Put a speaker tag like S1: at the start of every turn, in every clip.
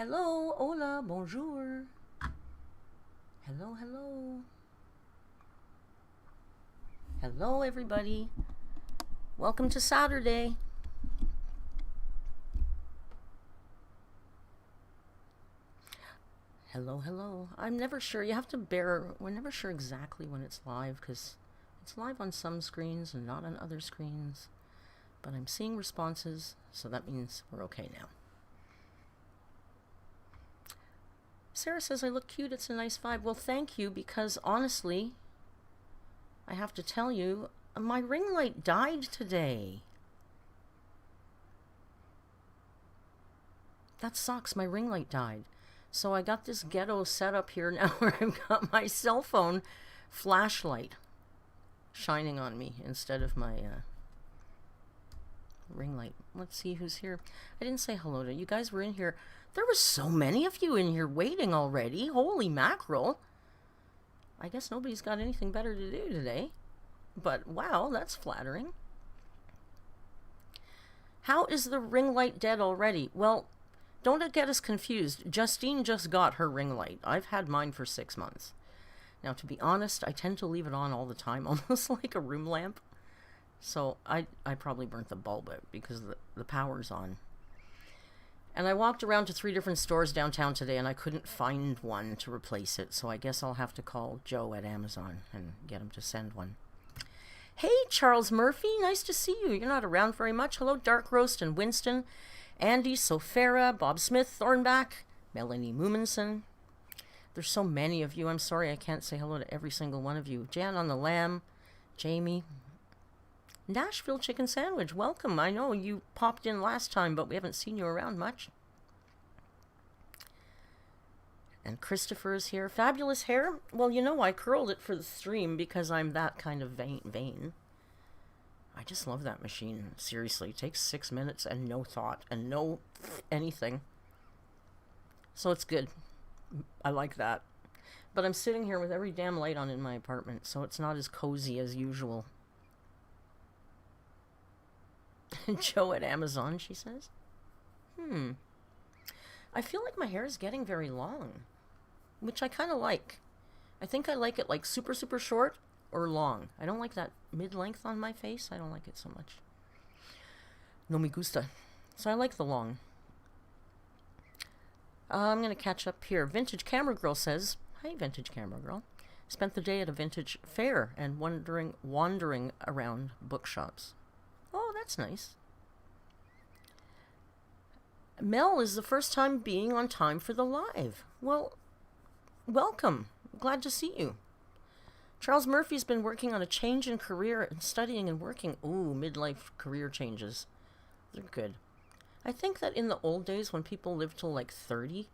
S1: Hello, hola, bonjour. Hello, hello. Hello, everybody. Welcome to Saturday. Hello, hello. I'm never sure. You have to bear. We're never sure exactly when it's live because it's live on some screens and not on other screens. But I'm seeing responses, so that means we're okay now. Sarah says I look cute. It's a nice vibe. Well, thank you, because honestly, I have to tell you, my ring light died today. That sucks. My ring light died. So I got this ghetto setup here now where I've got my cell phone flashlight shining on me instead of my ring light. Let's see who's here. I didn't say hello to you guys. Were in here. There were so many of you in here waiting already. Holy mackerel. I guess nobody's got anything better to do today. But wow, that's flattering. How is the ring light dead already? Well, don't get us confused. Justine just got her ring light. I've had mine for 6 months. Now, to be honest, I tend to leave it on all the time, almost like a room lamp. So I probably burnt the bulb out because the power's on. And I walked around to 3 different stores downtown today, and I couldn't find one to replace it. So I guess I'll have to call Joe at Amazon and get him to send one. Hey, Charles Murphy. Nice to see you. You're not around very much. Hello, Dark Roast and Winston. Andy, Sofera, Bob Smith, Thornback, Melanie Moominson. There's so many of you. I'm sorry I can't say hello to every single one of you. Jan on the Lamb, Jamie. Nashville Chicken Sandwich, welcome. I know you popped in last time, but we haven't seen you around much. And Christopher is here. Fabulous hair. Well, you know, I curled it for the stream because I'm that kind of vain. I just love that machine. Seriously, it takes 6 minutes and no thought and no anything. So it's good. I like that. But I'm sitting here with every damn light on in my apartment, so it's not as cozy as usual. Joe at Amazon, she says. I feel like my hair is getting very long, which I kind of like. I think I like it like super, super short or long. I don't like that mid-length on my face. I don't like it so much. No me gusta. So I like the long. I'm going to catch up here. Vintage Camera Girl says, hi, Vintage Camera Girl. Spent the day at a vintage fair and wandering around bookshops. Oh, that's nice. Mel is the first time being on time for the live. Well, welcome. Glad to see you. Charles Murphy's been working on a change in career and studying and working. Ooh, midlife career changes. They're good. I think that in the old days when people lived till like 30,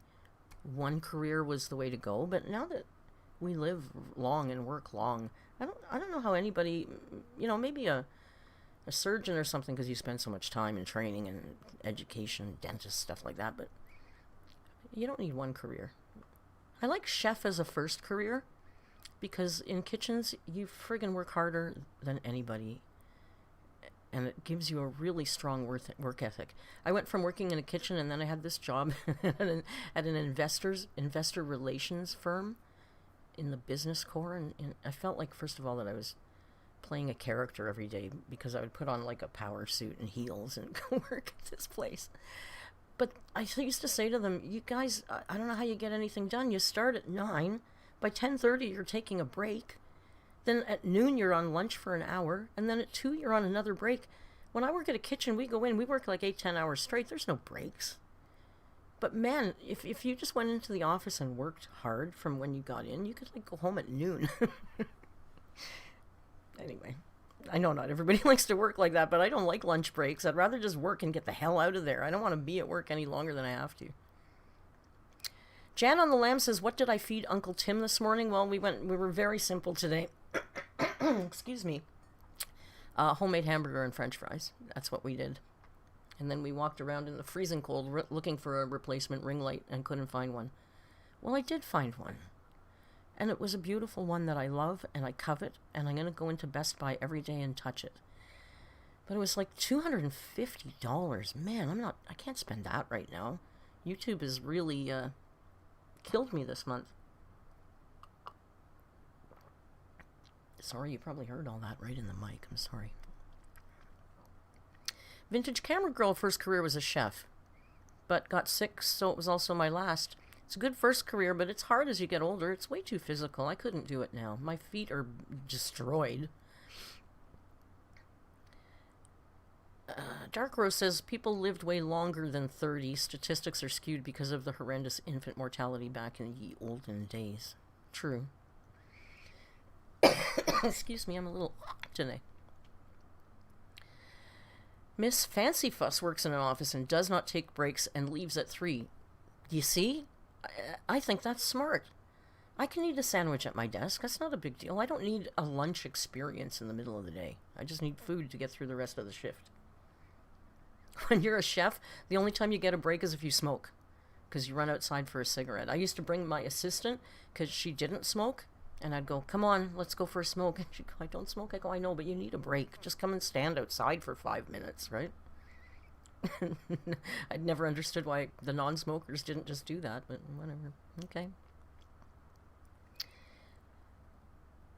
S1: one career was the way to go. But now that we live long and work long, I don't know how anybody, maybe a surgeon or something, because you spend so much time in training and education, dentist, stuff like that, but you don't need one career. I like chef as a first career, because in kitchens, you friggin' work harder than anybody, and it gives you a really strong work ethic. I went from working in a kitchen, and then I had this job at an investor relations firm in the business core, and I felt like, first of all, that I was playing a character every day, because I would put on like a power suit and heels and go work at this place. But I used to say to them, you guys, I don't know how you get anything done. You start at 9, by 10:30 you're taking a break, then at noon you're on lunch for an hour, and then at 2 you're on another break. When I work at a kitchen, we go in, we work like 8-10 hours straight. There's no breaks. But man, if you just went into the office and worked hard from when you got in, you could like go home at noon. Anyway, I know not everybody likes to work like that, but I don't like lunch breaks. I'd rather just work and get the hell out of there. I don't want to be at work any longer than I have to. Jan on the Lamb says, what did I feed Uncle Tim this morning? Well, we were very simple today. Excuse me. Homemade hamburger and French fries. That's what we did. And then we walked around in the freezing cold looking for a replacement ring light and couldn't find one. Well, I did find one. And it was a beautiful one that I love and I covet, and I'm going to go into Best Buy every day and touch it. But it was like $250. Man, I can't spend that right now. YouTube has really killed me this month. Sorry, you probably heard all that right in the mic. I'm sorry. Vintage Camera Girl first career was a chef, but got sick, so it was also my last. It's a good first career, but it's hard as you get older. It's way too physical. I couldn't do it now. My feet are destroyed. Dark Rose says people lived way longer than 30. Statistics are skewed because of the horrendous infant mortality back in the olden days. True. Excuse me, I'm a little today. Miss Fancy Fuss works in an office and does not take breaks and leaves at 3. You see? I think that's smart. I can eat a sandwich at my desk. That's not a big deal. I don't need a lunch experience in the middle of the day. I just need food to get through the rest of the shift. When you're a chef, the only time you get a break is if you smoke, because you run outside for a cigarette. I used to bring my assistant, because she didn't smoke, and I'd go, come on, let's go for a smoke. And she'd go, I don't smoke. I go, I know, but you need a break. Just come and stand outside for 5 minutes, right? I'd never understood why the non-smokers didn't just do that, but whatever. Okay.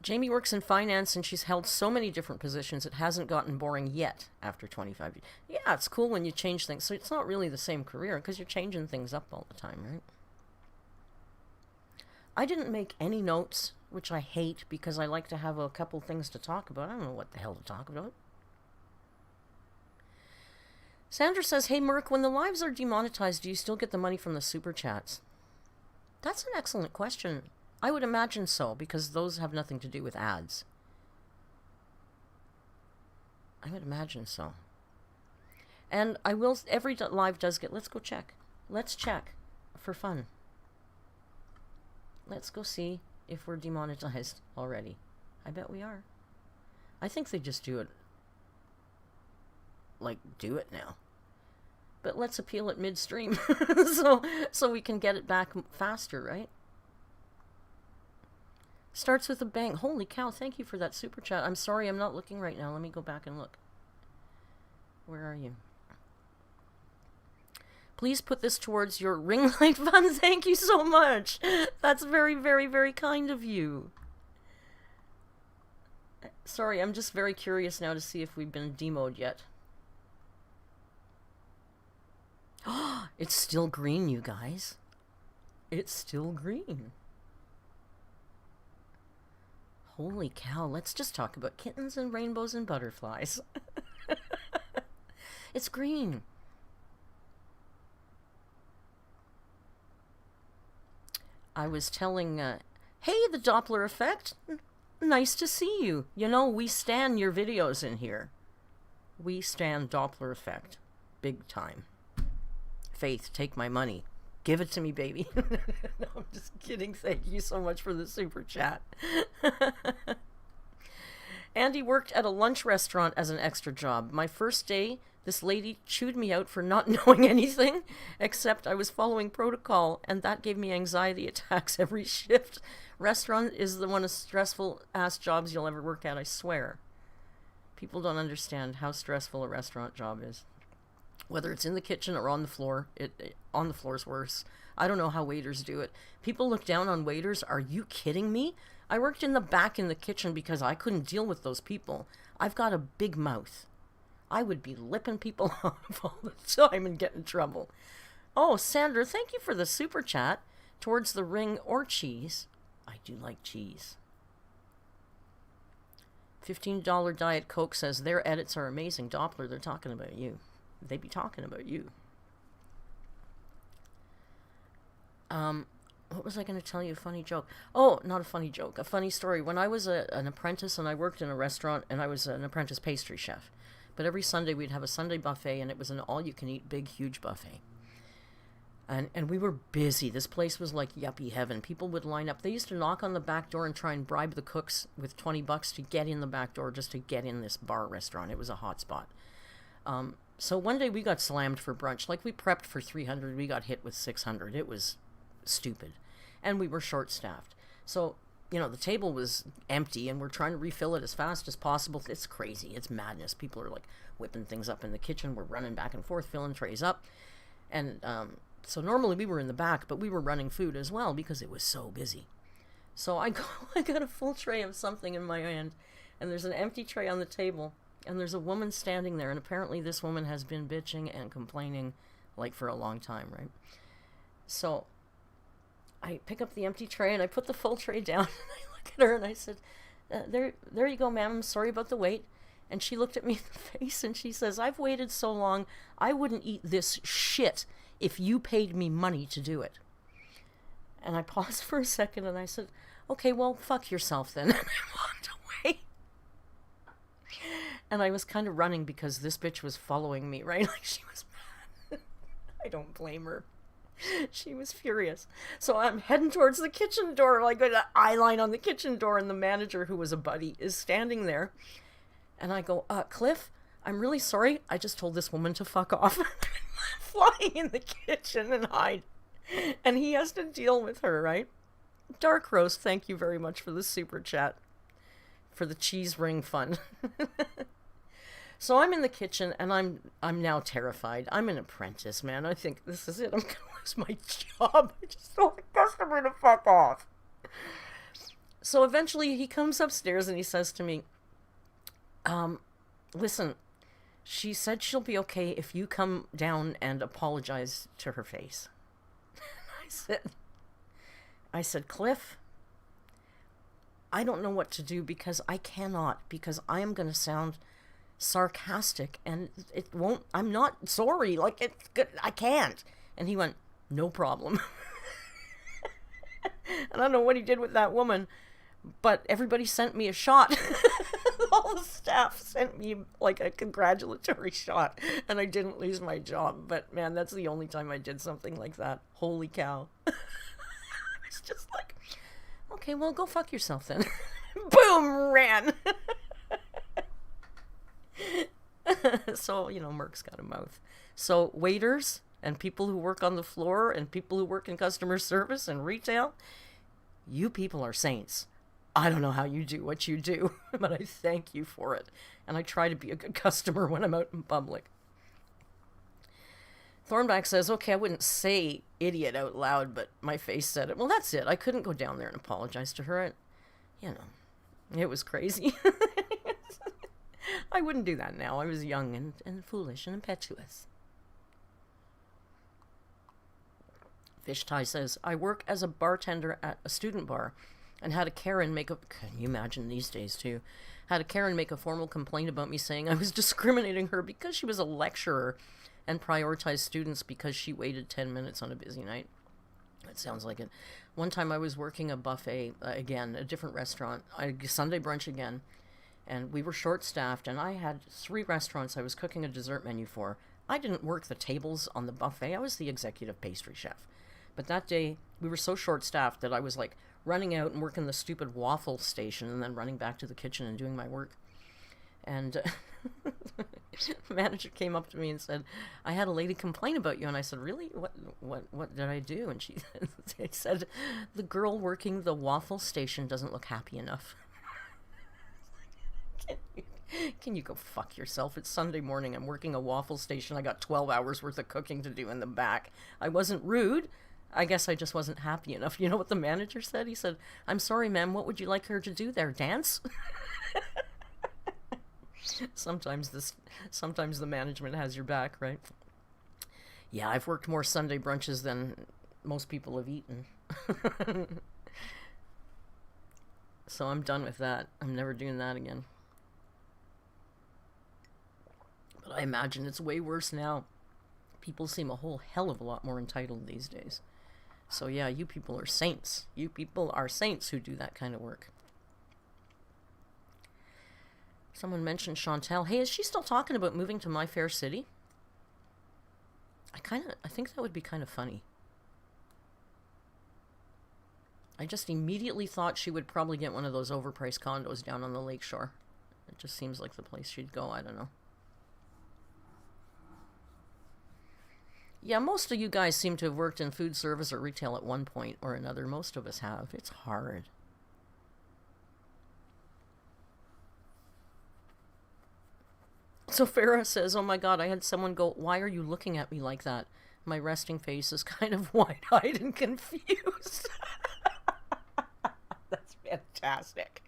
S1: Jamie works in finance, and she's held so many different positions, it hasn't gotten boring yet after 25 years. Yeah, it's cool when you change things. So it's not really the same career, because you're changing things up all the time, right? I didn't make any notes, which I hate, because I like to have a couple things to talk about. I don't know what the hell to talk about. Sandra says, hey, Merc, when the lives are demonetized, do you still get the money from the super chats? That's an excellent question. I would imagine so, because those have nothing to do with ads. I would imagine so. And I will, every live does get, let's go check. Let's check for fun. Let's go see if we're demonetized already. I bet we are. I think they just do it. Like, do it now. But let's appeal it midstream so we can get it back faster, right? Starts with a bang. Holy cow, thank you for that super chat. I'm sorry, I'm not looking right now. Let me go back and look. Where are you? Please put this towards your ring light fund. Thank you so much. That's very, very, very kind of you. Sorry, I'm just very curious now to see if we've been demoed yet. It's still green, you guys. It's still green. Holy cow, let's just talk about kittens and rainbows and butterflies. It's green. I was telling, hey, the Doppler effect. Nice to see you. You know, we stan your videos in here. We stan Doppler effect. Big time. Faith, take my money. Give it to me, baby. No, I'm just kidding. Thank you so much for the super chat. Andy worked at a lunch restaurant as an extra job. My first day, this lady chewed me out for not knowing anything, except I was following protocol, and that gave me anxiety attacks every shift. Restaurant is the one of stressful-ass jobs you'll ever work at, I swear. People don't understand how stressful a restaurant job is. Whether it's in the kitchen or on the floor, on the floor is worse. I don't know how waiters do it. People look down on waiters. Are you kidding me? I worked in the back in the kitchen because I couldn't deal with those people. I've got a big mouth. I would be lipping people off all the time and get in trouble. Oh, Sandra, thank you for the super chat. Towards the ring or cheese. I do like cheese. $15 Diet Coke says their edits are amazing. Doppler, they're talking about you. They be talking about you. What was I going to tell you? A funny joke. Oh, not a funny joke. A funny story. When I was an apprentice and I worked in a restaurant and I was an apprentice pastry chef. But every Sunday we'd have a Sunday buffet and it was an all-you-can-eat big, huge buffet. And we were busy. This place was like yuppie heaven. People would line up. They used to knock on the back door and try and bribe the cooks with $20 to get in the back door just to get in this bar restaurant. It was a hot spot. So one day we got slammed for brunch. Like, we prepped for 300, we got hit with 600. It was stupid. And we were short-staffed. So, you know, the table was empty, and we're trying to refill it as fast as possible. It's crazy. It's madness. People are, like, whipping things up in the kitchen. We're running back and forth, filling trays up. And So normally we were in the back, but we were running food as well because it was so busy. So I got a full tray of something in my hand, and there's an empty tray on the table, and there's a woman standing there, and apparently this woman has been bitching and complaining like for a long time, right? So I pick up the empty tray and I put the full tray down, and I look at her and I said, there you go, ma'am, I'm sorry about the wait. And she looked at me in the face and she says, I've waited so long, I wouldn't eat this shit if you paid me money to do it. And I paused for a second and I said, okay, well, fuck yourself then. And I walked away. And I was kind of running because this bitch was following me, right? Like, she was mad. I don't blame her. She was furious. So I'm heading towards the kitchen door, like an eye line on the kitchen door, and the manager, who was a buddy, is standing there. And I go, Cliff, I'm really sorry. I just told this woman to fuck off. Flying in the kitchen and hide. And he has to deal with her, right? Dark Roast, thank you very much for the super chat. For the cheese ring fund. So I'm in the kitchen and I'm now terrified. I'm an apprentice, man. I think this is it. I'm gonna lose my job. I just told the customer to fuck off. So eventually he comes upstairs and he says to me, listen, she said she'll be okay if you come down and apologize to her face. I said, Cliff, I don't know what to do because I cannot, because I am going to sound sarcastic and it won't, I'm not sorry, like, it's good, I can't. And he went, no problem. I don't know what he did with that woman, but everybody sent me a shot. All the staff sent me like a congratulatory shot, and I didn't lose my job. But man, that's the only time I did something like that. Holy cow. It's just like, okay, well, go fuck yourself then. Boom, ran. So, you know, Merc's got a mouth. So waiters and people who work on the floor and people who work in customer service and retail, you people are saints. I don't know how you do what you do, but I thank you for it. And I try to be a good customer when I'm out in public. Thornback says, okay, I wouldn't say idiot out loud, but my face said it. Well, that's it. I couldn't go down there and apologize to her. It was crazy. I wouldn't do that now. I was young and foolish and impetuous. Fish Tie says, I work as a bartender at a student bar. And had a Karen make a... Can you imagine these days, too? Had a Karen make a formal complaint about me saying I was discriminating her because she was a lecturer and prioritized students because she waited 10 minutes on a busy night. That sounds like it. One time I was working a buffet, again, a different restaurant, Sunday brunch again, and we were short-staffed, and I had 3 restaurants I was cooking a dessert menu for. I didn't work the tables on the buffet. I was the executive pastry chef. But that day, we were so short-staffed that I was like running out and working the stupid waffle station and then running back to the kitchen and doing my work. And the manager came up to me and said, I had a lady complain about you. And I said, really? What did I do? And she said, the girl working the waffle station doesn't look happy enough. Can you go fuck yourself? It's Sunday morning. I'm working a waffle station. I got 12 hours worth of cooking to do in the back. I wasn't rude. I guess I just wasn't happy enough. You know what the manager said? He said, I'm sorry, ma'am, what would you like her to do there? Dance? Sometimes the management has your back, right? Yeah, I've worked more Sunday brunches than most people have eaten. So I'm done with that. I'm never doing that again. But I imagine it's way worse now. People seem a whole hell of a lot more entitled these days. So yeah, you people are saints. You people are saints who do that kind of work. Someone mentioned Chantel. Hey, is she still talking about moving to My Fair City? I think that would be kind of funny. I just immediately thought she would probably get one of those overpriced condos down on the lakeshore. It just seems like the place she'd go. I don't know. Yeah, most of you guys seem to have worked in food service or retail at one point or another. Most of us have. It's hard. So Farah says, oh my God, I had someone go, why are you looking at me like that? My resting face is kind of wide-eyed and confused. That's fantastic.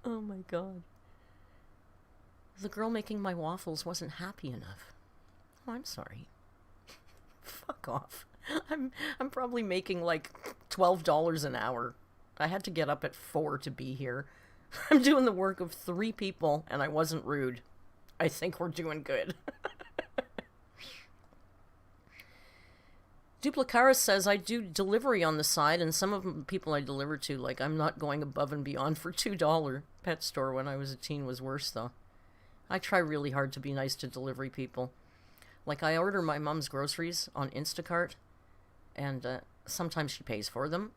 S1: Oh my god. The girl making my waffles wasn't happy enough. Oh, I'm sorry. Fuck off. I'm probably making like $12 an hour. I had to get up at 4 to be here. I'm doing the work of 3 people, and I wasn't rude. I think we're doing good. Duplicaris says, I do delivery on the side, and some of the people I deliver to, like, I'm not going above and beyond for $2. Pet store when I was a teen was worse, though. I try really hard to be nice to delivery people. Like, I order my mom's groceries on Instacart, and sometimes she pays for them,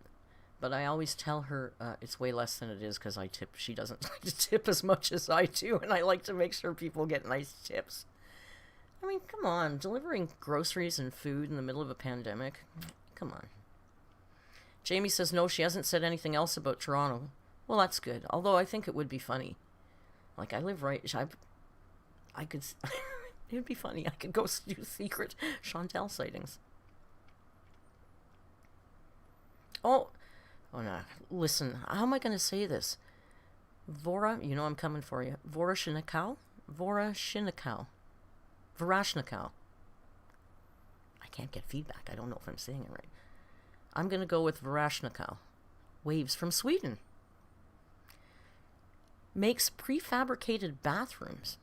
S1: but I always tell her it's way less than it is because I tip. She doesn't like to tip as much as I do, and I like to make sure people get nice tips. I mean, come on, delivering groceries and food in the middle of a pandemic? Come on. Jamie says, no, she hasn't said anything else about Toronto. Well, that's good, although I think it would be funny. Like, I live right... I could... it would be funny. I could go do secret Chantal sightings. Oh no. Listen, how am I going to say this? Vora, you know I'm coming for you. Vorashnikau? Vorashnikau. Vorashnikau. I can't get feedback. I don't know if I'm saying it right. I'm going to go with Vorashnikau. Waves from Sweden. Makes prefabricated bathrooms.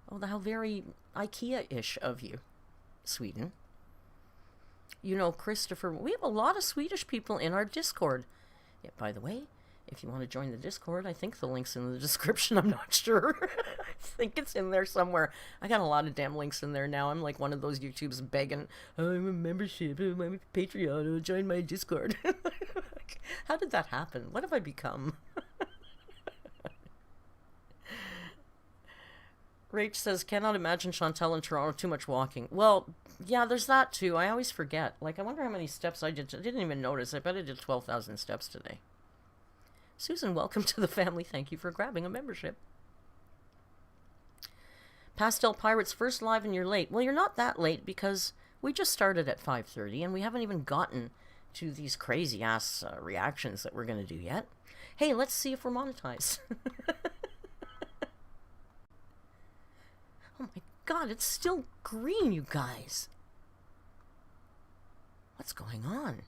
S1: Oh, how very IKEA-ish of you, Sweden. You know, Christopher, we have a lot of Swedish people in our Discord. Yeah, by the way, if you want to join the Discord, I think the link's in the description. I'm not sure. I think it's in there somewhere. I got a lot of damn links in there now. I'm like one of those YouTubes begging, oh, I'm a membership, I'm a Patreon, join my Discord. How did that happen? What have I become? Rach says, cannot imagine Chantal in Toronto, too much walking. Well, yeah, there's that too. I always forget. Like, I wonder how many steps I did. I didn't even notice. I bet I did 12,000 steps today. Susan, welcome to the family. Thank you for grabbing a membership. Pastel Pirates, first live and you're late. Well, you're not that late because we just started at 5:30 and we haven't even gotten to these crazy-ass reactions that we're going to do yet. Hey, let's see if we're monetized. Oh my god, it's still green, you guys. What's going on?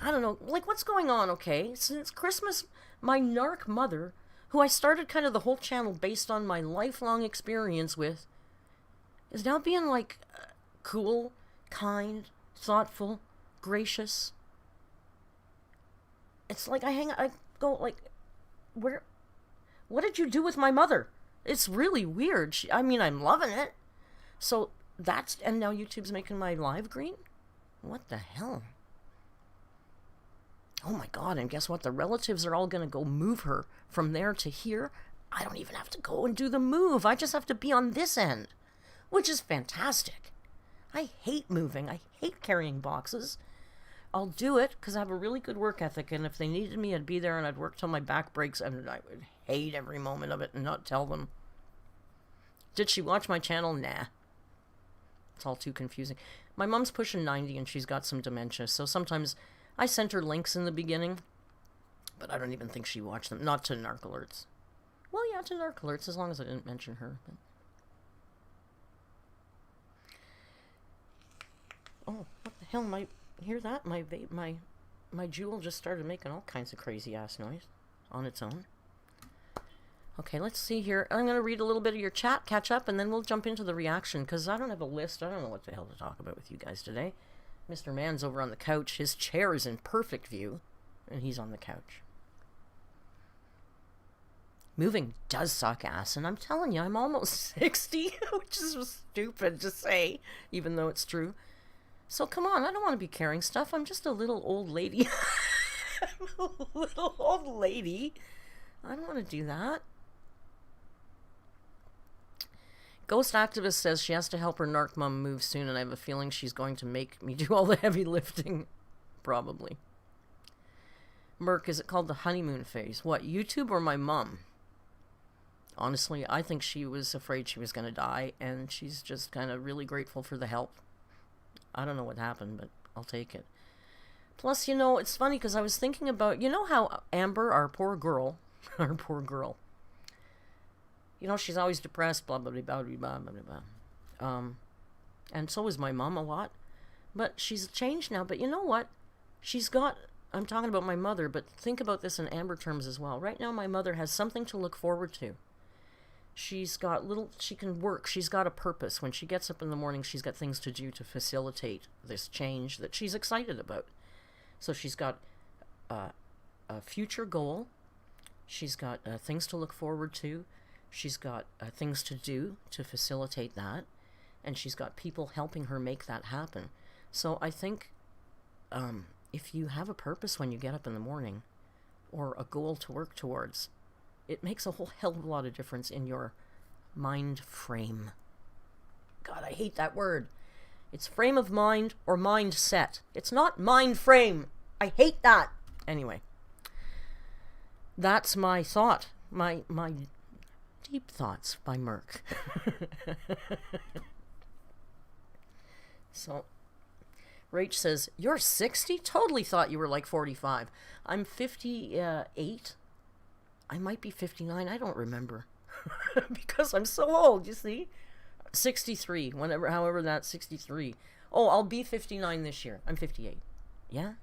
S1: I don't know. Like, what's going on, okay? Since Christmas, my narc mother, who I started kind of the whole channel based on my lifelong experience with, is now being, like, cool, kind, thoughtful, gracious. It's like I go, like, what did you do with my mother? It's really weird. I mean, I'm loving it. So and now YouTube's making my live green? What the hell? Oh my god, and guess what? The relatives are all gonna go move her from there to here. I don't even have to go and do the move. I just have to be on this end, which is fantastic. I hate moving. I hate carrying boxes. I'll do it because I have a really good work ethic, and if they needed me, I'd be there and I'd work till my back breaks, and I would hate every moment of it and not tell them. Did she watch my channel? Nah. It's all too confusing. My mom's pushing 90 and she's got some dementia, so sometimes I sent her links in the beginning, but I don't even think she watched them. Not to narc alerts. Well, yeah, to narc alerts, as long as I didn't mention her. But... oh, what the hell? Hear that? My vape, my Jewel just started making all kinds of crazy ass noise on its own. Okay, let's see here. I'm going to read a little bit of your chat, catch up, and then we'll jump into the reaction, because I don't have a list. I don't know what the hell to talk about with you guys today. Mr. Man's over on the couch. His chair is in perfect view, and he's on the couch. Moving does suck ass, and I'm telling you, I'm almost 60, which is stupid to say, even though it's true. So come on, I don't want to be carrying stuff. I'm just a little old lady. I'm a little old lady. I don't want to do that. Ghost Activist says she has to help her narc mom move soon, and I have a feeling she's going to make me do all the heavy lifting. Probably. Merc, is it called the honeymoon phase? What, YouTube or my mom? Honestly, I think she was afraid she was going to die, and she's just kind of really grateful for the help. I don't know what happened, but I'll take it. Plus, it's funny because I was thinking about, how Amber, our poor girl, our poor girl, she's always depressed, blah, blah, blah, blah, blah, blah, blah. And so is my mom a lot. But she's changed now. But you know what? I'm talking about my mother, but think about this in Amber terms as well. Right now, my mother has something to look forward to. She can work. She's got a purpose. When she gets up in the morning, she's got things to do to facilitate this change that she's excited about. So she's got a future goal. She's got things to look forward to. She's got things to do to facilitate that. And she's got people helping her make that happen. So I think if you have a purpose when you get up in the morning, or a goal to work towards, it makes a whole hell of a lot of difference in your mind frame. God, I hate that word. It's frame of mind or mindset. It's not mind frame. I hate that. Anyway, that's my thought. My deep thoughts by Merc. So, Rach says, you're 60? Totally thought you were like 45. I'm 58. I might be 59. I don't remember. Because I'm so old, you see? 63. However that's 63. Oh, I'll be 59 this year. I'm 58. Yeah?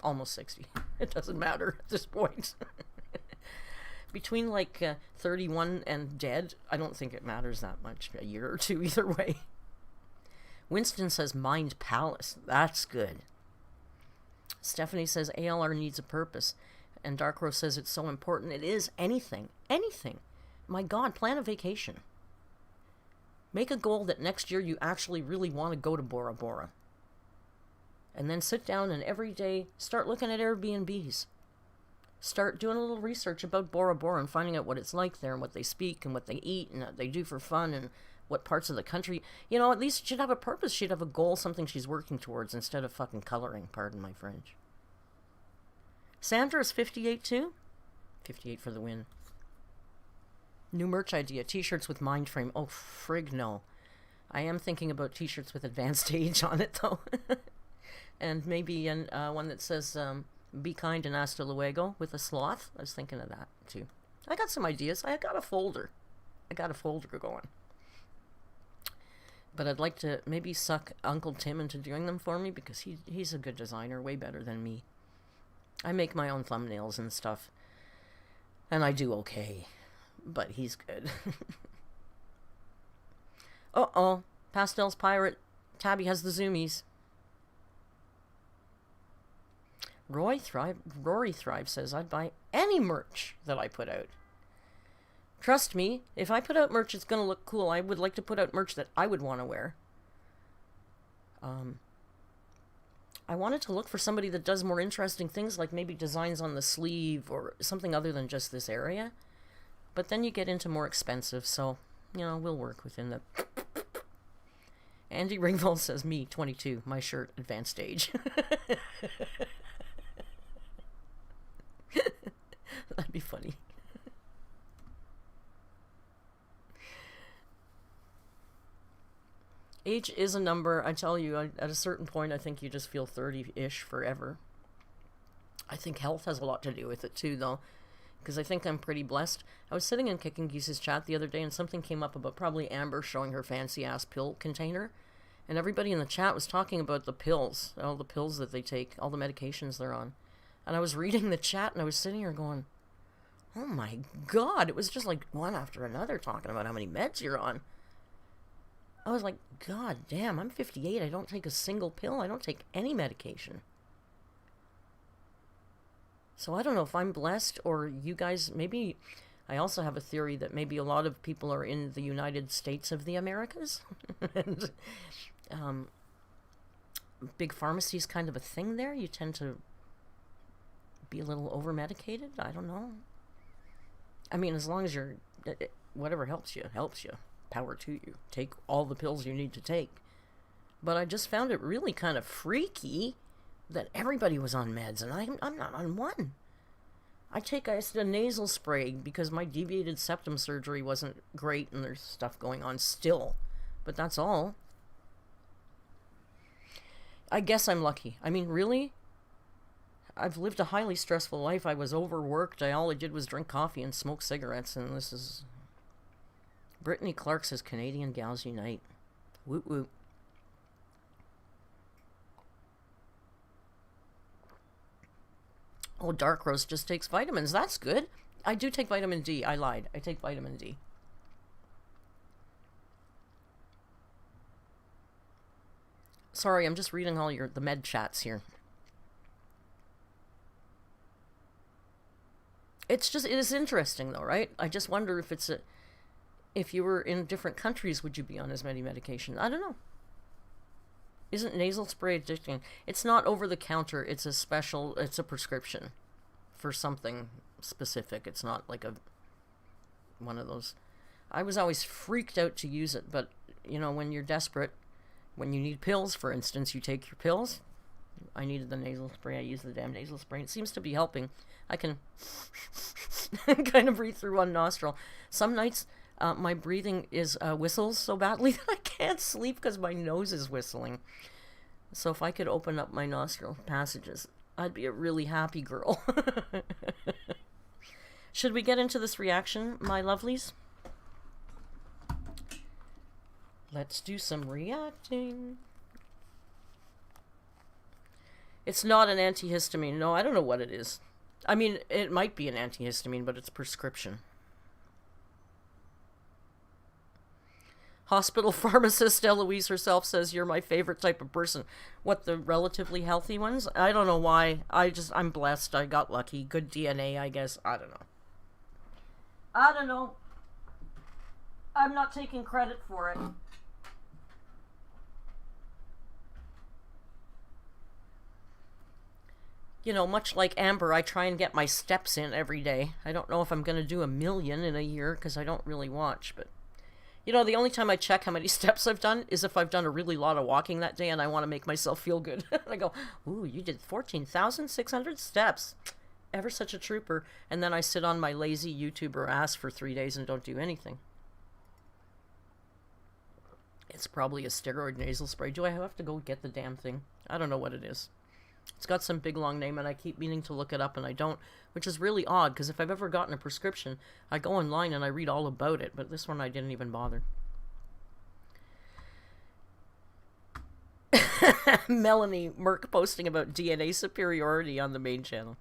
S1: Almost 60. It doesn't matter at this point. Between 31 and dead, I don't think it matters that much. A year or two either way. Winston says Mind Palace. That's good. Stephanie says ALR needs a purpose. And Dark Rose says it's so important. It is anything. Anything. My God, plan a vacation. Make a goal that next year you actually really want to go to Bora Bora. And then sit down and every day start looking at Airbnbs. Start doing a little research about Bora Bora and finding out what it's like there and what they speak and what they eat and what they do for fun and what parts of the country. At least she'd have a purpose. She'd have a goal, something she's working towards instead of fucking coloring. Pardon my French. Sandra is 58 too? 58 for the win. New merch idea. T-shirts with mind frame. Oh, frig no. I am thinking about T-shirts with advanced age on it though. And maybe one that says, be kind and hasta luego with a sloth. I was thinking of that too. I got some ideas. I got a folder going. But I'd like to maybe suck Uncle Tim into doing them for me because he's a good designer, way better than me. I make my own thumbnails and stuff. And I do okay. But he's good. Uh-oh. Pastel's Pirate. Tabby has the zoomies. Rory Thrive says, I'd buy any merch that I put out. Trust me, if I put out merch, it's going to look cool. I would like to put out merch that I would want to wear. I wanted to look for somebody that does more interesting things, like maybe designs on the sleeve or something other than just this area. But then you get into more expensive, so, we'll work within the... Andy Ringwald says, me, 22, my shirt, advanced age. That'd be funny. Age is a number. I tell you, at a certain point, I think you just feel 30-ish forever. I think health has a lot to do with it too, though, because I think I'm pretty blessed. I was sitting in Kicking Geese's chat the other day, and something came up about probably Amber showing her fancy-ass pill container, and everybody in the chat was talking about the pills, all the pills that they take, all the medications they're on. And I was reading the chat, and I was sitting here going, oh my God, it was just like one after another talking about how many meds you're on. I was like, God damn, I'm 58. I don't take a single pill. I don't take any medication. So I don't know if I'm blessed or you guys, maybe, I also have a theory that maybe a lot of people are in the United States of the Americas. And big pharmacy is kind of a thing there. You tend to be a little over-medicated. I don't know. I mean, as long as you're, whatever helps you, helps you. Power to you. Take all the pills you need to take. But I just found it really kind of freaky that everybody was on meds, and I'm not on one. I take a nasal spray because my deviated septum surgery wasn't great and there's stuff going on still. But that's all. I guess I'm lucky. I mean, really? I've lived a highly stressful life. I was overworked. All I did was drink coffee and smoke cigarettes, and this is... Brittany Clark says, Canadian Gals Unite. Woot woot. Oh, Dark Rose just takes vitamins. That's good. I do take vitamin D. I lied. I take vitamin D. Sorry, I'm just reading all the med chats here. It is interesting though, right? I just wonder if if you were in different countries, would you be on as many medication? I don't know. Isn't nasal spray addicting? It's not over the counter. It's a prescription for something specific. It's not like one of those. I was always freaked out to use it, but when you're desperate, when you need pills, for instance, you take your pills. I needed the nasal spray. I used the damn nasal spray. It seems to be helping. I can kind of breathe through one nostril. Some nights, my breathing whistles so badly that I can't sleep because my nose is whistling. So if I could open up my nostril passages, I'd be a really happy girl. Should we get into this reaction, my lovelies? Let's do some reacting. It's not an antihistamine. No, I don't know what it is. I mean, it might be an antihistamine, but it's prescription. Hospital pharmacist Eloise herself says, you're my favorite type of person. What, the relatively healthy ones? I don't know why. I'm blessed. I got lucky. Good DNA, I guess. I don't know. I'm not taking credit for it. Much like Amber, I try and get my steps in every day. I don't know if I'm going to do 1 million in a year because I don't really watch, but the only time I check how many steps I've done is if I've done a really lot of walking that day and I want to make myself feel good. I go, ooh, you did 14,600 steps. Ever such a trooper. And then I sit on my lazy YouTuber ass for 3 days and don't do anything. It's probably a steroid nasal spray. Do I have to go get the damn thing? I don't know what it is. It's got some big long name and I keep meaning to look it up and I don't, which is really odd because if I've ever gotten a prescription, I go online and I read all about it, but this one I didn't even bother. Melanie Merck posting about DNA superiority on the main channel.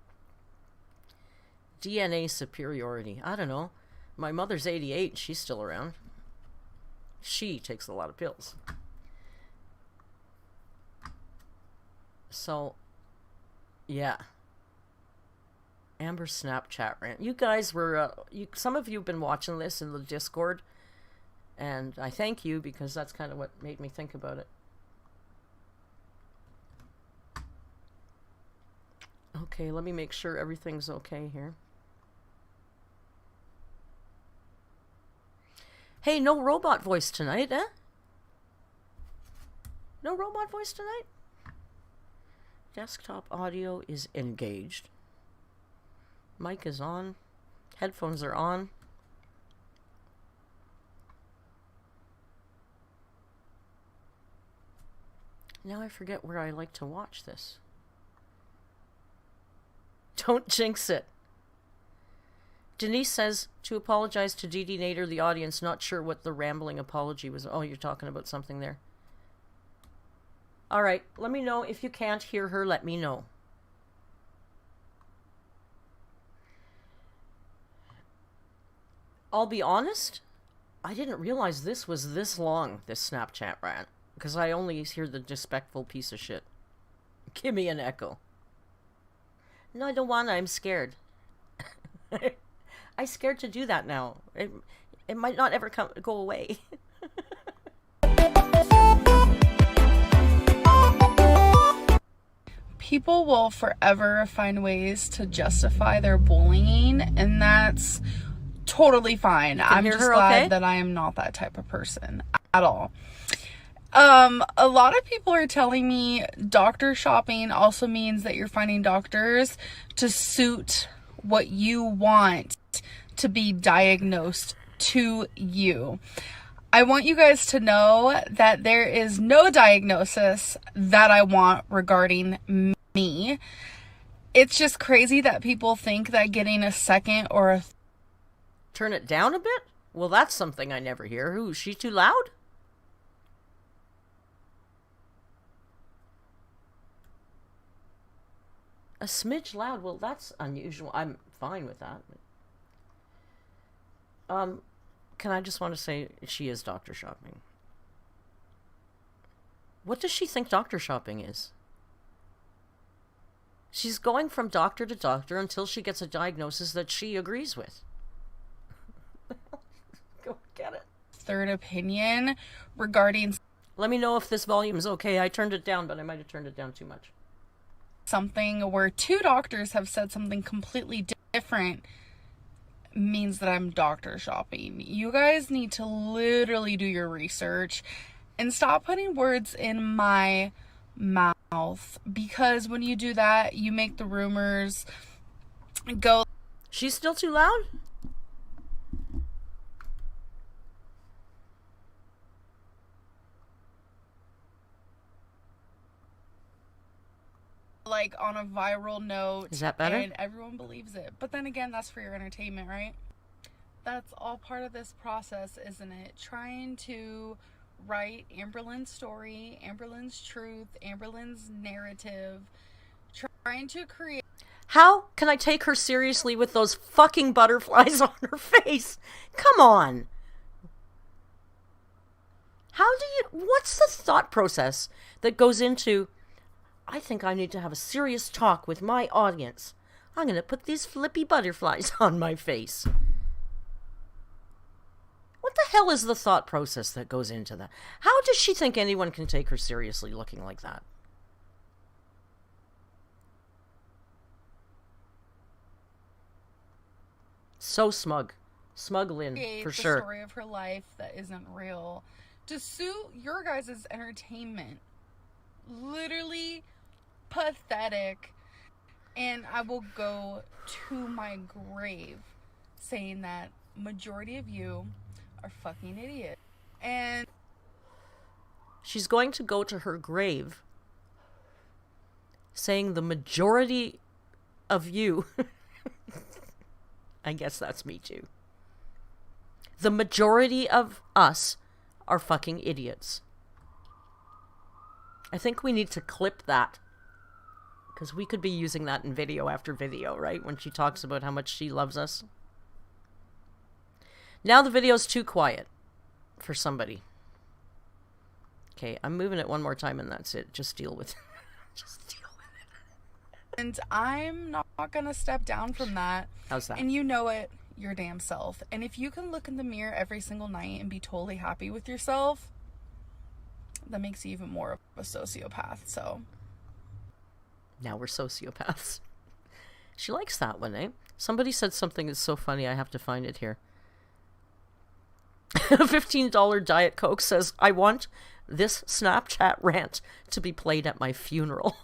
S1: DNA superiority. I don't know. My mother's 88. She's still around. She takes a lot of pills. So... yeah. Amber's Snapchat rant. You guys were, some of you have been watching this in the Discord, and I thank you because that's kind of what made me think about it. Okay, let me make sure everything's okay here. Hey, no robot voice tonight, eh? No robot voice tonight? Desktop audio is engaged. Mic is on. Headphones are on. Now I forget where I like to watch this. Don't jinx it. Denise says to apologize to Dee Dee Nader, the audience, not sure what the rambling apology was. Oh, you're talking about something there. All right, let me know. If you can't hear her, let me know. I'll be honest, I didn't realize this was this long, this Snapchat rant, because I only hear the despectful piece of shit. Give me an echo. No, I don't want to. I'm scared. I'm scared to do that now. It might not ever go away.
S2: People will forever find ways to justify their bullying, and that's totally fine. I'm just glad that I am not that type of person at all. A lot of people are telling me doctor shopping also means that you're finding doctors to suit what you want to be diagnosed to you. I want you guys to know that there is no diagnosis that I want regarding me. It's just crazy that people think that getting a second or a...
S1: Turn it down a bit? Well, that's something I never hear. Who, is she too loud? A smidge loud? Well, that's unusual. I'm fine with that. Can I just want to say she is doctor shopping. What does she think doctor shopping is? She's going from doctor to doctor until she gets a diagnosis that she agrees with. Go get it.
S2: Third opinion regarding...
S1: Let me know if this volume is okay. I turned it down, but I might have turned it down too much.
S2: Something where two doctors have said something completely different means that I'm doctor shopping. You guys need to literally do your research and stop putting words in my mouth, because when you do that, you make the rumors go.
S1: She's still too loud?
S2: Like on a viral note.
S1: Is that better?
S2: And everyone believes it. But then again, that's for your entertainment, right? That's all part of this process, isn't it? Trying to write AMBERLYNNS' story, AMBERLYNNS' truth, AMBERLYNNS' narrative, trying to create...
S1: How can I take her seriously with those fucking butterflies on her face? Come on. What's the thought process that goes into, I think I need to have a serious talk with my audience. I'm going to put these flippy butterflies on my face. What the hell is the thought process that goes into that? How does she think anyone can take her seriously looking like that? So smug. Smug Lynn, for sure.
S2: The story of her life that isn't real to suit your guys' entertainment. Literally pathetic. And I will go to my grave saying that majority of you are fucking idiots. And
S1: she's going to go to her grave saying the majority of you I guess that's me too. The majority of us are fucking idiots. I think we need to clip that, because we could be using that in video after video, right? When she talks about how much she loves us. Now the video's too quiet for somebody. Okay, I'm moving it one more time and that's it. Just deal with it. Just deal with it.
S2: And I'm not gonna step down from that.
S1: How's that?
S2: And you know it, your damn self. And if you can look in the mirror every single night and be totally happy with yourself, that makes you even more of a sociopath, so.
S1: Now we're sociopaths. She likes that one, eh? Somebody said something that's so funny, I have to find it here. A $15 Diet Coke says, I want this Snapchat rant to be played at my funeral.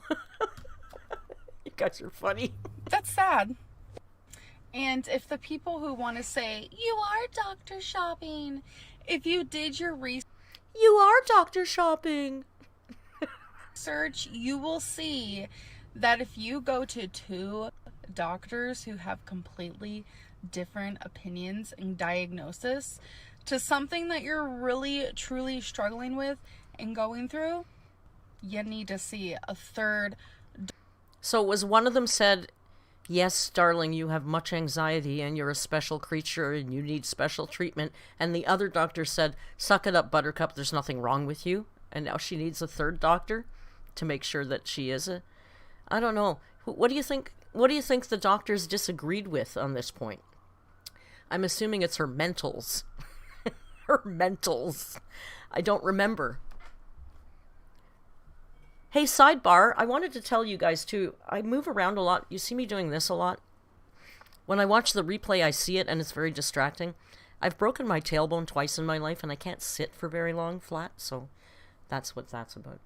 S1: You guys are funny.
S2: That's sad. And if the people who want to say, you are doctor shopping, if you did your research,
S1: you are doctor shopping.
S2: You will see that if you go to two doctors who have completely different opinions and diagnosis to something that you're really truly struggling with and going through, you need to see a third.
S1: So was one of them said, yes, darling, you have much anxiety and you're a special creature and you need special treatment, and the other doctor said, suck it up, Buttercup, there's nothing wrong with you, and now she needs a third doctor to make sure that she is a... I don't know. What do you think the doctors disagreed with on this point? I'm assuming it's her mentals. Her mentals. I don't remember. Hey, sidebar, I wanted to tell you guys too, I move around a lot. You see me doing this a lot. When I watch the replay, I see it and it's very distracting. I've broken my tailbone twice in my life and I can't sit for very long flat, so that's what that's about.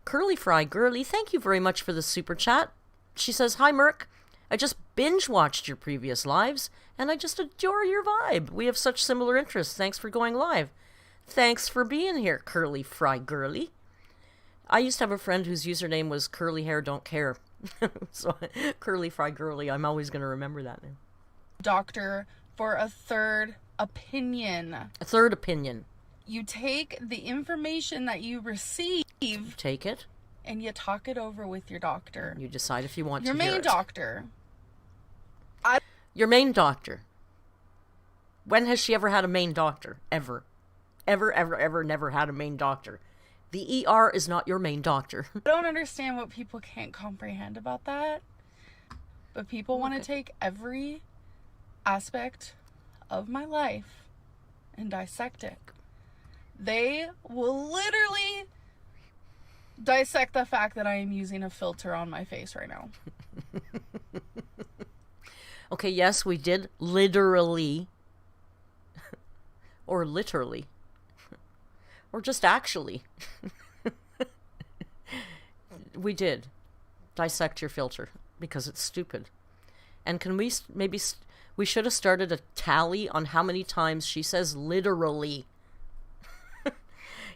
S1: Curly Fry Girly, thank you very much for the super chat. She says, hi, Merc. I just binge-watched your previous lives, and I just adore your vibe. We have such similar interests. Thanks for going live. Thanks for being here, Curly Fry Girly. I used to have a friend whose username was Curly Hair Don't Care. So, Curly Fry Girly, I'm always going to remember that name.
S2: Doctor for a third opinion.
S1: A third opinion.
S2: You take the information that you receive.
S1: Take it.
S2: And you talk it over with your doctor.
S1: You decide if you want to hear it.
S2: Your main doctor.
S1: Your main doctor. When has she ever had a main doctor? Ever. Ever, never had a main doctor. The ER is not your main doctor.
S2: I don't understand what people can't comprehend about that. But people want to take every aspect of my life and dissect it. They will literally dissect the fact that I am using a filter on my face right now.
S1: Okay, yes, we did literally, or literally, or just actually, we did dissect your filter because it's stupid. And can we maybe, we should have started a tally on how many times she says literally.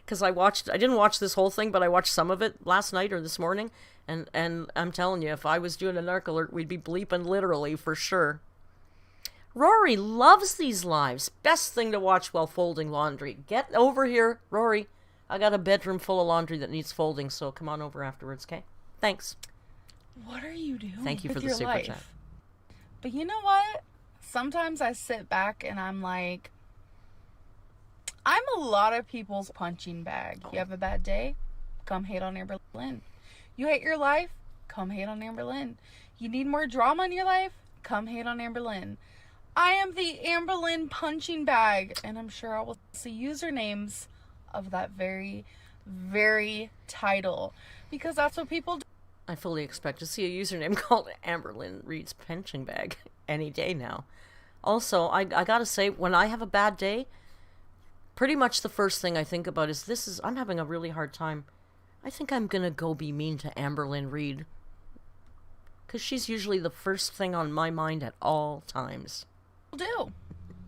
S1: Because I didn't watch this whole thing, but I watched some of it last night or this morning, and I'm telling you, if I was doing a narc alert, we'd be bleeping literally for sure. Rory loves these lives. Best thing to watch while folding laundry. Get over here, Rory. I got a bedroom full of laundry that needs folding, so come on over afterwards, okay? Thanks.
S2: What are you doing?
S1: Thank you
S2: with
S1: for the
S2: your
S1: super
S2: life?
S1: chat.
S2: But you know what? Sometimes I sit back and I'm like, I'm a lot of people's punching bag. You have a bad day? Come hate on AMBERLYNN. You hate your life? Come hate on AMBERLYNN. You need more drama in your life? Come hate on AMBERLYNN. I am the AMBERLYNN punching bag, and I'm sure I will see usernames of that very, very title, because that's what people do.
S1: I fully expect to see a username called AMBERLYNN Reads Punching Bag any day now. Also, I gotta say, when I have a bad day, pretty much the first thing I think about is I'm having a really hard time. I think I'm gonna go be mean to AMBERLYNN Reed. Because she's usually the first thing on my mind at all times.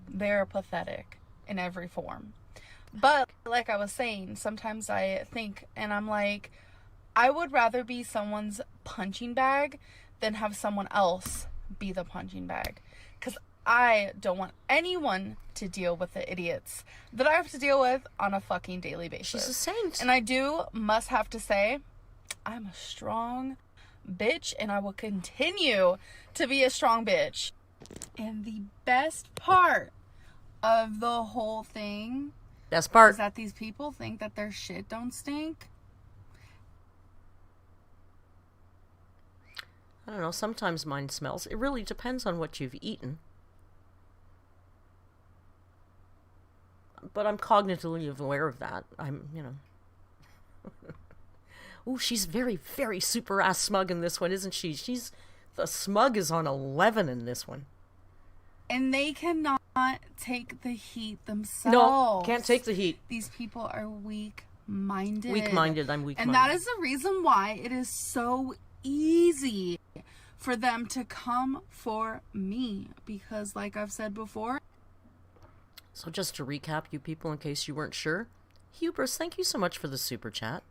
S2: They're pathetic in every form. But, like I was saying, sometimes I think, and I'm like, I would rather be someone's punching bag than have someone else be the punching bag. Because I don't want anyone to deal with the idiots that I have to deal with on a fucking daily basis.
S1: She's a saint.
S2: And I must have to say, I'm a strong bitch, and I will continue to be a strong bitch. And the best part of the whole thing is that these people think that their shit don't stink.
S1: I don't know, sometimes mine smells. It really depends on what you've eaten. But I'm cognitively aware of that. Ooh, she's very, very super ass smug in this one, isn't she? The smug is on 11 in this one.
S2: And they cannot take the heat themselves.
S1: No, can't take the heat.
S2: These people are weak-minded.
S1: Weak-minded, I'm weak-minded.
S2: And that is the reason why it is so easy for them to come for me. Because, like I've said before.
S1: So just to recap, you people, in case you weren't sure, Hubris, thank you so much for the super chat.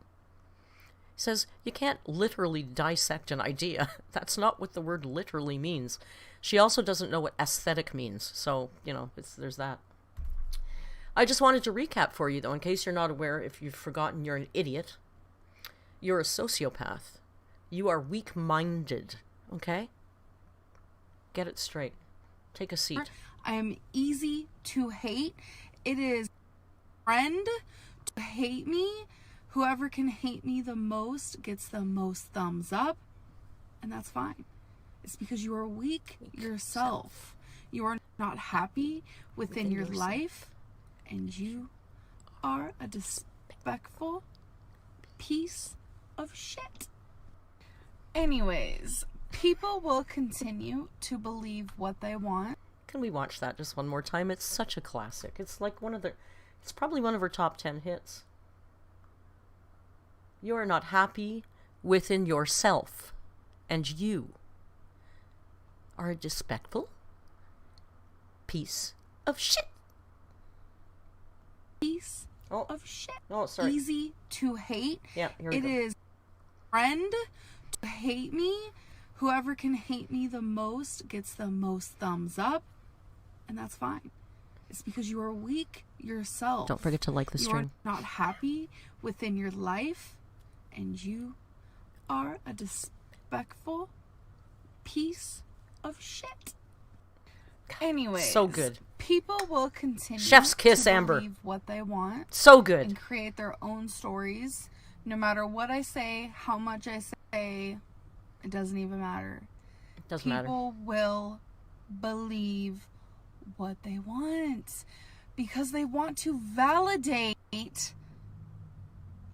S1: He says, you can't literally dissect an idea. That's not what the word literally means. She also doesn't know what aesthetic means. So, there's that. I just wanted to recap for you, though, in case you're not aware, if you've forgotten you're an idiot. You're a sociopath. You are weak-minded, okay? Get it straight. Take a seat.
S2: I am easy to hate. It is friend to hate me. Whoever can hate me the most gets the most thumbs up. And that's fine. It's because you are weak yourself. You are not happy within your life. And you are a disrespectful piece of shit. Anyways, people will continue to believe what they want.
S1: Can we watch that just one more time? It's such a classic. It's like it's probably one of her top 10 hits. You are not happy within yourself, and you are a disrespectful piece of shit.
S2: Piece of shit.
S1: Oh, sorry.
S2: Easy to hate.
S1: Yeah, here we go.
S2: It is friend to hate me. Whoever can hate me the most gets the most thumbs up. And that's fine. It's because you are weak yourself.
S1: Don't forget to like the stream.
S2: You are not happy within your life. And you are a disrespectful piece of shit. Anyway,
S1: so good.
S2: People will continue
S1: Chef's kiss,
S2: to
S1: Amber.
S2: believe what they want.
S1: So good.
S2: And create their own stories. No matter what I say, how much I say, it doesn't even matter.
S1: It doesn't matter.
S2: People will believe what they want because they want to validate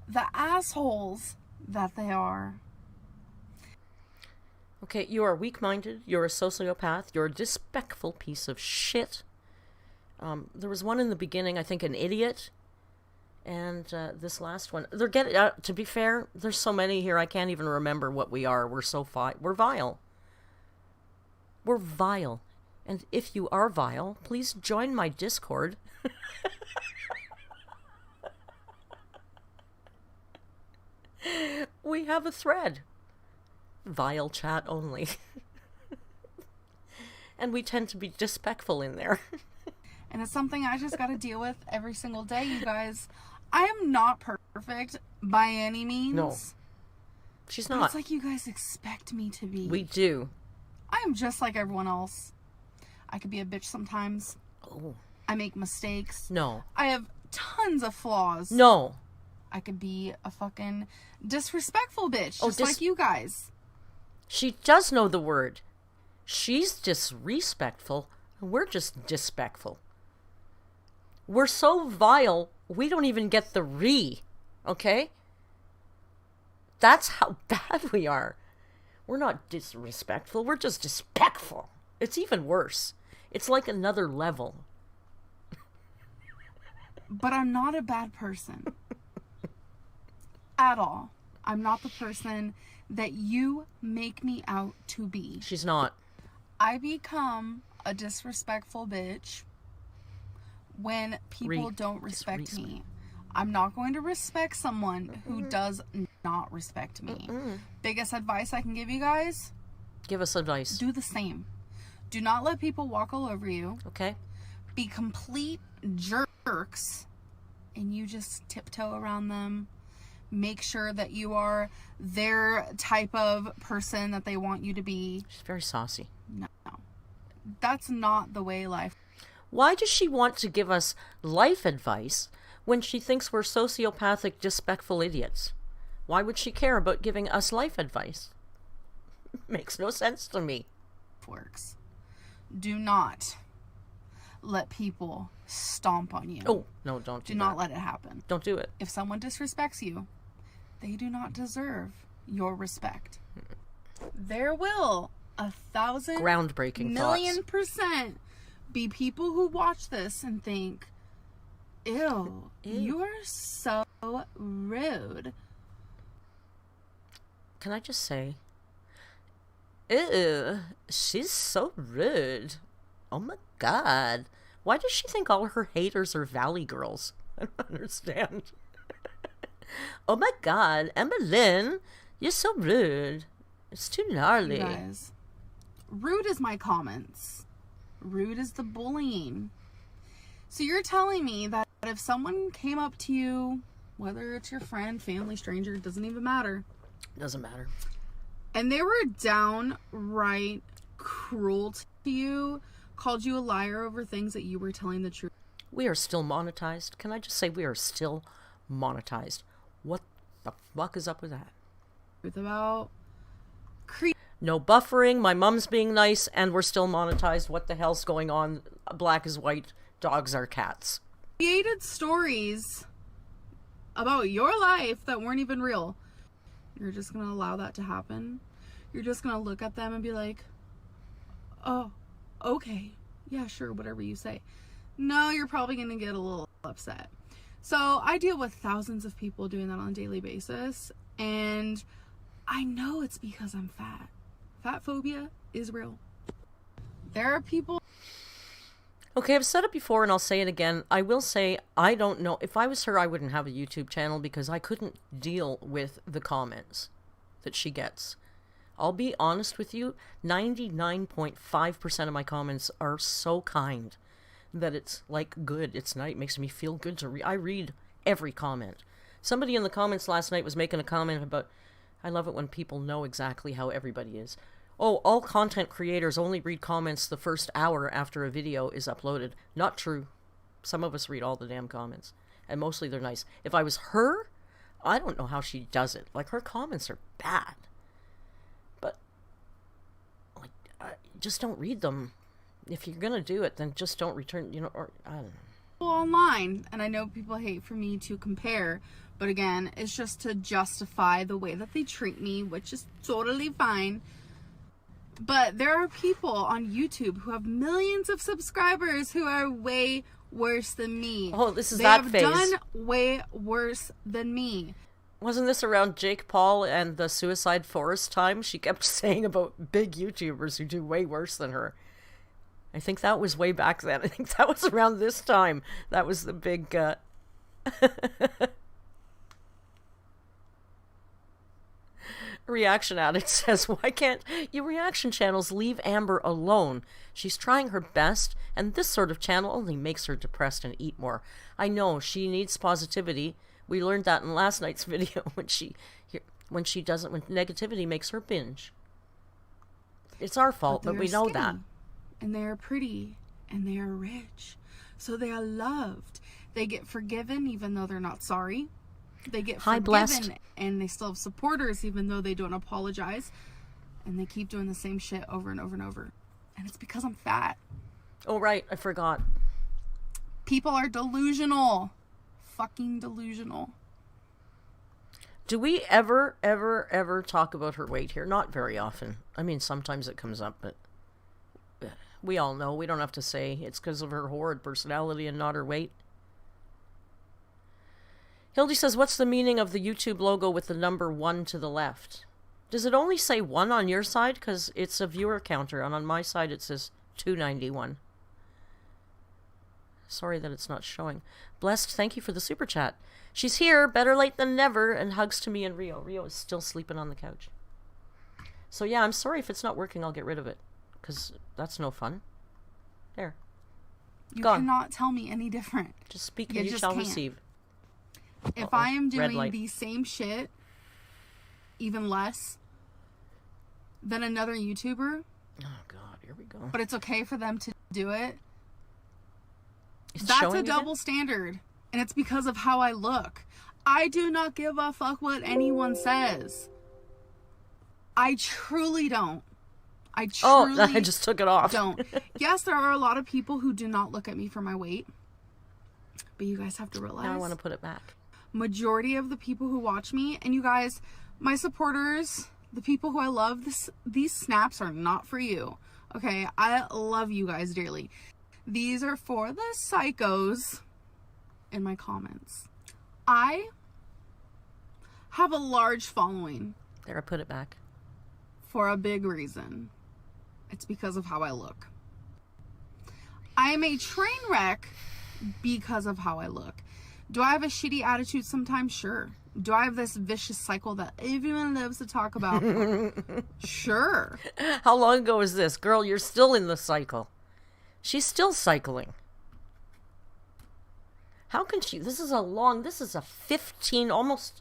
S2: the assholes that they are.
S1: Okay, you are weak-minded, you're a sociopath, you're a disrespectful piece of shit. There was one in the beginning, I think an idiot, and this last one. They're getting, to be fair, there's so many here I can't even remember what we are. We're so we're vile. We're vile. And if you are vile, please join my Discord. We have a thread. Vile chat only. And we tend to be disrespectful in there.
S2: And it's something I just got to deal with every single day, you guys. I am not perfect by any means.
S1: No. She's not.
S2: But it's like you guys expect me to be.
S1: We do.
S2: I am just like everyone else. I could be a bitch sometimes.
S1: Oh.
S2: I make mistakes.
S1: No.
S2: I have tons of flaws.
S1: No.
S2: I could be a fucking disrespectful bitch, just like you guys.
S1: She does know the word. She's disrespectful, and we're just disrespectful. We're so vile, we don't even get the re, okay? That's how bad we are. We're not disrespectful, we're just disrespectful. It's even worse. It's like another level.
S2: But I'm not a bad person. At all. I'm not the person that you make me out to be.
S1: She's not.
S2: I become a disrespectful bitch when people don't respect me. I'm not going to respect someone who does not respect me. Biggest advice I can give you guys?
S1: Give us advice.
S2: Do the same. Do not let people walk all over you.
S1: Okay.
S2: Be complete jerks and you just tiptoe around them. Make sure that you are their type of person that they want you to be.
S1: She's very saucy.
S2: No. That's not the way life.
S1: Why does she want to give us life advice when she thinks we're sociopathic, disrespectful idiots? Why would she care about giving us life advice? Makes no sense to me.
S2: Works. Do not let people stomp on you.
S1: Oh, no, don't do that.
S2: Do not let it happen.
S1: Don't do it.
S2: If someone disrespects you, they do not deserve your respect. There will 1,000
S1: groundbreaking
S2: million % be people who watch this and think, ew. You are so rude.
S1: Can I just say, ew, she's so rude. Oh my god. Why does she think all her haters are Valley girls? I don't understand. Oh my god, AMBERLYNN, you're so rude. It's too gnarly.
S2: You guys, rude is my comments. Rude is the bullying. So you're telling me that if someone came up to you, whether it's your friend, family, stranger, it doesn't even matter.
S1: Doesn't matter.
S2: And they were downright cruel to you, called you a liar over things that you were telling the truth.
S1: We are still monetized. Can I just say we are still monetized? What the fuck is up with that?
S2: About
S1: no buffering, my mom's being nice, and we're still monetized. What the hell's going on? Black is white, dogs are cats.
S2: Created stories about your life that weren't even real. You're just going to allow that to happen? You're just going to look at them and be like, oh, okay, yeah, sure, whatever you say. No, you're probably going to get a little upset. So I deal with thousands of people doing that on a daily basis, and I know it's because I'm fat. Fat phobia is real. There are people...
S1: Okay, I've said it before and I'll say it again. I will say, I don't know. If I was her, I wouldn't have a YouTube channel because I couldn't deal with the comments that she gets. I'll be honest with you, 99.5% of my comments are so kind that it's like good. It's nice. It makes me feel good to read. I read every comment. Somebody in the comments last night was making a comment about, I love it when people know exactly how everybody is. Oh, all content creators only read comments the first hour after a video is uploaded. Not true. Some of us read all the damn comments. And mostly they're nice. If I was her, I don't know how she does it. Like, her comments are bad. But, like, just don't read them. If you're gonna do it, then just don't return, or, I don't know.
S2: Online, and I know people hate for me to compare, but again, it's just to justify the way that they treat me, which is totally fine. But there are people on YouTube who have millions of subscribers who are way worse than me.
S1: Oh, this is that phase.
S2: They have done way worse than me.
S1: Wasn't this around Jake Paul and the Suicide Forest time? She kept saying about big YouTubers who do way worse than her. I think that was way back then. I think that was around this time. That was the big... Reaction Addict says, why can't you reaction channels leave Amber alone? She's trying her best, and this sort of channel only makes her depressed and eat more. I know, she needs positivity. We learned that in last night's video when negativity makes her binge. It's our fault, but we know that.
S2: And they are pretty, and they are rich. So they are loved. They get forgiven even though they're not sorry. They get forgiven
S1: blessed.
S2: And they still have supporters even though they don't apologize. And they keep doing the same shit over and over and over. And it's because I'm fat.
S1: Oh, right. I forgot.
S2: People are delusional. Fucking delusional.
S1: Do we ever talk about her weight here? Not very often. I mean, sometimes it comes up, but we all know. We don't have to say it's because of her horrid personality and not her weight. Hildy says, what's the meaning of the YouTube logo with the number 1 to the left? Does it only say 1 on your side? Because it's a viewer counter, and on my side it says 291. Sorry that it's not showing. Blessed, thank you for the super chat. She's here, better late than never, and hugs to me and Rio. Rio is still sleeping on the couch. So yeah, I'm sorry if it's not working, I'll get rid of it. Because that's no fun. There.
S2: You cannot tell me any different.
S1: Just speak and you shall receive.
S2: If I am doing the same shit, even less, than another YouTuber...
S1: Oh, God, here we go.
S2: But it's okay for them to do it. That's a double standard. And it's because of how I look. I do not give a fuck what anyone says. I truly don't. I
S1: just took it off.
S2: Don't. Yes, there are a lot of people who do not look at me for my weight. But you guys have to realize...
S1: Now I want to put it back.
S2: Majority of the people who watch me, and you guys, my supporters, the people who I love, these snaps are not for you. Okay? I love you guys dearly. These are for the psychos in my comments. I have a large following.
S1: There, I put it back.
S2: For a big reason. It's because of how I look. I am a train wreck because of how I look. Do I have a shitty attitude sometimes? Sure. Do I have this vicious cycle that everyone loves to talk about? Sure.
S1: How long ago is this? Girl, you're still in the cycle. She's still cycling. How can she? This is a 15, almost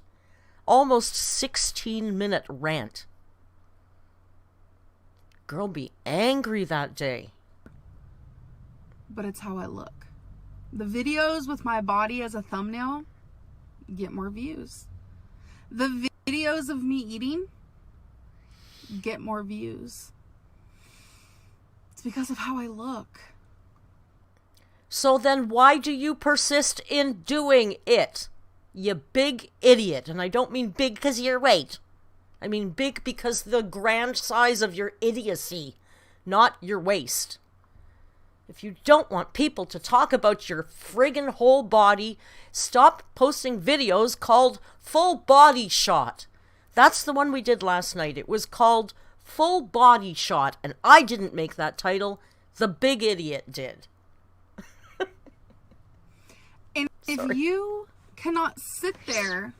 S1: 16-minute rant. Girl be angry that day.
S2: But it's how I look. The videos with my body as a thumbnail get more views. The videos of me eating get more views. It's because of how I look.
S1: So then why do you persist in doing it? You big idiot. And I don't mean big because of your weight. I mean big because the grand size of your idiocy, not your waist. If you don't want people to talk about your friggin' whole body, stop posting videos called Full Body Shot. That's the one we did last night. It was called Full Body Shot, and I didn't make that title. The big idiot did.
S2: And if you cannot sit there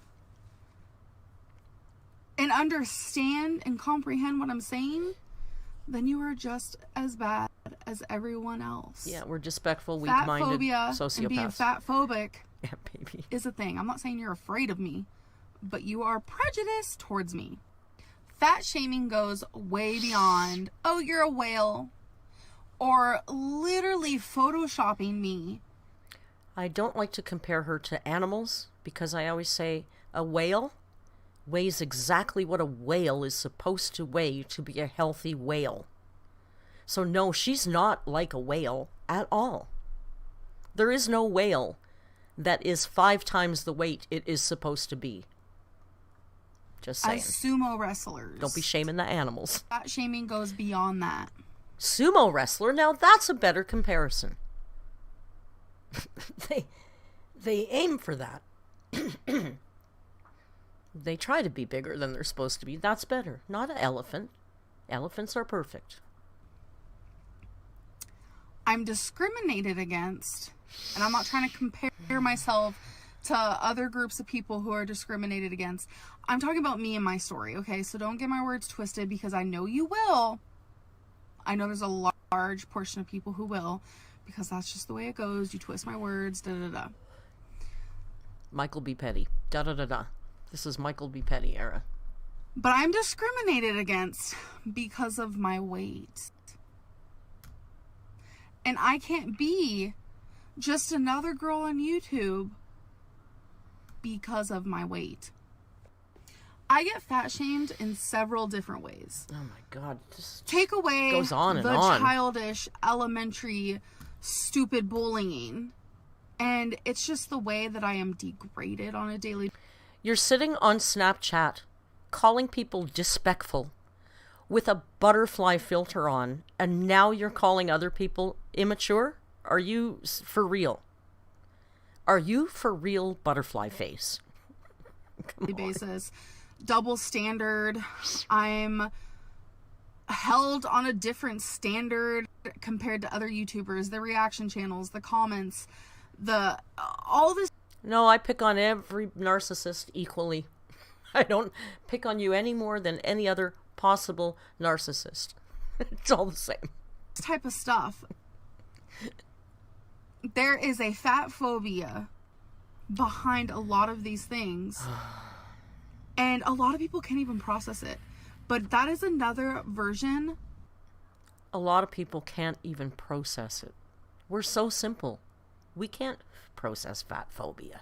S2: and understand and comprehend what I'm saying, then you are just as bad as everyone else.
S1: Yeah, we're disrespectful, weak-minded sociopaths.
S2: And being fat-phobic
S1: yeah, baby.
S2: is a thing. I'm not saying you're afraid of me, but you are prejudiced towards me. Fat shaming goes way beyond, oh, you're a whale, or literally photoshopping me.
S1: I don't like to compare her to animals because I always say a whale weighs exactly what a whale is supposed to weigh to be a healthy whale. So no, she's not like a whale at all. There is no whale that is 5 times the weight it is supposed to be. Just saying.
S2: As sumo wrestlers.
S1: Don't be shaming the animals.
S2: Fat shaming goes beyond that.
S1: Sumo wrestler? Now that's a better comparison. They aim for that. They try to be bigger than they're supposed to be. That's better. Not an elephant. Elephants are perfect.
S2: I'm discriminated against, and I'm not trying to compare myself to other groups of people who are discriminated against. I'm talking about me and my story, okay? So don't get my words twisted, because I know you will. I know there's a large portion of people who will, because that's just the way it goes. You twist my words, da-da-da.
S1: Michael B. Petty. Da-da-da-da. This is Michael B. Petty era.
S2: But I'm discriminated against because of my weight. And I can't be just another girl on YouTube because of my weight. I get fat shamed in several different ways.
S1: Oh my God. This
S2: Take away
S1: goes on and
S2: the
S1: on.
S2: childish, elementary, stupid bullying. And it's just the way that I am degraded on a daily basis.
S1: You're sitting on Snapchat calling people disrespectful with a butterfly filter on, and now you're calling other people immature? Are you for real? Are you for real, butterfly face?
S2: Basis. Double standard. I'm held on a different standard compared to other YouTubers, the reaction channels, the comments, all this.
S1: No, I pick on every narcissist equally. I don't pick on you any more than any other possible narcissist. It's all the same.
S2: This type of stuff. There is a fat phobia behind a lot of these things. And a lot of people can't even process it. But that is another version.
S1: A lot of people can't even process it. We're so simple. We can't process fat phobia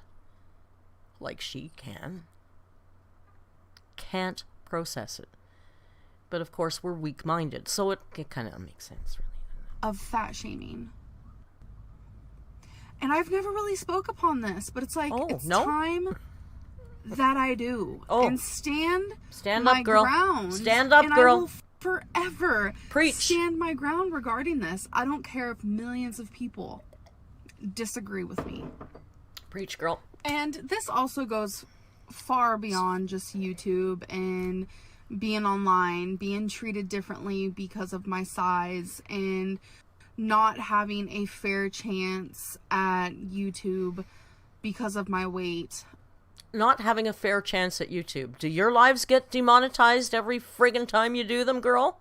S1: like she can. Can't process it. But of course we're weak-minded, so it kind of makes sense, really.
S2: Of fat shaming. And I've never really spoke upon this, but it's like, it's time that I do. And stand
S1: up, girl.
S2: Ground.
S1: Stand up,
S2: and
S1: girl.
S2: I will forever
S1: Preach.
S2: Stand my ground regarding this. I don't care if millions of people disagree with me.
S1: Preach, girl.
S2: And this also goes far beyond just YouTube and being online, being treated differently because of my size, and not having a fair chance at YouTube because of my weight.
S1: Not having a fair chance at YouTube. Do your lives get demonetized every friggin' time you do them, girl?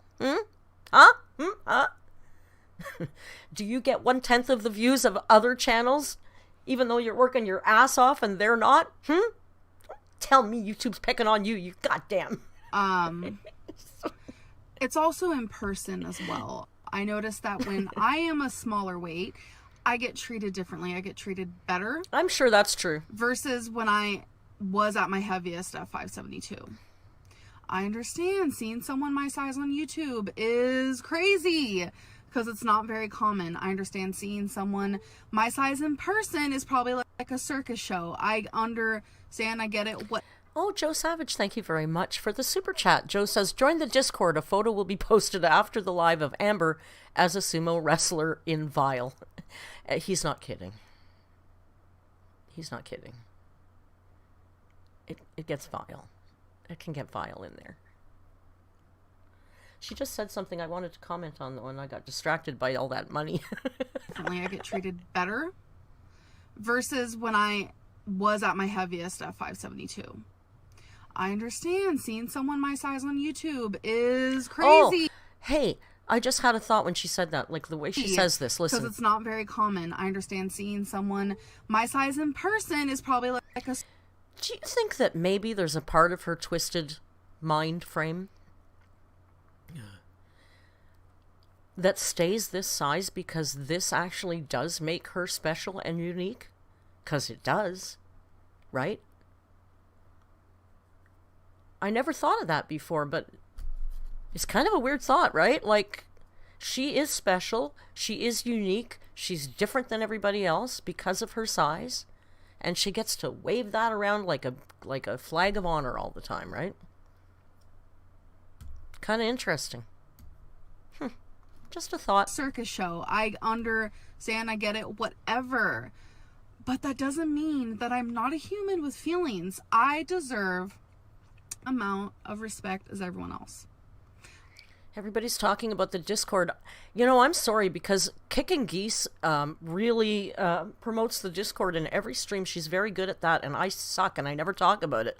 S1: Huh? Do you get 1/10 of the views of other channels, even though you're working your ass off and they're not? Tell me YouTube's picking on you, you goddamn.
S2: It's also in person as well. I noticed that when I am a smaller weight, I get treated differently. I get treated better.
S1: I'm sure that's true.
S2: Versus when I was at my heaviest at 572. I understand seeing someone my size on YouTube is crazy because it's not very common. I understand seeing someone my size in person is probably like a circus show. I understand. I get it. What?
S1: Oh, Joe Savage, thank you very much for the super chat. Joe says, join the Discord. A photo will be posted after the live of Amber as a sumo wrestler in Vile. He's not kidding. He's not kidding. It gets vile. It can get vile in there. She just said something I wanted to comment on, though, and I got distracted by all that money.
S2: Definitely, I get treated better versus when I was at my heaviest at 572. I understand seeing someone my size on YouTube is crazy.
S1: Oh, hey, I just had a thought when she said that, like the way she says this. Listen.
S2: Because it's not very common. I understand seeing someone my size in person is probably like a...
S1: Do you think that maybe there's a part of her twisted mind frame that stays this size because this actually does make her special and unique? Because it does, right? I never thought of that before, but it's kind of a weird thought, right? Like, she is special, she is unique, she's different than everybody else because of her size, and she gets to wave that around like a flag of honor all the time, right? Kind of interesting. Just a thought.
S2: Circus show. I understand, I get it, whatever. But that doesn't mean that I'm not a human with feelings. I deserve amount of respect as everyone else.
S1: Everybody's talking about the Discord. You know, I'm sorry, because Kicking Geese really promotes the Discord in every stream. She's very good at that, and I suck, and I never talk about it.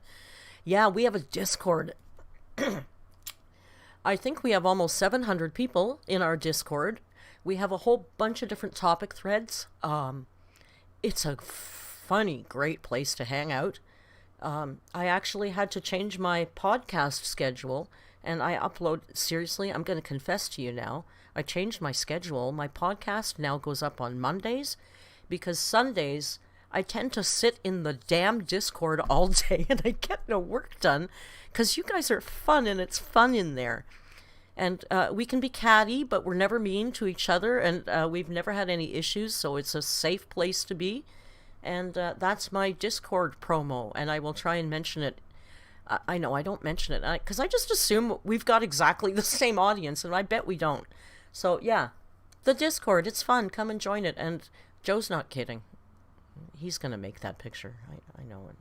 S1: Yeah, we have a Discord. I think we have almost 700 people in our Discord. We have a whole bunch of different topic threads. It's a funny, great place to hang out. I actually had to change my podcast schedule, and I upload... Seriously, I'm going to confess to you now. I changed my schedule. My podcast now goes up on Mondays, because Sundays, I tend to sit in the damn Discord all day, and I get no work done, because you guys are fun, and it's fun in there. And we can be catty, but we're never mean to each other, and we've never had any issues, so it's a safe place to be. And that's my Discord promo, and I will try and mention it. I know I don't mention it, because I just assume we've got exactly the same audience, and I bet we don't. So, yeah, the Discord, it's fun. Come and join it. And Joe's not kidding. He's going to make that picture. I know it.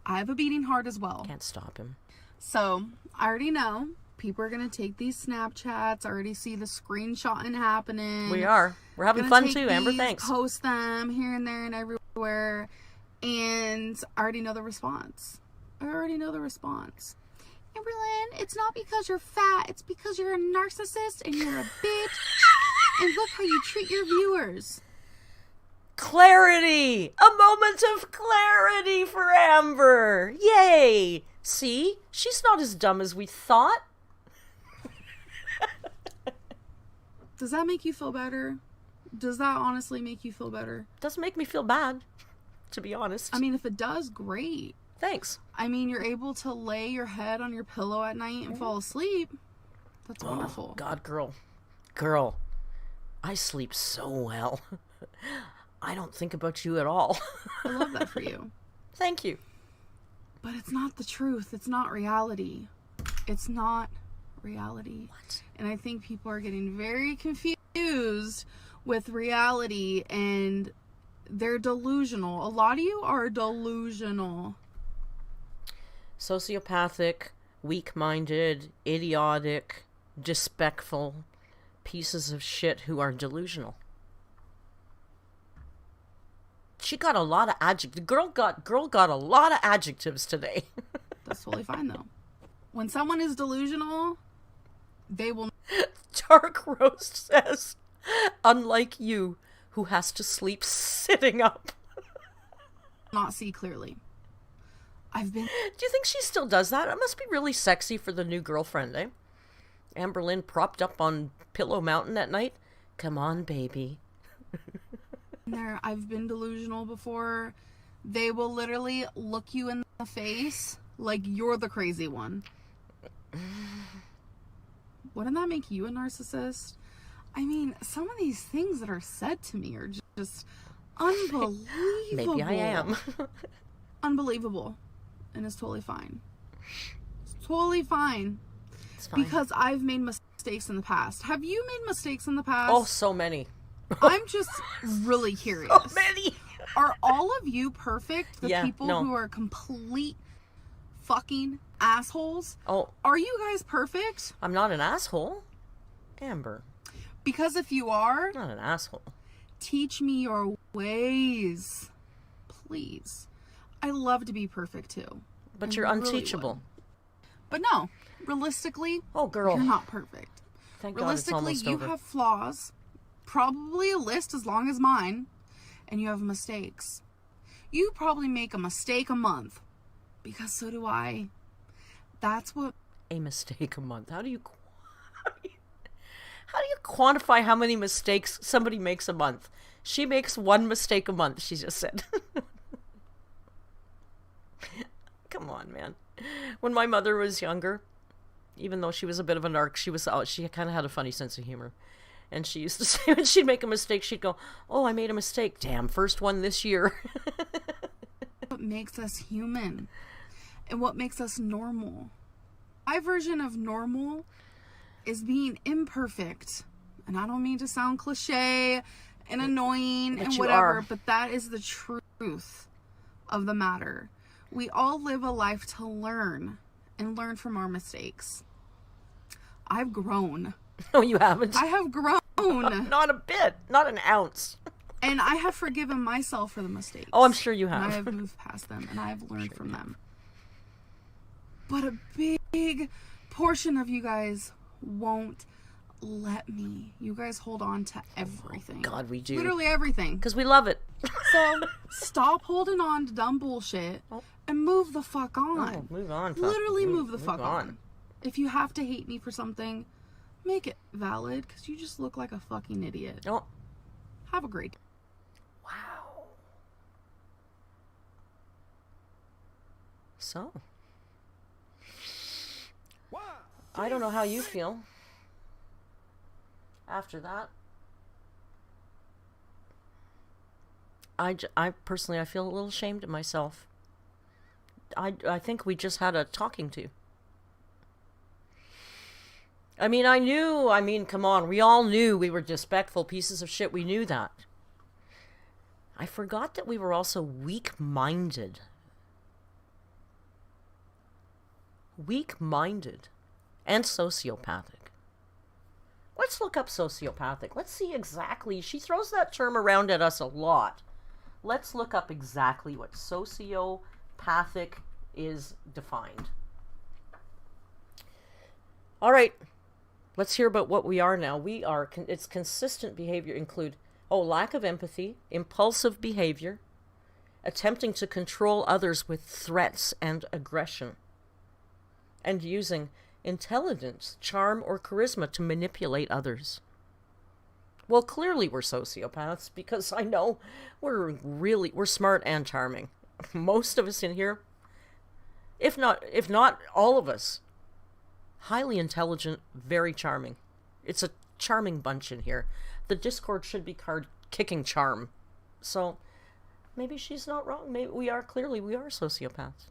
S2: I have a beating heart as well.
S1: Can't stop him.
S2: So, I already know people are going to take these Snapchats. I already see the screenshotting happening.
S1: We are. We're having fun too, Amber. Thanks.
S2: Post them here and there and everywhere. And I already know the response. Amberlynn, it's not because you're fat. It's because you're a narcissist and you're a bitch. And look how you treat your viewers.
S1: Clarity! A moment of clarity for Amber! Yay! See? She's not as dumb as we thought.
S2: Does that make you feel better? Does that honestly make you feel better?
S1: Doesn't make me feel bad, to be honest.
S2: I mean, if it does, great.
S1: Thanks.
S2: I mean, you're able to lay your head on your pillow at night and fall asleep. That's wonderful.
S1: God, girl, I sleep so well. I don't think about you at all.
S2: I love that for you.
S1: Thank you.
S2: But it's not the truth. It's not reality. It's not reality.
S1: What?
S2: And I think people are getting very confused with reality, and they're delusional. A lot of you are delusional.
S1: Sociopathic, weak-minded, idiotic, despectful pieces of shit who are delusional. She got a lot of adjectives. Girl got a lot of adjectives today.
S2: That's totally fine, though. When someone is delusional, they will...
S1: Dark Roast says, unlike you, who has to sleep sitting up.
S2: not see clearly. Do
S1: you think she still does that? It must be really sexy for the new girlfriend, eh? Amberlynn propped up on Pillow Mountain at night. Come on, baby.
S2: I've been delusional before. They will literally look you in the face like you're the crazy one. Wouldn't that make you a narcissist? I mean, some of these things that are said to me are just unbelievable.
S1: Maybe I am.
S2: Unbelievable. And it's totally fine. It's totally fine.
S1: It's fine.
S2: Because I've made mistakes in the past. Have you made mistakes in the past?
S1: Oh, so many.
S2: I'm just really curious.
S1: So many.
S2: Are all of you perfect? The
S1: yeah,
S2: people
S1: no.
S2: who are complete fucking assholes.
S1: Oh.
S2: Are you guys perfect?
S1: I'm not an asshole. Amber.
S2: Because if you are...
S1: I'm not an asshole.
S2: Teach me your ways. Please. I love to be perfect too.
S1: But you're unteachable.
S2: But no. Realistically,
S1: oh, girl,
S2: you're not perfect.
S1: Thank God it's almost over.
S2: You have flaws. Probably a list as long as mine. And you have mistakes. You probably make a mistake a month. Because so do I. That's what...
S1: A mistake a month. How do you quantify how many mistakes somebody makes a month? She makes one mistake a month, she just said. Come on, man. When my mother was younger, even though she was a bit of a narc, she kind of had a funny sense of humor. And she used to say when she'd make a mistake, she'd go, "Oh, I made a mistake. Damn, first one this year."
S2: What makes us human and what makes us normal. My version of normal is being imperfect. And I don't mean to sound cliche and annoying and whatever, but that is the truth of the matter. We all live a life to learn and learn from our mistakes. I've grown.
S1: No, you haven't.
S2: I have grown.
S1: Not a bit. Not an ounce.
S2: And I have forgiven myself for the mistakes.
S1: Oh, I'm sure you have.
S2: And I have moved past them, and I have learned from them. But a big portion of you guys won't let me. You guys hold on to everything.
S1: Oh, God, we do.
S2: Literally everything.
S1: Because we love it.
S2: So, stop holding on to dumb bullshit and move the fuck on.
S1: Oh, move on.
S2: Literally move the fuck on. If you have to hate me for something, make it valid, because you just look like a fucking idiot.
S1: Oh.
S2: Have a great day.
S1: Wow. So. I don't know how you feel after that. I personally, I feel a little ashamed of myself. I think we just had a talking to. I mean, come on. We all knew we were disrespectful pieces of shit. We knew that. I forgot that we were also weak-minded. Weak-minded. And sociopathic. Let's look up sociopathic. Let's see exactly. She throws that term around at us a lot. Let's look up exactly what sociopathic is defined. All right. Let's hear about what we are now. It's consistent behavior include, lack of empathy, impulsive behavior, attempting to control others with threats and aggression, and using intelligence, charm, or charisma to manipulate others. Well, clearly we're sociopaths, because I know we're smart and charming. Most of us in here, if not all of us, highly intelligent, very charming. It's a charming bunch in here. The Discord should be called Kicking Charm. So maybe she's not wrong. Maybe we are sociopaths.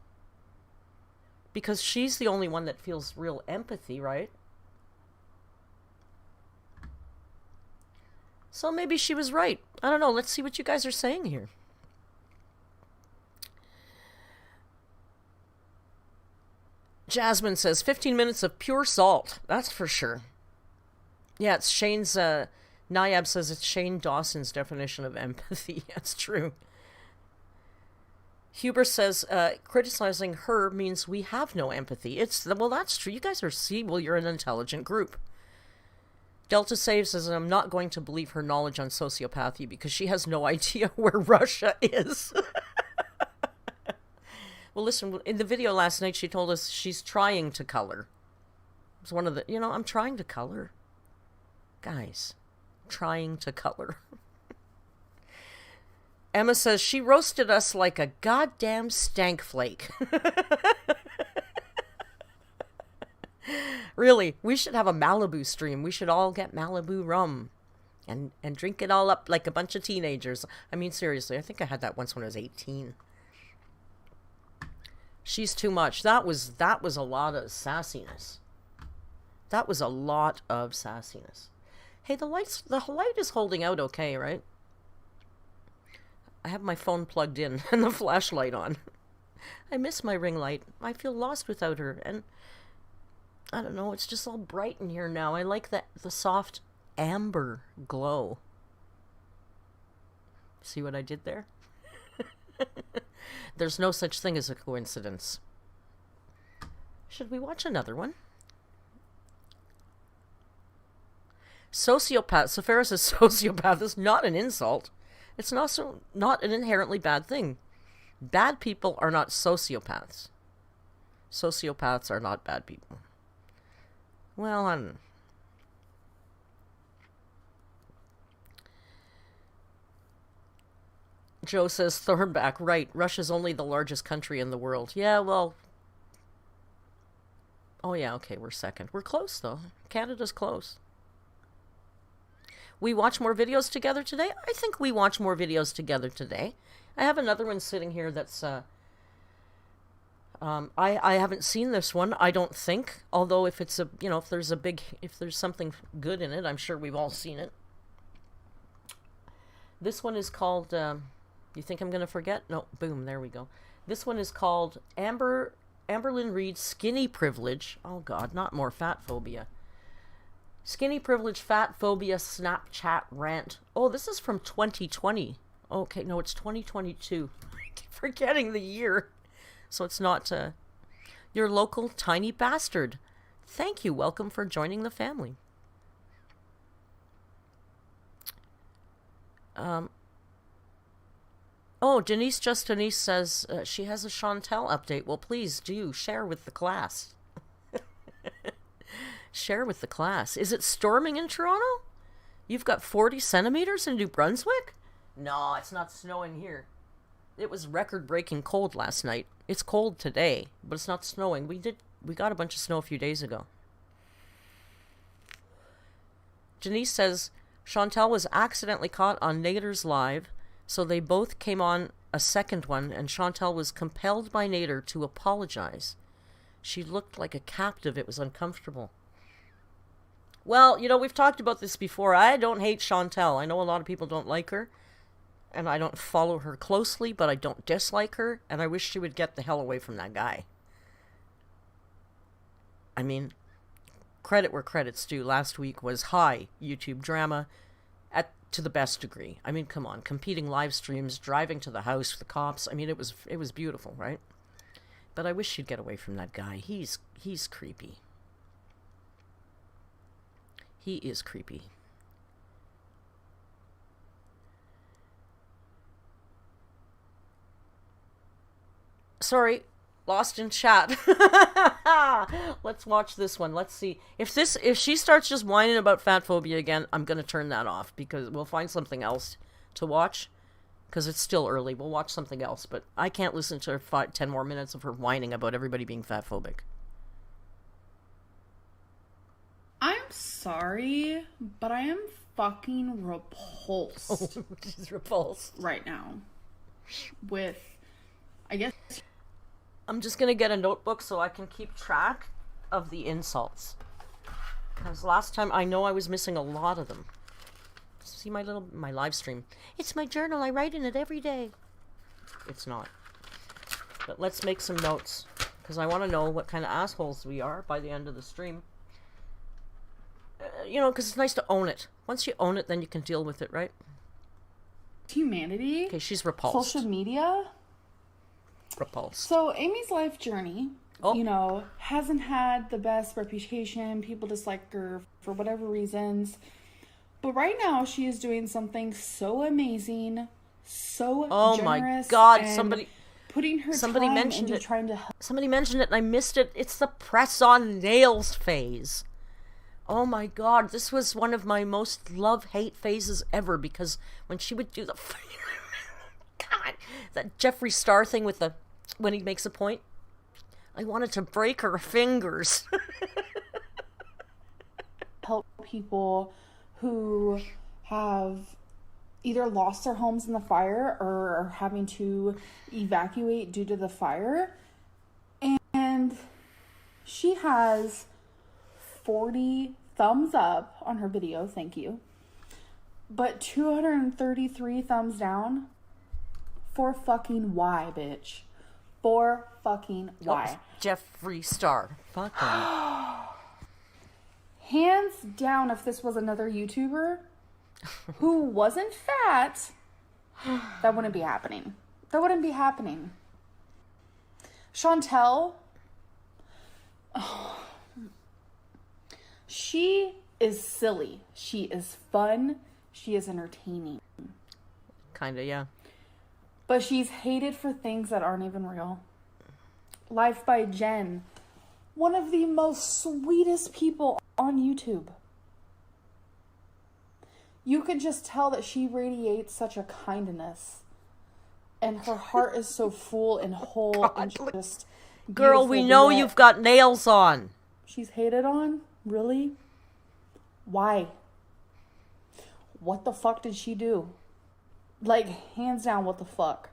S1: Because she's the only one that feels real empathy, right? So maybe she was right. I don't know. Let's see what you guys are saying here. Jasmine says 15 minutes of pure salt. That's for sure. Yeah, it's Shane's... Nayab says it's Shane Dawson's definition of empathy. That's true. Huber says criticizing her means we have no empathy. Well, that's true. You guys you're an intelligent group. Delta Save says, I'm not going to believe her knowledge on sociopathy because she has no idea where Russia is. Well, listen, in the video last night, she told us she's trying to color. It's one of the, I'm trying to color. Guys, trying to color. Emma says, she roasted us like a goddamn stank flake. Really, we should have a Malibu stream. We should all get Malibu rum and drink it all up like a bunch of teenagers. I mean, seriously, I think I had that once when I was 18. She's too much. That was a lot of sassiness. That was a lot of sassiness. Hey, the light is holding out okay, right? I have my phone plugged in and the flashlight on. I miss my ring light. I feel lost without her, and I don't know, it's just all bright in here now. I like the soft amber glow. See what I did there? There's no such thing as a coincidence. Should we watch another one? Sociopath. Safara says sociopath is not an insult. It's also not an inherently bad thing. Bad people are not sociopaths. Sociopaths are not bad people. Well, I don't know. Joe says Thornback, right. Russia's only the largest country in the world. Yeah, well. Oh, yeah, okay, we're second. We're close, though. Canada's close. We watch more videos together today? I think we watch more videos together today. I have another one sitting here that's, I haven't seen this one, I don't think. Although if it's if there's something good in it, I'm sure we've all seen it. This one is called, you think I'm going to forget? No, boom, there we go. This one is called Amberlynn Reid's Skinny Privilege. Oh God, not more fat phobia. Skinny Privilege, Fat Phobia, Snapchat Rant. Oh, this is from 2020. Okay, no, it's 2022. I keep forgetting the year. So it's not your local tiny bastard. Thank you. Welcome for joining the family. Denise says she has a Chantel update. Well, please do share with the class. Share with the class. Is it storming in Toronto? You've got 40 centimeters in New Brunswick? No, it's not snowing here. It was record-breaking cold last night. It's cold today, but it's not snowing. We got a bunch of snow a few days ago. Janice says Chantel was accidentally caught on Nader's live, so they both came on a second one, and Chantel was compelled by Nader to apologize. She looked like a captive. It was uncomfortable. Well, we've talked about this before. I don't hate Chantel. I know a lot of people don't like her, and I don't follow her closely, but I don't dislike her, and I wish she would get the hell away from that guy. I mean, credit where credit's due. Last week was high YouTube drama to the best degree. I mean, come on, competing live streams, driving to the house with the cops. I mean, it was beautiful, right? But I wish she'd get away from that guy. He's creepy. He is creepy. Sorry, lost in chat. Let's watch this one. Let's see. If she starts just whining about fat phobia again, I'm going to turn that off because we'll find something else to watch because it's still early. We'll watch something else, but I can't listen to her 10 more minutes of her whining about everybody being fat phobic.
S2: I'm sorry, but I am fucking repulsed.
S1: Oh, she's repulsed.
S2: Right now. With, I guess...
S1: I'm just going to get a notebook so I can keep track of the insults. Because last time I know I was missing a lot of them. See my live stream. It's my journal. I write in it every day. It's not. But let's make some notes. Because I want to know what kind of assholes we are by the end of the stream. Because it's nice to own it. Once you own it, then you can deal with it, right?
S2: Humanity.
S1: Okay, she's repulsed.
S2: Social media.
S1: Repulsed.
S2: So Amy's life journey, hasn't had the best reputation. People dislike her for whatever reasons. But right now, she is doing something so amazing, so generous.
S1: My God!
S2: And putting her time into trying to help.
S1: Somebody mentioned it, and I missed it. It's the press-on nails phase. Oh my God, this was one of my most love-hate phases ever, because when she would do God, that Jeffree Star thing with when he makes a point, I wanted to break her fingers.
S2: Help people who have either lost their homes in the fire or are having to evacuate due to the fire. And she has 40 thumbs up on her video, thank you, but 233 thumbs down for fucking why, bitch? For fucking why?
S1: Oh, Jeffree Star. Fuck him.
S2: Hands down, if this was another YouTuber who wasn't fat, that wouldn't be happening. That wouldn't be happening. Chantel, she is silly. She is fun. She is entertaining.
S1: Kinda, yeah.
S2: But she's hated for things that aren't even real. Life by Jen. One of the most sweetest people on YouTube. You can just tell that she radiates such a kindness. And her heart is so full and whole. God, and just
S1: girl, we know you've got nails on.
S2: She's hated on? Really? Why? What the fuck did she do? Like, hands down, what the fuck?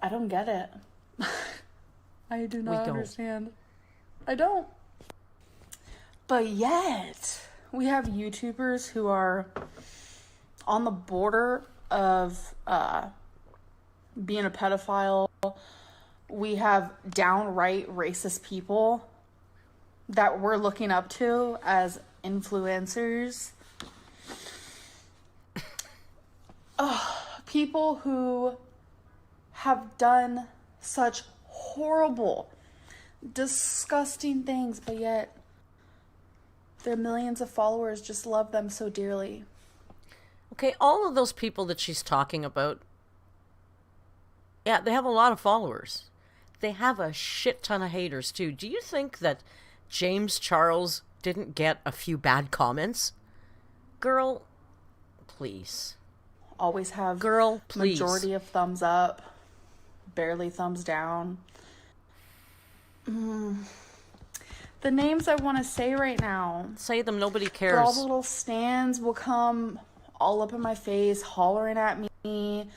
S2: I don't get it. I do not understand. I don't. But yet, we have YouTubers who are on the border of being a pedophile. We have downright racist people that we're looking up to as influencers. People who have done such horrible, disgusting things, but yet their millions of followers just love them so dearly.
S1: Okay, all of those people that she's talking about, yeah, they have a lot of followers. They have a shit ton of haters, too. Do you think that James Charles didn't get a few bad comments? Girl, please.
S2: Always have
S1: girl, please.
S2: Majority of thumbs up, barely thumbs down. The names I want to say right now.
S1: Say them, nobody cares.
S2: But all the little stands will come all up in my face, hollering at me.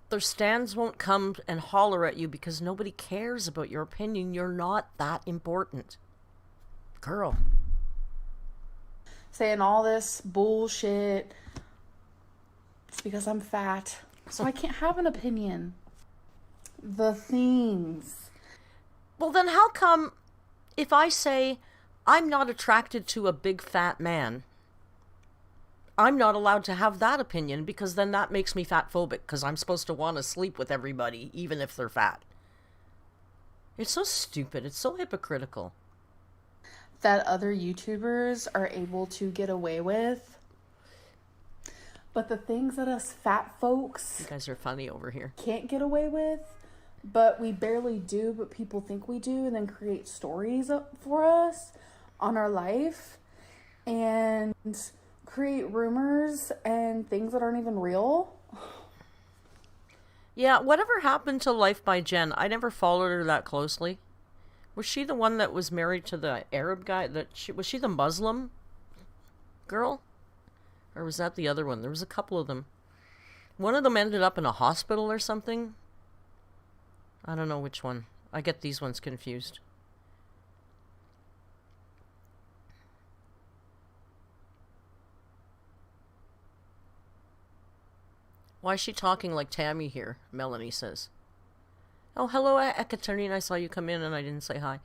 S1: Their stands won't come and holler at you because nobody cares about your opinion. You're not that important. Girl.
S2: Saying all this bullshit. It's because I'm fat. So I can't have an opinion. The things.
S1: Well, then how come if I say I'm not attracted to a big fat man, I'm not allowed to have that opinion because then that makes me fat phobic because I'm supposed to want to sleep with everybody even if they're fat. It's so stupid. It's so hypocritical.
S2: That other YouTubers are able to get away with. But the things that us fat folks...
S1: You guys are funny over here.
S2: ...can't get away with, but we barely do, but people think we do, and then create stories for us on our life, and create rumors and things that aren't even real.
S1: Yeah, whatever happened to Life by Jen? I never followed her that closely. Was she the one that was married to the Arab guy? Was she the Muslim girl? Or was that the other one? There was a couple of them. One of them ended up in a hospital or something. I don't know which one. I get these ones confused. Why is she talking like Tammy here? Melanie says. Oh, hello, Ekaterina. I saw you come in and I didn't say hi.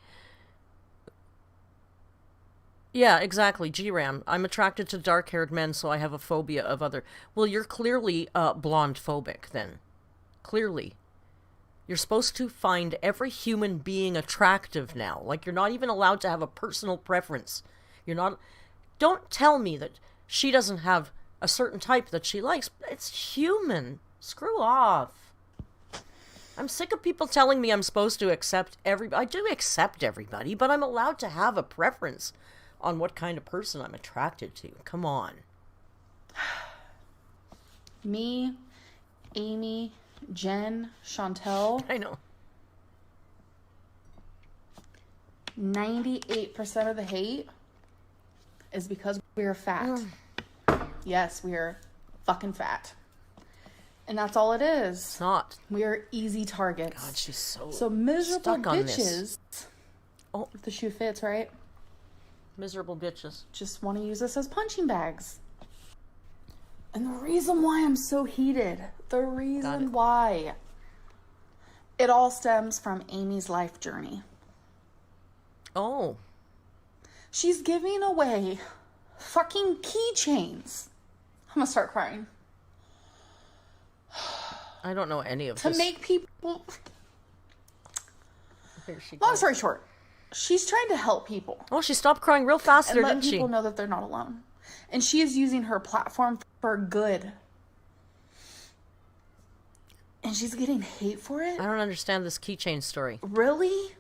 S1: Yeah, exactly. G-Ram. I'm attracted to dark-haired men, so I have a phobia of other... Well, you're clearly blonde phobic, then. Clearly. You're supposed to find every human being attractive now. Like, you're not even allowed to have a personal preference. You're not... Don't tell me that she doesn't have a certain type that she likes. It's human. Screw off. I'm sick of people telling me I'm supposed to accept everybody. I do accept everybody, but I'm allowed to have a preference on what kind of person I'm attracted to. Come on.
S2: Me, Amy, Jen, Chantel.
S1: I know.
S2: 98% of the hate is because we are fat. Yes, we are fucking fat. And that's all it is.
S1: It's not.
S2: We are easy targets.
S1: God, she's
S2: so miserable
S1: stuck on
S2: bitches.
S1: Oh,
S2: if the shoe fits, right?
S1: Miserable bitches.
S2: Just want to use us as punching bags. And the reason why I'm so heated, the reason why It all stems from Amy's life journey.
S1: Oh.
S2: She's giving away fucking keychains. I'm gonna start crying.
S1: I don't know any of
S2: this. To make people... Long story short, she's trying to help people.
S1: Oh, she stopped crying real fast there, didn't she?
S2: And let people know that they're not alone. And she is using her platform for good. And she's getting hate for it?
S1: I don't understand this keychain story.
S2: Really?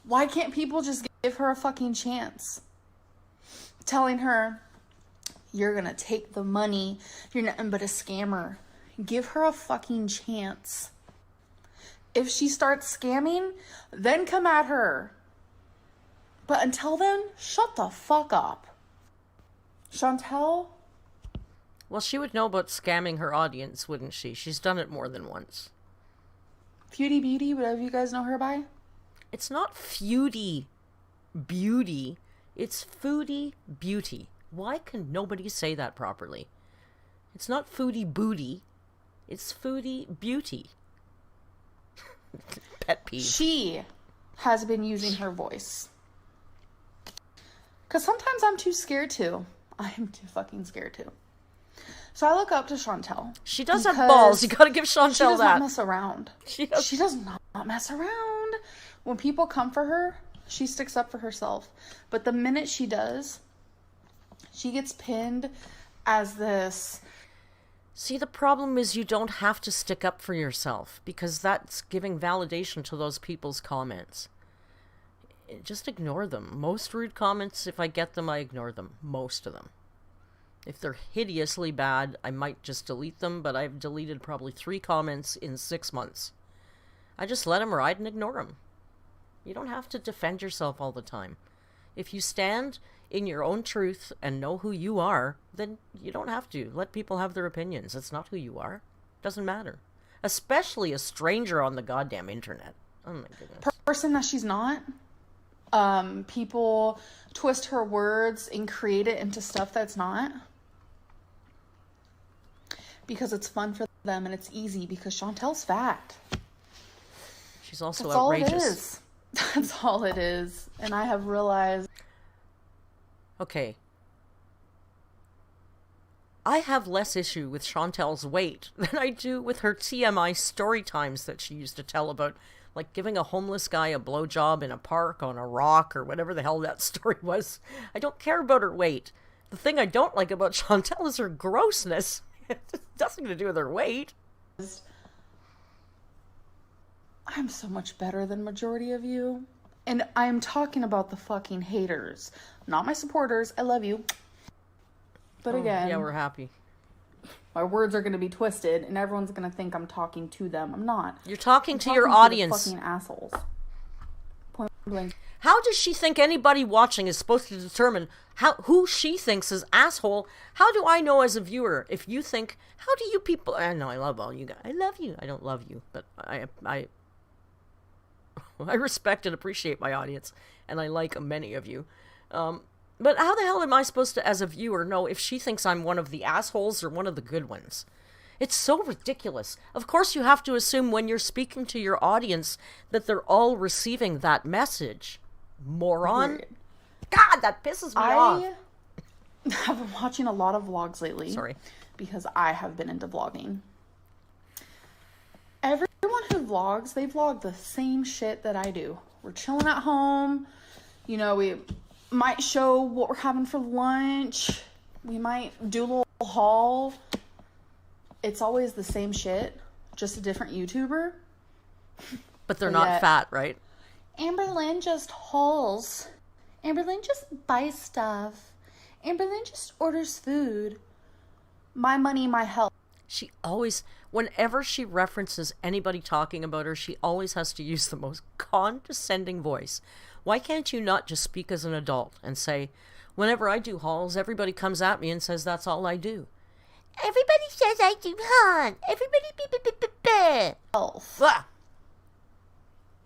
S2: Why can't people just give her a fucking chance? Telling her, you're gonna take the money, you're nothing but a scammer. Give her a fucking chance. If she starts scamming, then come at her. But until then, shut the fuck up. Chantel?
S1: Well, she would know about scamming her audience, wouldn't she? She's done it more than once.
S2: Feudy Beauty, whatever you guys know her by?
S1: It's not Feudy Beauty. It's Foodie Beauty. Why can nobody say that properly? It's not Foodie Booty. It's Foodie Beauty. Pet peeve.
S2: She has been using her voice. Because sometimes I'm too scared to. I am too fucking scared to. So I look up to Chantel.
S1: She does have balls. You gotta give Chantel that.
S2: She does not mess around. She does not mess around. When people come for her, she sticks up for herself. But the minute she does, she gets pinned as this...
S1: See, the problem is you don't have to stick up for yourself, because that's giving validation to those people's comments. Just ignore them. Most rude comments, if I get them, I ignore them. Most of them. If they're hideously bad, I might just delete them, but I've deleted probably 3 comments in 6 months. I just let them ride and ignore them. You don't have to defend yourself all the time. If you stand in your own truth and know who you are, then you don't have to. Let people have their opinions. It's not who you are. Doesn't matter. Especially a stranger on the goddamn internet. Oh my goodness.
S2: Person that she's not. People twist her words and create it into stuff that's not. Because it's fun for them and it's easy because Chantel's fat.
S1: She's also
S2: that's
S1: outrageous.
S2: All it is. That's all it is. And I have realized...
S1: Okay. I have less issue with Chantel's weight than I do with her TMI story times that she used to tell about, like giving a homeless guy a blowjob in a park on a rock or whatever the hell that story was. I don't care about her weight. The thing I don't like about Chantel is her grossness. It has nothing to do with her weight.
S2: I'm so much better than majority of you. And I'm talking about the fucking haters. Not my supporters. I love you. But again...
S1: Yeah, we're happy.
S2: My words are going to be twisted, and everyone's going to think I'm talking to them. I'm not.
S1: You're talking to your audience.
S2: To the fucking assholes. Point blank.
S1: How does she think anybody watching is supposed to determine who she thinks is asshole? How do I know as a viewer if you think, how do you people... I know, I love all you guys. I love you. I don't love you, but I respect and appreciate my audience, and I like many of you. But how the hell am I supposed to, as a viewer, know if she thinks I'm one of the assholes or one of the good ones? It's so ridiculous. Of course you have to assume when you're speaking to your audience that they're all receiving that message. Moron. Weird. God, that pisses me off.
S2: I have been watching a lot of vlogs lately.
S1: Sorry.
S2: Because I have been into vlogging. Everyone who vlogs, they vlog the same shit that I do. We're chilling at home. You know, we might show what we're having for lunch. We might do a little haul. It's always the same shit, just a different YouTuber.
S1: But they're not fat, right?
S2: Amberlynn just hauls. Amberlynn just buys stuff. Amberlynn just orders food. My money, my health.
S1: She always, whenever she references anybody talking about her, she always has to use the most condescending voice. Why can't you not just speak as an adult and say, whenever I do hauls, everybody comes at me and says that's all I do. Everybody says I do hauls. Everybody
S2: Health.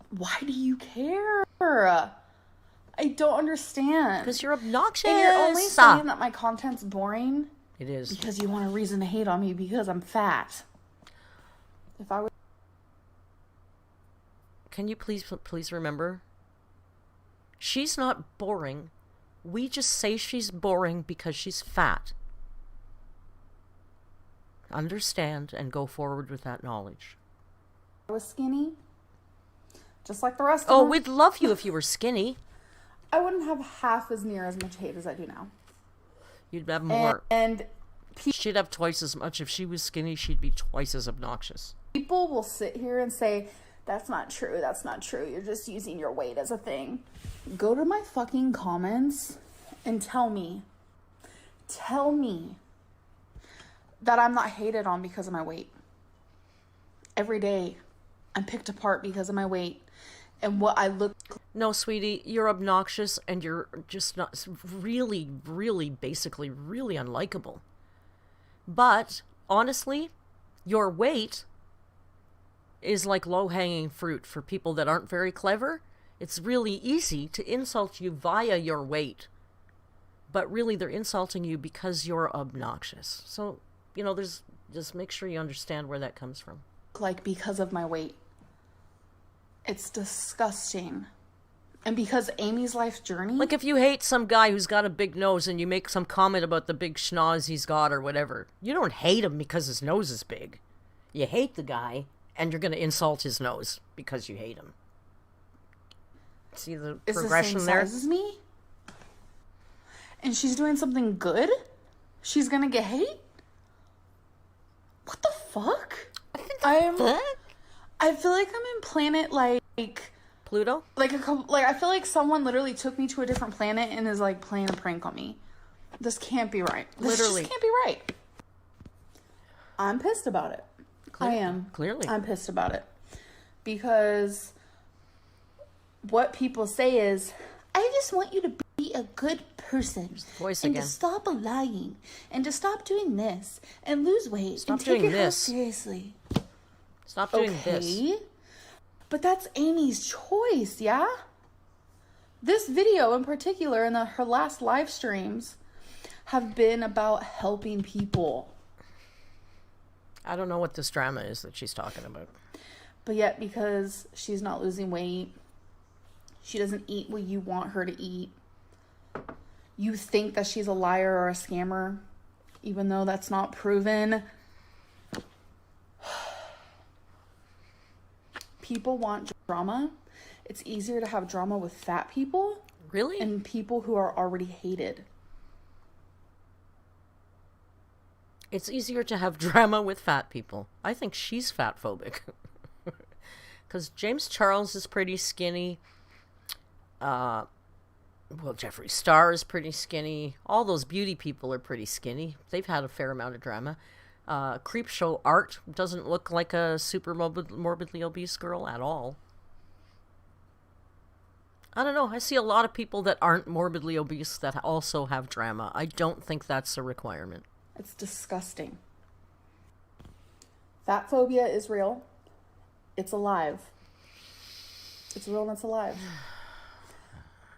S2: Why do you care? I don't understand.
S1: Because you're obnoxious.
S2: And you're only saying that my content's boring.
S1: It is.
S2: Because you want a reason to hate on me because I'm fat. If I
S1: can you please remember? She's not boring. We just say she's boring because she's fat. Understand and go forward with that knowledge.
S2: I was skinny, just like the rest of
S1: them. Oh,
S2: we'd
S1: love you if you were skinny.
S2: I wouldn't have half as near as much hate as I do now.
S1: You'd have more.
S2: And
S1: she'd have twice as much. If she was skinny, she'd be twice as obnoxious.
S2: People will sit here and say, that's not true, that's not true, you're just using your weight as a thing. Go to my fucking comments and tell me that I'm not hated on because of my weight. Every day, I'm picked apart because of my weight and what I look.
S1: No, sweetie, you're obnoxious and you're just not really, really, basically really unlikable. But, honestly, your weight is like low-hanging fruit for people that aren't very clever. It's really easy to insult you via your weight. But really, they're insulting you because you're obnoxious. So, there's just make sure you understand where that comes from.
S2: Like, because of my weight. It's disgusting. And because Amy's life journey...
S1: Like, if you hate some guy who's got a big nose and you make some comment about the big schnoz he's got or whatever, you don't hate him because his nose is big. You hate the guy, and you're going to insult his nose because you hate him. See the progression there?
S2: Is the same size as me? And she's doing something good? She's going to get hate? What the fuck? I feel like I'm in planet, like...
S1: Pluto?
S2: I feel like someone literally took me to a different planet and is, like, playing a prank on me. This can't be right. This just can't be right. I'm pissed about it. I am.
S1: Clearly.
S2: I'm pissed about it. Because what people say is, I just want you to be a good person.
S1: Voice
S2: and
S1: again.
S2: To stop lying. And to stop doing this. And lose weight.
S1: Stop
S2: and take
S1: doing
S2: your health
S1: this.
S2: seriously.
S1: Stop doing this.
S2: But that's Amy's choice, yeah? This video in particular and her last live streams have been about helping people.
S1: I don't know what this drama is that she's talking about.
S2: But yet, because she's not losing weight, she doesn't eat what you want her to eat, you think that she's a liar or a scammer, even though that's not proven. People want drama. It's easier to have drama with fat people.
S1: Really?
S2: And people who are already hated.
S1: It's easier to have drama with fat people. I think she's fat phobic. Because James Charles is pretty skinny. Jeffree Star is pretty skinny. All those beauty people are pretty skinny. They've had a fair amount of drama. Creepshow Art doesn't look like a super morbidly obese girl at all. I don't know. I see a lot of people that aren't morbidly obese that also have drama. I don't think that's a requirement.
S2: It's disgusting. Fat phobia is real. It's alive. It's real and it's alive.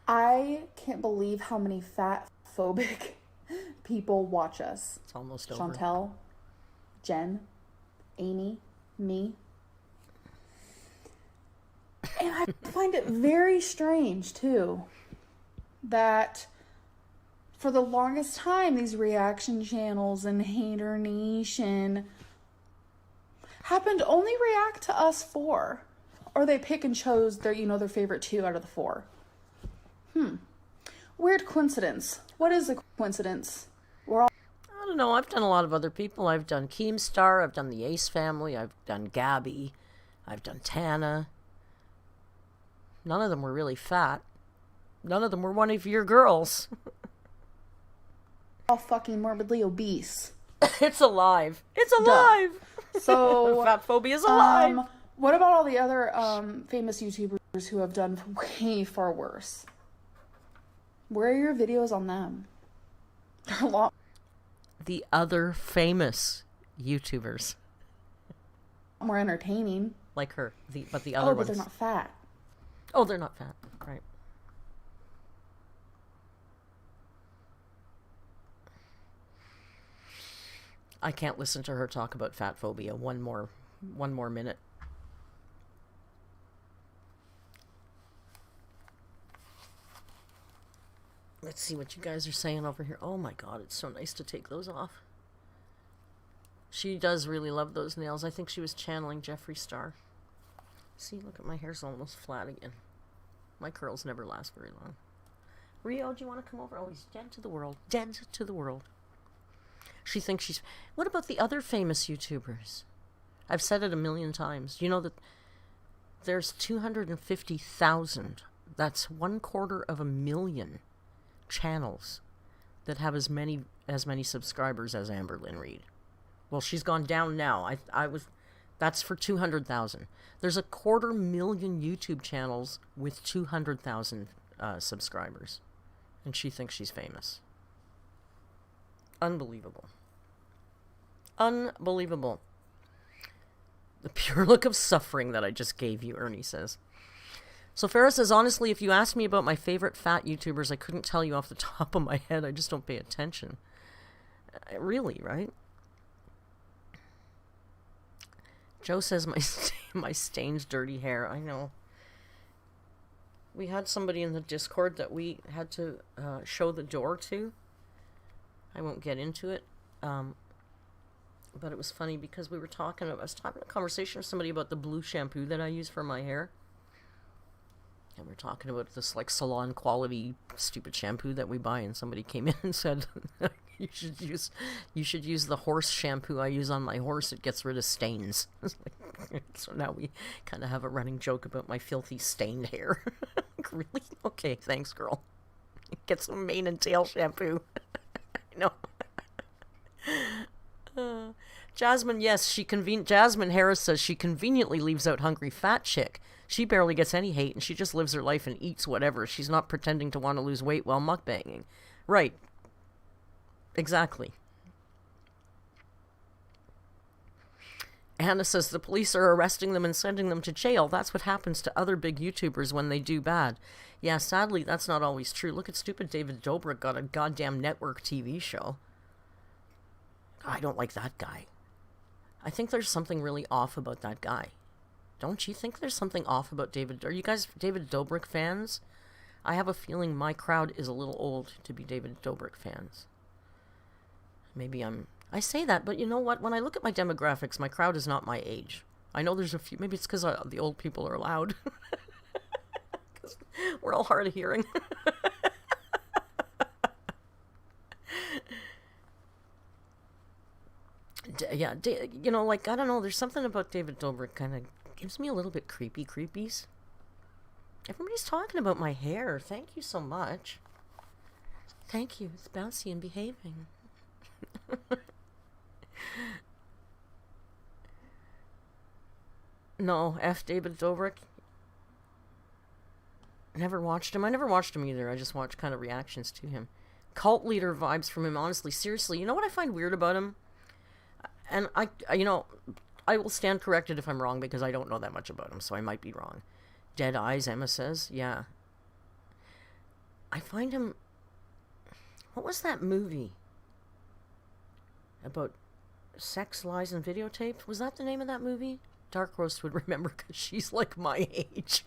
S2: I can't believe how many fat phobic people watch us.
S1: It's almost over.
S2: Chantel, Jen, Amy, me. And I find it very strange, too, that for the longest time, these reaction channels and Hater Nation happened to only react to us 4. Or they pick and chose their favorite 2 out of the 4. Weird coincidence. What is a coincidence? I
S1: don't know. I've done a lot of other people. I've done Keemstar. I've done the Ace family. I've done Gabby. I've done Tana. None of them were really fat. None of them were one of your girls.
S2: All fucking morbidly obese.
S1: It's alive. It's alive.
S2: Duh. So
S1: fat phobia is alive.
S2: What about all the other famous YouTubers who have done way far worse? Where are your videos on them? They're a lot.
S1: The other famous YouTubers.
S2: More entertaining.
S1: Like her. But the other ones.
S2: But they're not fat.
S1: Oh, they're not fat. Right. I can't listen to her talk about fat phobia one more minute. see what you guys are saying over here. Oh my god, it's so nice to take those off. She does really love those nails. I think she was channeling Jeffree Star. See, look at my hair's almost flat again. My curls never last very long. Rio, do you want to come over? Oh, he's dead to the world. Dead to the world. She thinks she's... What about the other famous YouTubers? I've said it a million times. You know that there's 250,000. That's 250,000 channels that have as many subscribers as Amberlynn Reid. Well, she's gone down now. That's for 200,000. There's 250,000 YouTube channels with 200,000 subscribers. And she thinks she's famous. Unbelievable. Unbelievable. The pure look of suffering that I just gave you, Ernie says. So Farrah says, honestly, if you asked me about my favorite fat YouTubers, I couldn't tell you off the top of my head. I just don't pay attention. Really, right? Joe says, my stained dirty hair. I know. We had somebody in the Discord that we had to show the door to. I won't get into it. But it was funny because I was having a conversation with somebody about the blue shampoo that I use for my hair. And we're talking about this like salon quality stupid shampoo that we buy, and somebody came in and said you should use the horse shampoo I use on my horse. It gets rid of stains. So now we kind of have a running joke about my filthy stained hair. Really? Okay, thanks, girl. Get some mane and tail shampoo. I know. Jasmine, yes, Jasmine Harris says she conveniently leaves out hungry fat chick. She barely gets any hate, and she just lives her life and eats whatever. She's not pretending to want to lose weight while mukbanging. Right. Exactly. Hannah says the police are arresting them and sending them to jail. That's what happens to other big YouTubers when they do bad. Yeah, sadly, that's not always true. Look at stupid David Dobrik got a goddamn network TV show. I don't like that guy. I think there's something really off about that guy. Don't you think there's something off about David? Are you guys David Dobrik fans? I have a feeling my crowd is a little old to be David Dobrik fans. Maybe I say that, but you know what? When I look at my demographics, my crowd is not my age. I know there's a few. Maybe it's because the old people are loud. Because we're all hard of hearing. Yeah, you know, like, I don't know, there's something about David Dobrik kind of gives me a little bit creepies. Everybody's talking about my hair. Thank you so much. Thank you. It's bouncy and behaving. No, F. David Dobrik. Never watched him. I never watched him either. I just watched kind of reactions to him. Cult leader vibes from him, honestly. Seriously, you know what I find weird about him? And I will stand corrected if I'm wrong because I don't know that much about him, so I might be wrong. Dead Eyes, Emma says. Yeah. I find him... What was that movie? About sex, lies, and videotape? Was that the name of that movie? Dark Roast would remember because she's like my age.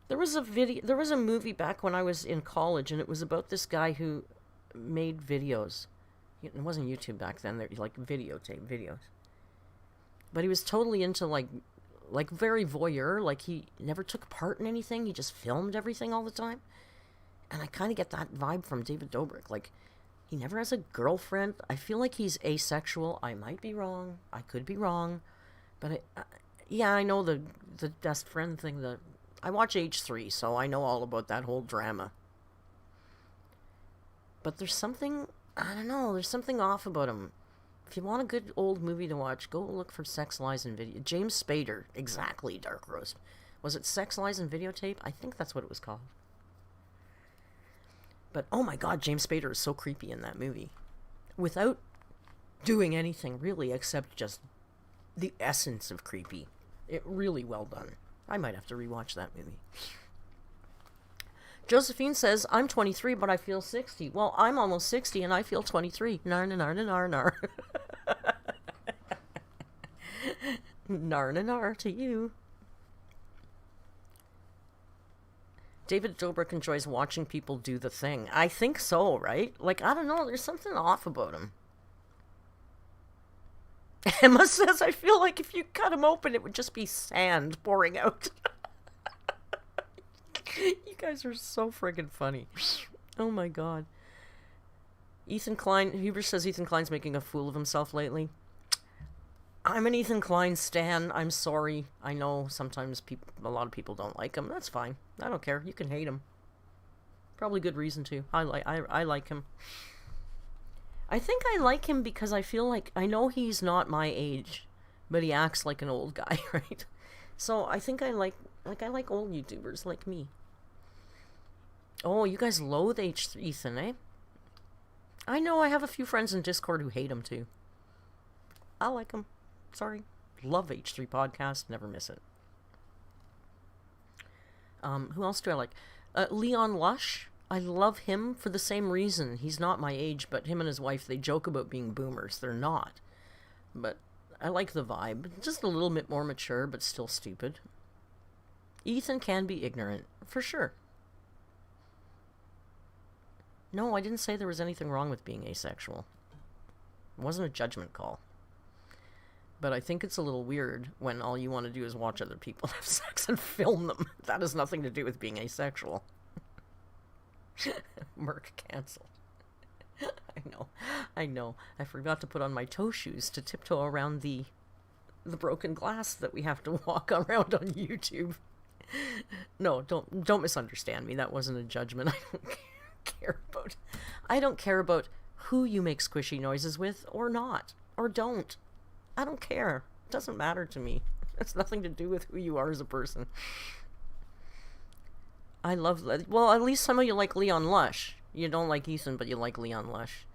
S1: There was a movie back when I was in college, and it was about this guy who made videos. It wasn't YouTube back then. They're like videotape videos. But he was totally into like very voyeur. Like he never took part in anything. He just filmed everything all the time. And I kind of get that vibe from David Dobrik. Like he never has a girlfriend. I feel like he's asexual. I might be wrong. I could be wrong. But yeah, I know the best friend thing. I watch H3, so I know all about that whole drama. But there's something... I don't know, there's something off about him. If you want a good old movie to watch, go look for Sex, Lies, and Video. James Spader, exactly, Dark Roast. Was it Sex, Lies, and Videotape? I think that's what it was called. But, oh my god, James Spader is so creepy in that movie. Without doing anything, really, except just the essence of creepy. It really well done. I might have to rewatch that movie. Josephine says, I'm 23, but I feel 60. Well, I'm almost 60, and I feel 23. Nar, nar, nar, nar, nar. Nar, nar, nar to you. David Dobrik enjoys watching people do the thing. I think so, right? Like, I don't know, there's something off about him. Emma says, I feel like if you cut him open, it would just be sand pouring out. You guys are so friggin' funny. Oh my god. Ethan Klein, Huber says Ethan Klein's making a fool of himself lately. I'm an Ethan Klein stan. I'm sorry. I know sometimes a lot of people don't like him. That's fine. I don't care. You can hate him. Probably good reason to. I like him. I think I like him because I feel like, I know he's not my age, but he acts like an old guy, right? So I think I like old YouTubers like me. Oh, you guys loathe Ethan, eh? I know, I have a few friends in Discord who hate him too. I like him. Sorry. Love H3 Podcast. Never miss it. Who else do I like? Leon Lush. I love him for the same reason. He's not my age, but him and his wife, they joke about being boomers. They're not. But I like the vibe. Just a little bit more mature, but still stupid. Ethan can be ignorant, for sure. No, I didn't say there was anything wrong with being asexual. It wasn't a judgment call. But I think it's a little weird when all you want to do is watch other people have sex and film them. That has nothing to do with being asexual. Merc canceled. I know. I forgot to put on my toe shoes to tiptoe around the broken glass that we have to walk around on YouTube. No, don't misunderstand me. That wasn't a judgment. I don't care about who you make squishy noises with or not, or don't. I don't care. It doesn't matter to me. It's nothing to do with who you are as a person. I love... Well, at least some of you like Leon Lush. You don't like Ethan, but you like Leon Lush.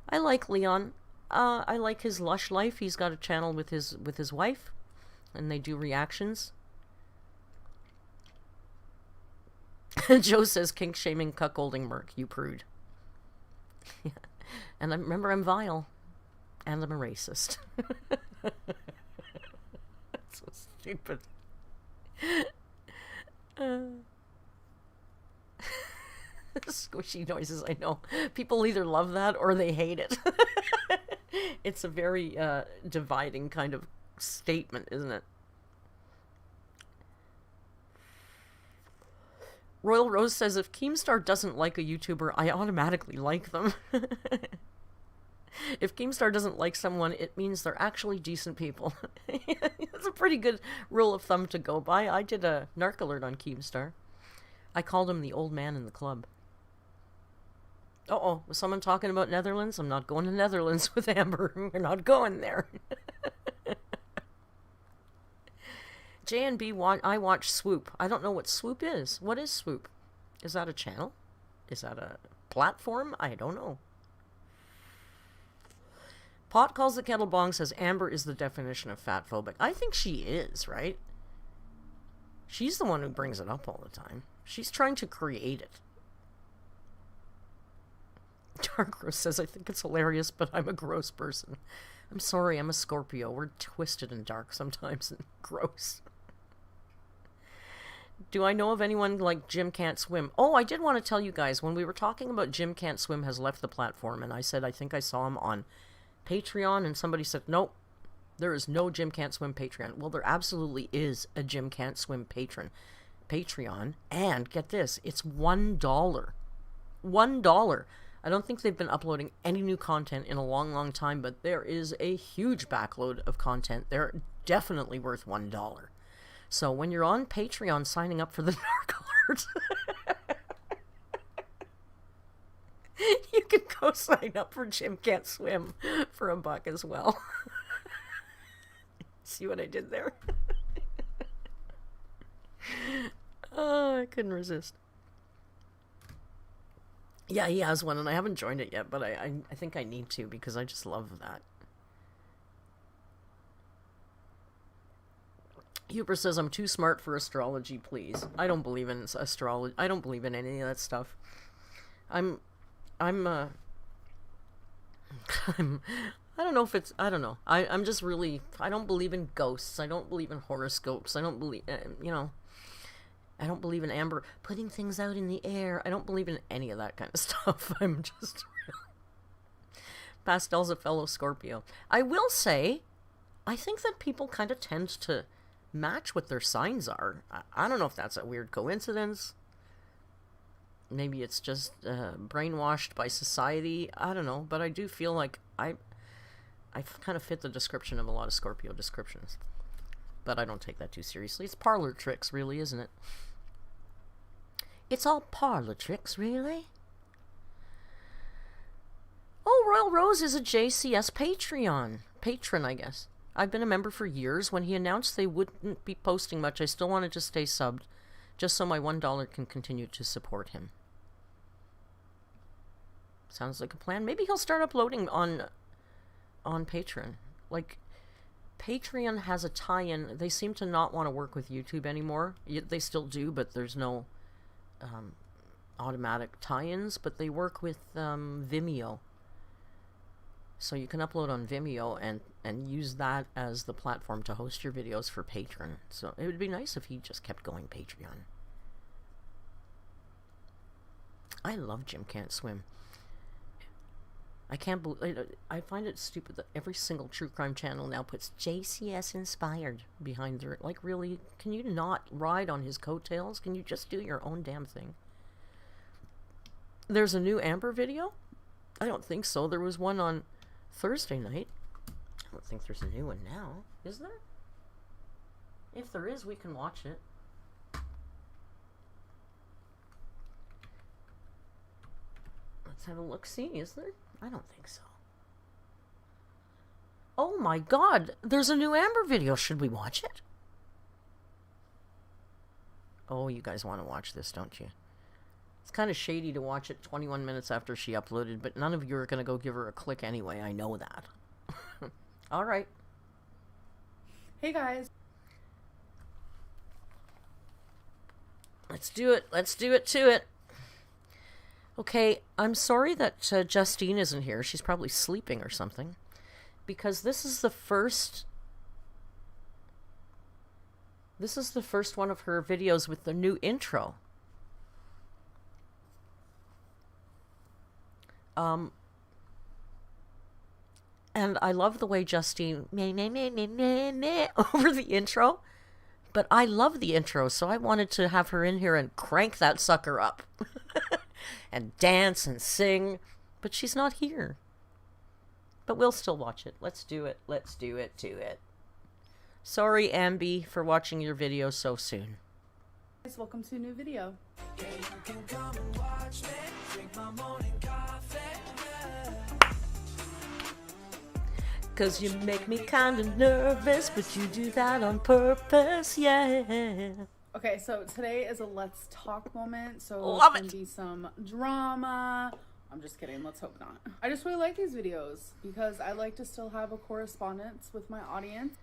S1: I like Leon. I like his Lush life. He's got a channel with his wife, and they do reactions. Joe says, kink shaming, cuckolding Merc. You prude. Yeah. And remember, I'm vile. And I'm a racist. That's so stupid. Squishy noises, I know. People either love that or they hate it. It's a very dividing kind of statement, isn't it? Royal Rose says, if Keemstar doesn't like a YouTuber, I automatically like them. If Keemstar doesn't like someone, it means they're actually decent people. That's a pretty good rule of thumb to go by. I did a narc alert on Keemstar. I called him the old man in the club. Uh-oh, was someone talking about Netherlands? I'm not going to Netherlands with Amber. We're not going there. J&B, I watch Swoop. I don't know what Swoop is. What is Swoop? Is that a channel? Is that a platform? I don't know. Pot calls the kettle bong, says Amber is the definition of fatphobic. I think she is, right? She's the one who brings it up all the time. She's trying to create it. Dark Rose says, I think it's hilarious, but I'm a gross person. I'm sorry, I'm a Scorpio. We're twisted and dark sometimes and gross. Do I know of anyone like Jim Can't Swim? Oh, I did want to tell you guys, when we were talking about Jim Can't Swim has left the platform, and I said I think I saw him on Patreon, and somebody said, nope, there is no Jim Can't Swim Patreon. Well, there absolutely is a Jim Can't Swim Patreon, and get this, it's $1. $1. I don't think they've been uploading any new content in a long, long time, but there is a huge backload of content. They're definitely worth $1. So when you're on Patreon signing up for the narc alert, you can go sign up for Jim Can't Swim for $1 as well. See what I did there? Oh, I couldn't resist. Yeah, he has one, and I haven't joined it yet, but I think I need to, because I just love that. Huber says, I'm too smart for astrology, please. I don't believe in astrology. I don't believe in any of that stuff. I don't know if it's, I don't know. I'm just really, I don't believe in ghosts. I don't believe in horoscopes. I don't believe, I don't believe in Amber putting things out in the air. I don't believe in any of that kind of stuff. I'm just... Pastel's a fellow Scorpio. I will say, I think that people kind of tend to match what their signs are. I don't know if that's a weird coincidence. Maybe it's just brainwashed by society. I don't know, but I do feel like I kind of fit the description of a lot of Scorpio descriptions. But I don't take that too seriously. It's parlor tricks, really, isn't it? It's all parlor tricks, really? Oh, Royal Rose is a JCS patron, I guess. I've been a member for years. When he announced they wouldn't be posting much, I still wanted to stay subbed, just so my $1 can continue to support him. Sounds like a plan. Maybe he'll start uploading on Patreon. Like, Patreon has a tie-in. They seem to not want to work with YouTube anymore. They still do, but there's no automatic tie-ins. But they work with Vimeo. So you can upload on Vimeo and use that as the platform to host your videos for Patreon. So it would be nice if he just kept going Patreon. I love Jim Can't Swim. I can't believe... I find it stupid that every single true crime channel now puts JCS inspired behind their... Like, really? Can you not ride on his coattails? Can you just do your own damn thing? There's a new Amber video? I don't think so. There was one on Thursday night. I don't think there's a new one now. Is there? If there is, we can watch it. Let's have a look-see. Is there? I don't think so. Oh my god! There's a new Amber video. Should we watch it? Oh, you guys want to watch this, don't you? It's kind of shady to watch it 21 minutes after she uploaded, but none of you are going to go give her a click anyway. I know that. Alright.
S2: Hey guys.
S1: Let's do it. Let's do it to it. Okay, I'm sorry that Justine isn't here. She's probably sleeping or something. Because this is the first... This is the first one of her videos with the new intro. And I love the way Justine over the intro. But I love the intro, so I wanted to have her in here and crank that sucker up. And dance and sing. But she's not here. But we'll still watch it. Let's do it. Let's do it to it. Sorry, Ambi, for watching your video so soon.
S2: Guys, welcome to a new video.
S3: Yeah, you can come and watch me drink my morning coffee.
S1: Cause you make me kinda nervous, but you do that on purpose, yeah.
S2: Okay, so today is a let's talk moment, so
S1: Love
S2: it's gonna be some drama. I'm just kidding, let's hope not. I just really like these videos because I like to still have a correspondence with my audience.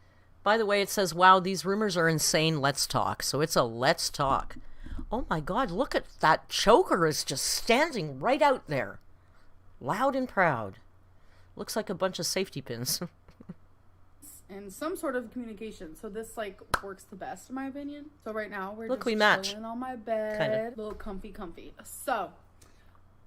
S1: By the way, it says, wow, these rumors are insane, let's talk. So it's a let's talk. Oh my god, look at that choker is just standing right out there. Loud and proud. Looks like a bunch of safety pins.
S2: And some sort of communication. So this like works the best in my opinion. So right now we're
S1: Look,
S2: just
S1: we match.
S2: chilling on my bed.
S1: Kinda.
S2: A little comfy. So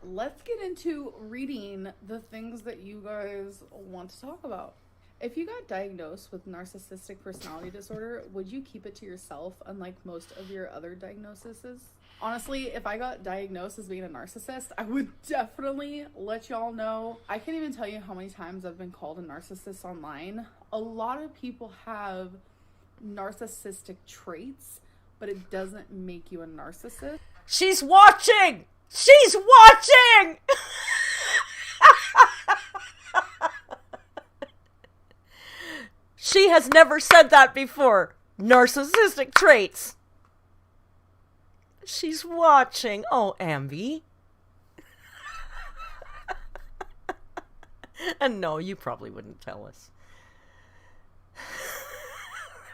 S2: let's get into reading the things that you guys want to talk about. If you got diagnosed with narcissistic personality disorder, would you keep it to yourself unlike most of your other diagnoses? Honestly, if I got diagnosed as being a narcissist, I would definitely let y'all know. I can't even tell you how many times I've been called a narcissist online. A lot of people have narcissistic traits, but it doesn't make you a narcissist.
S1: She's watching! She's watching! She has never said that before. Narcissistic traits. She's watching. Oh, Ambi. And no, you probably wouldn't tell us.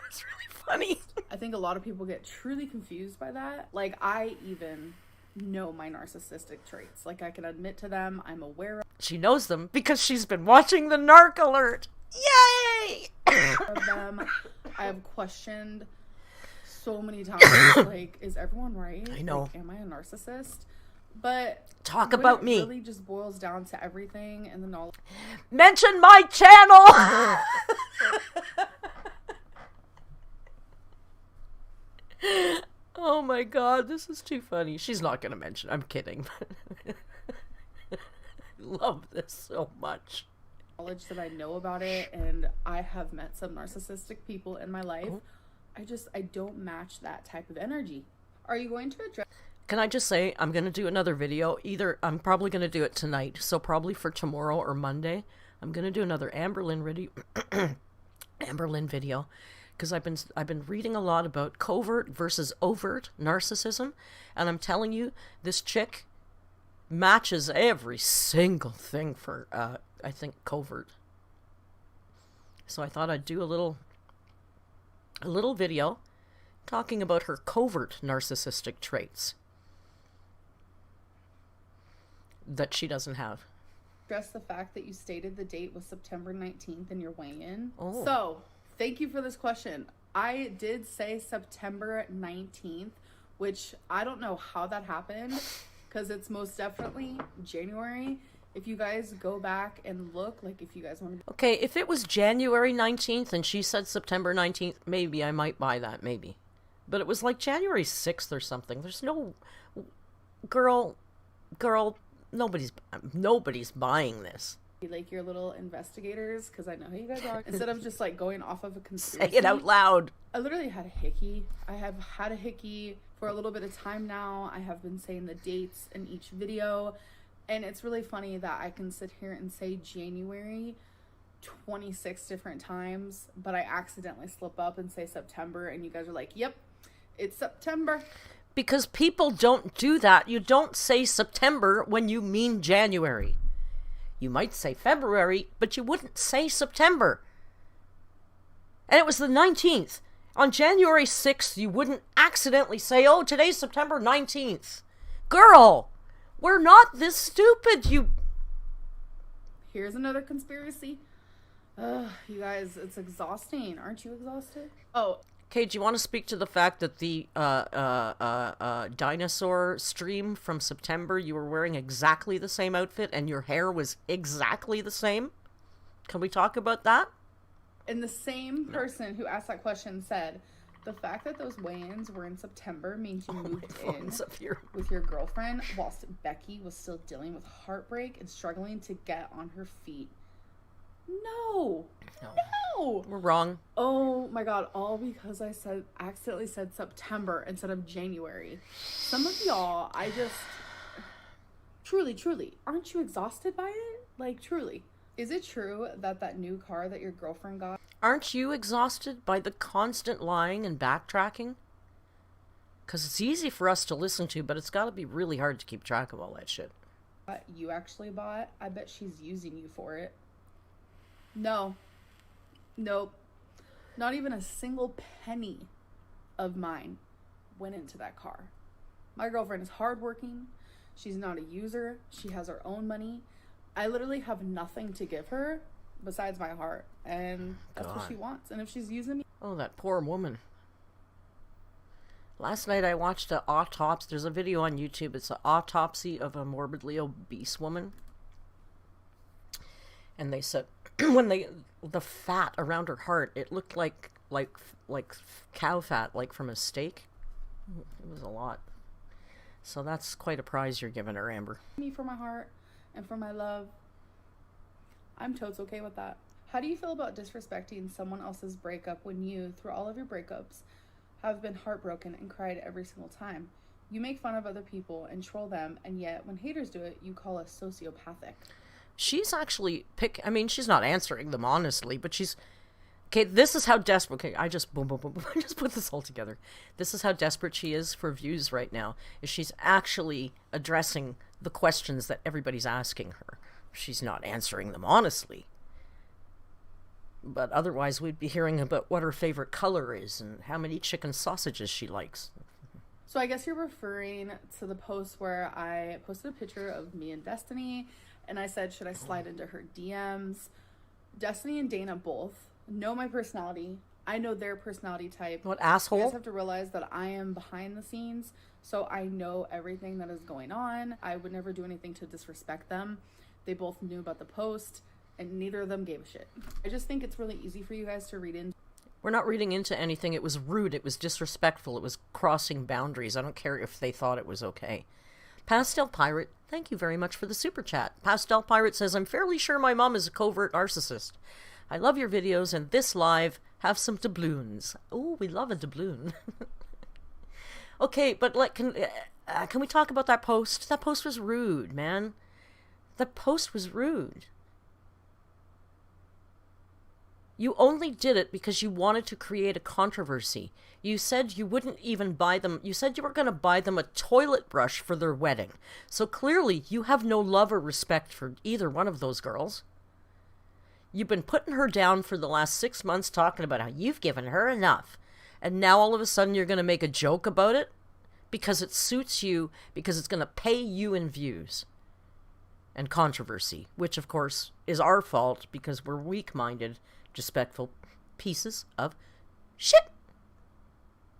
S1: That's really funny.
S2: I think a lot of people get truly confused by that. Like, I even know my narcissistic traits. Like, I can admit to them. I'm aware
S1: She knows them because she's been watching the narc alert. Yay!
S2: of them. I have questioned so many times, like, is everyone right?
S1: I know.
S2: Like, am I a narcissist? But
S1: talk about me.
S2: It really just boils down to everything and the knowledge.
S1: Mention my channel. Oh my god, this is too funny. She's not gonna mention. I'm kidding. Love this so much.
S2: Knowledge that I know about it, and I have met some narcissistic people in my life. Oh. I don't match that type of energy. Are you going to address?
S1: Can I just say, I'm going to do another video. Either I'm probably going to do it tonight, so probably for tomorrow or Monday. I'm going to do another AMBERLYNN video, because I've been reading a lot about covert versus overt narcissism, and I'm telling you, this chick matches every single thing for I think covert. So I thought I'd do a little video talking about her covert narcissistic traits that she doesn't have.
S2: Address the fact that you stated the date was September 19th in your weigh-in.
S1: Oh.
S2: So, thank you for this question. I did say September 19th, which I don't know how that happened, because it's most definitely January. If you guys go back and look, like, if you guys want to...
S1: Okay, if it was January 19th and she said September 19th, maybe I might buy that, maybe. But it was like January 6th or something. There's no... Girl, nobody's buying this.
S2: Like your little investigators, because I know how you guys are. Instead of just, like, going off of a conspiracy.
S1: Say it out loud.
S2: I literally had a hickey. I have had a hickey for a little bit of time now. I have been saying the dates in each video. And it's really funny that I can sit here and say January 26 different times, but I accidentally slip up and say September, and you guys are like, yep, it's September.
S1: Because people don't do that. You don't say September when you mean January. You might say February, but you wouldn't say September. And it was the 19th. On January 6th, you wouldn't accidentally say, oh, today's September 19th. Girl! We're not this stupid, you...
S2: Here's another conspiracy. You guys, it's exhausting. Aren't you exhausted? Oh.
S1: Okay, do you want to speak to the fact that the dinosaur stream from September, you were wearing exactly the same outfit and your hair was exactly the same? Can we talk about that?
S2: And the same person who asked that question said... The fact that those weigh-ins were in September means you moved in with your girlfriend whilst Becky was still dealing with heartbreak and struggling to get on her feet. No.
S1: We're wrong.
S2: Oh my god, all because I accidentally said September instead of January. Some of y'all, I just... Truly, aren't you exhausted by it? Like, truly. Is it true that that new car that your girlfriend got...
S1: Aren't you exhausted by the constant lying and backtracking? Because it's easy for us to listen to, but it's got to be really hard to keep track of all that shit.
S2: You actually bought? I bet she's using you for it. No. Nope. Not even a single penny of mine went into that car. My girlfriend is hardworking. She's not a user. She has her own money. I literally have nothing to give her besides my heart, and that's what she wants. And if she's using me...
S1: Oh, that poor woman. Last night I watched an autopsy. There's a video on YouTube. It's an autopsy of a morbidly obese woman. And they said when the fat around her heart, it looked like cow fat, like from a steak. It was a lot. So that's quite a prize you're giving her, Amber.
S2: Me for my heart. And for my love, I'm totes okay with that. How do you feel about disrespecting someone else's breakup when you, through all of your breakups, have been heartbroken and cried every single time? You make fun of other people and troll them, and yet when haters do it, you call us sociopathic.
S1: She's actually she's not answering them honestly, but she's... Okay, this is how desperate... Okay, I just boom, I just put this all together. This is how desperate she is for views right now, is she's actually addressing the questions that everybody's asking her. She's not answering them honestly. But otherwise, we'd be hearing about what her favorite color is and how many chicken sausages she likes.
S2: So I guess you're referring to the post where I posted a picture of me and Destiny, and I said, should I slide into her DMs? Destiny and Dana both know my personality, I know their personality type.
S1: What asshole?
S2: You guys have to realize that I am behind the scenes, so I know everything that is going on. I would never do anything to disrespect them. They both knew about the post, and neither of them gave a shit. I just think it's really easy for you guys to read into.
S1: We're not reading into anything. It was rude. It was disrespectful. It was crossing boundaries. I don't care if they thought it was okay. Pastel Pirate, thank you very much for the super chat. Pastel Pirate says, I'm fairly sure my mom is a covert narcissist. I love your videos, and this live, have some doubloons. Oh, we love a doubloon. Okay, but like, can we talk about that post? That post was rude, man. That post was rude. You only did it because you wanted to create a controversy. You said you wouldn't even buy them. You said you were going to buy them a toilet brush for their wedding. So clearly you have no love or respect for either one of those girls. You've been putting her down for the last 6 months, talking about how you've given her enough. And now all of a sudden you're going to make a joke about it? Because it suits you, because it's going to pay you in views and controversy. Which, of course, is our fault because we're weak-minded, disrespectful pieces of shit.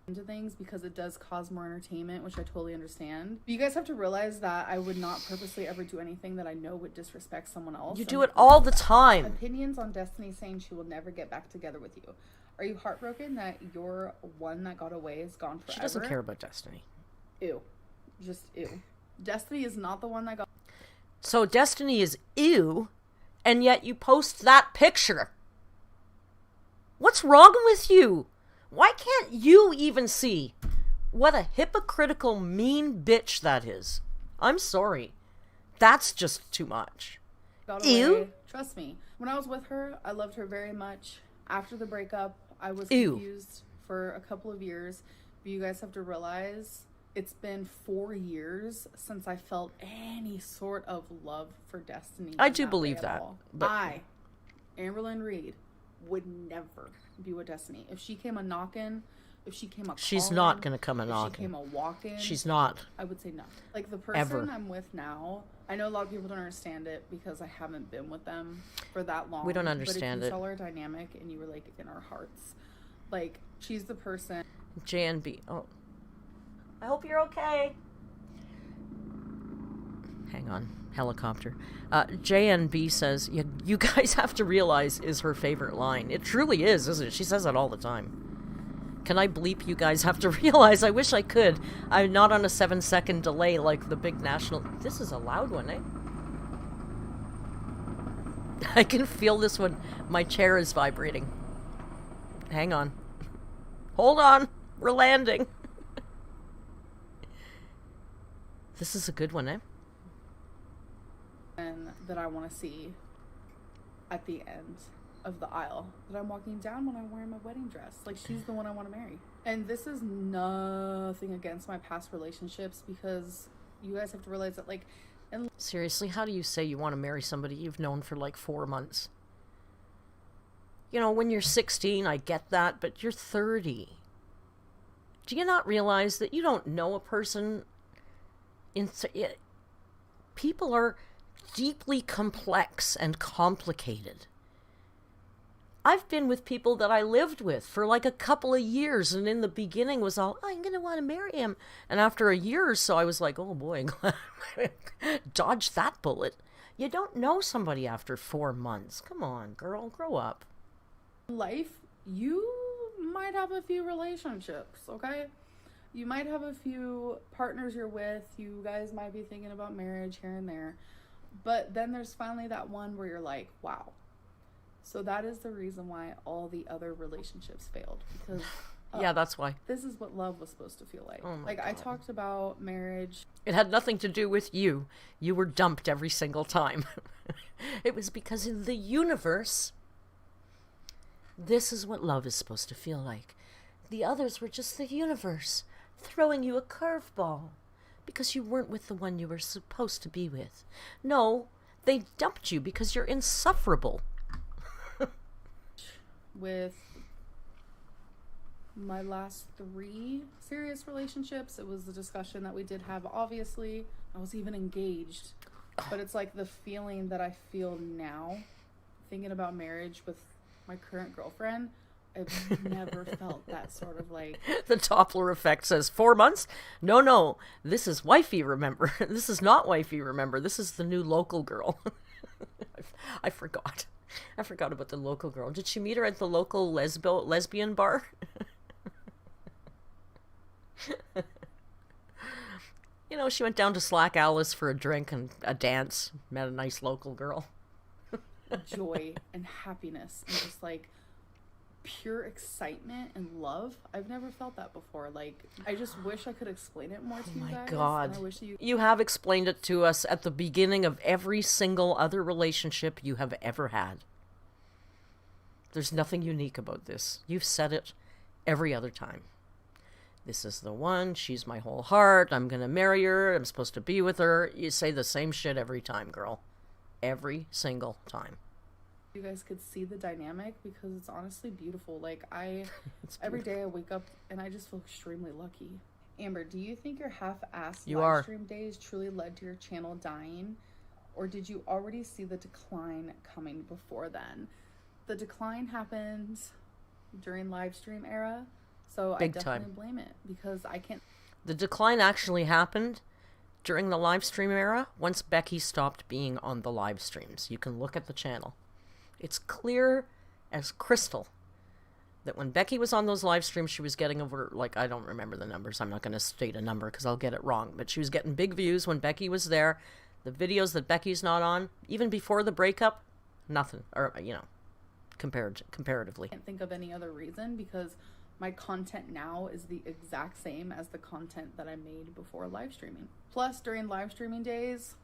S2: Into things because it does cause more entertainment, which I totally understand. But you guys have to realize that I would not purposely ever do anything that I know would disrespect someone else.
S1: You do it all the time.
S2: Opinions on Destiny saying she will never get back together with you. Are you heartbroken that your one that got away is gone forever?
S1: She doesn't care about Destiny.
S2: Ew. Just ew. Destiny is not the one that got...
S1: So Destiny is ew, and yet you post that picture. What's wrong with you? Why can't you even see what a hypocritical, mean bitch that is? I'm sorry. That's just too much.
S2: Got away. Ew. Trust me. When I was with her, I loved her very much. After the breakup, I was confused for a couple of years. But you guys have to realize it's been 4 years since I felt any sort of love for Destiny.
S1: I do believe that.
S2: But I, Amberlynn Reed, would never be with Destiny. If she came a knocking, if she came a calling,
S1: she's not going to come a knocking.
S2: If she came a walking,
S1: she's not.
S2: I would say no. Like the person I'm with now, I know a lot of people don't understand it because I haven't been with them for that long.
S1: We don't understand
S2: but if
S1: it.
S2: you saw our dynamic and you were like in our hearts, like she's the person.
S1: JNB. Oh, I hope you're okay. Hang on, helicopter. JNB says, you guys have to realize is her favorite line. It truly is, isn't it? She says that all the time. Can I bleep you guys have to realize? I wish I could. I'm not on a 7-second delay like the big national... This is a loud one, eh? I can feel this one. My chair is vibrating. Hang on. Hold on. We're landing. This is a good one, eh?
S2: And that I want to see at the end of the aisle that I'm walking down when I'm wearing my wedding dress. Like, she's the one I want to marry. And this is nothing against my past relationships because you guys have to realize that, like...
S1: Seriously, how do you say you want to marry somebody you've known for like 4 months? You know, when you're 16, I get that, but you're 30. Do you not realize that you don't know a person? People are deeply complex and complicated. I've been with people that I lived with for like a couple of years, and in the beginning was all, I'm going to want to marry him. And after a year or so, I was like, oh boy, dodge that bullet. You don't know somebody after 4 months. Come on, girl, grow up.
S2: Life, you might have a few relationships, okay? You might have a few partners you're with. You guys might be thinking about marriage here and there. But then there's finally that one where you're like, wow. So that is the reason why all the other relationships failed. Because
S1: yeah, that's why.
S2: This is what love was supposed to feel like.
S1: Oh my
S2: like,
S1: God.
S2: I talked about marriage.
S1: It had nothing to do with you. You were dumped every single time. It was because in the universe, this is what love is supposed to feel like. The others were just the universe throwing you a curveball because you weren't with the one you were supposed to be with. No, they dumped you because you're insufferable.
S2: With my last 3 serious relationships, it was the discussion that we did have. Obviously, I was even engaged, but it's like the feeling that I feel now thinking about marriage with my current girlfriend. I've never felt that sort of like...
S1: The Doppler effect says 4 months? No, this is wifey, remember. This is not wifey, remember. This is the new local girl. I forgot. I forgot about the local girl. Did she meet her at the local lesbian bar? You know, she went down to Slack Alice for a drink and a dance. Met a nice local girl.
S2: Joy and happiness and just like pure excitement and love. I've never felt that before. Like, I just wish I could explain it more to you guys.
S1: Oh my God.
S2: I wish
S1: you have explained it to us at the beginning of every single other relationship you have ever had. There's nothing unique about this. You've said it every other time. This is the one. She's my whole heart. I'm going to marry her. I'm supposed to be with her. You say the same shit every time, girl. Every single time.
S2: You guys could see the dynamic because it's honestly beautiful. Like, every day I wake up and I just feel extremely lucky. Amber, do you think your half-assed live stream days truly led to your channel dying? Or did you already see the decline coming before then? The decline happened during live stream era, so I definitely blame it because I can't...
S1: The decline actually happened during the live stream era once Becky stopped being on the live streams. You can look at the channel. It's clear as crystal that when Becky was on those live streams, she was getting over, like, I don't remember the numbers. I'm not going to state a number because I'll get it wrong. But she was getting big views when Becky was there. The videos that Becky's not on, even before the breakup, nothing. Or, you know, comparatively.
S2: I can't think of any other reason because my content now is the exact same as the content that I made before live streaming. Plus, during live streaming days,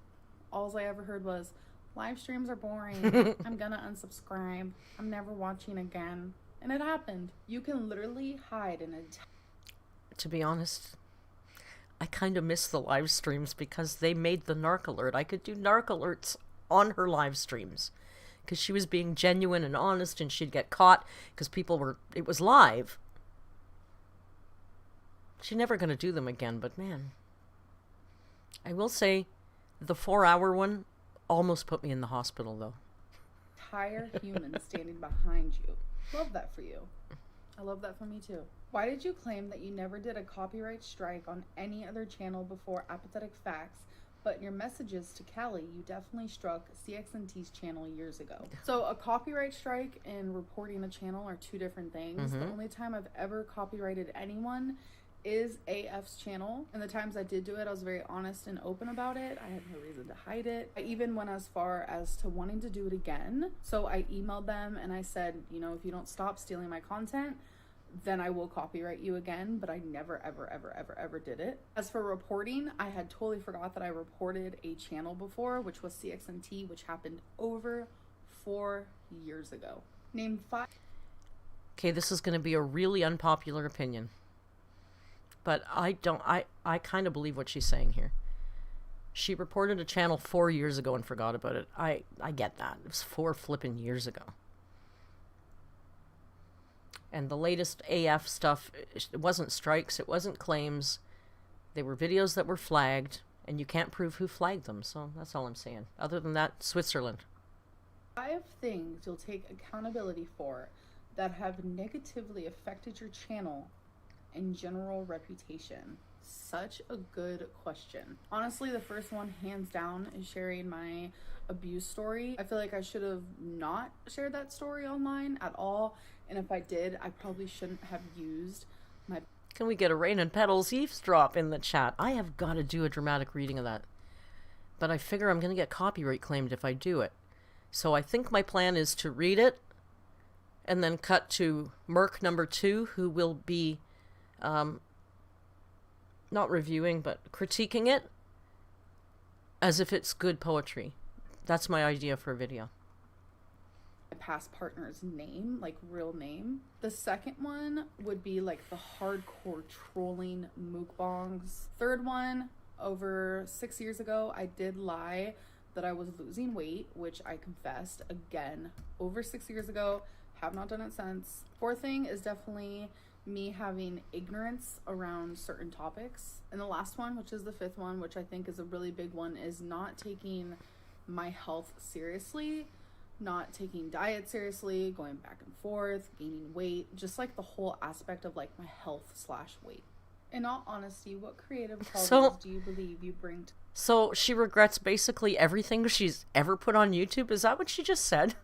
S2: all I ever heard was, live streams are boring. I'm gonna unsubscribe. I'm never watching again. And it happened. You can literally hide in a...
S1: To be honest, I kind of miss the live streams because they made the narc alert. I could do narc alerts on her live streams because she was being genuine and honest and she'd get caught because it was live. She's never gonna do them again, but man, I will say the 4-hour one almost put me in the hospital, though.
S2: Entire human standing behind you. Love that for you. I love that for me, too. Why did you claim that you never did a copyright strike on any other channel before Apathetic Facts, but in your messages to Callie, you definitely struck CXNT's channel years ago? So a copyright strike and reporting a channel are two different things. The only time I've ever copyrighted anyone is AF's channel, and the times I did do it, I was very honest and open about it. I had no reason to hide it. I even went as far as to wanting to do it again. So I emailed them and I said, you know, if you don't stop stealing my content, then I will copyright you again. But I never, ever did it. As for reporting, I had totally forgot that I reported a channel before, which was CXNT, which happened over 4 years ago. Name 5.
S1: Okay, this is going to be a really unpopular opinion. But I kind of believe what she's saying here. She reported a channel 4 years ago and forgot about it. I get that. It was 4 flipping years ago. And the latest AF stuff, it wasn't strikes, it wasn't claims. They were videos that were flagged, and you can't prove who flagged them. So that's all I'm saying. Other than that, Switzerland.
S2: 5 things you'll take accountability for that have negatively affected your channel and general reputation. Such a good question. Honestly, the first one, hands down, is sharing my abuse story. I feel like I should have not shared that story online at all, and if I did, I probably shouldn't have used my...
S1: Can we get a Rain and Petals eavesdrop in the chat? I have got to do a dramatic reading of that. But I figure I'm going to get copyright claimed if I do it. So I think my plan is to read it, and then cut to Merc number 2, who will be not reviewing, but critiquing it as if it's good poetry. That's my idea for a video.
S2: My past partner's name, like real name. The second one would be like the hardcore trolling mukbangs. Third one, over 6 years ago, I did lie that I was losing weight, which I confessed again over 6 years ago. Have not done it since. Fourth thing is definitely me having ignorance around certain topics. And the last one, which is the fifth one, which I think is a really big one, is not taking my health seriously not taking diet seriously, going back and forth, gaining weight, just like the whole aspect of like my health/weight. In all honesty, what creative qualities do you believe you bring to...
S1: So she regrets basically everything she's ever put on YouTube? Is that what she just said?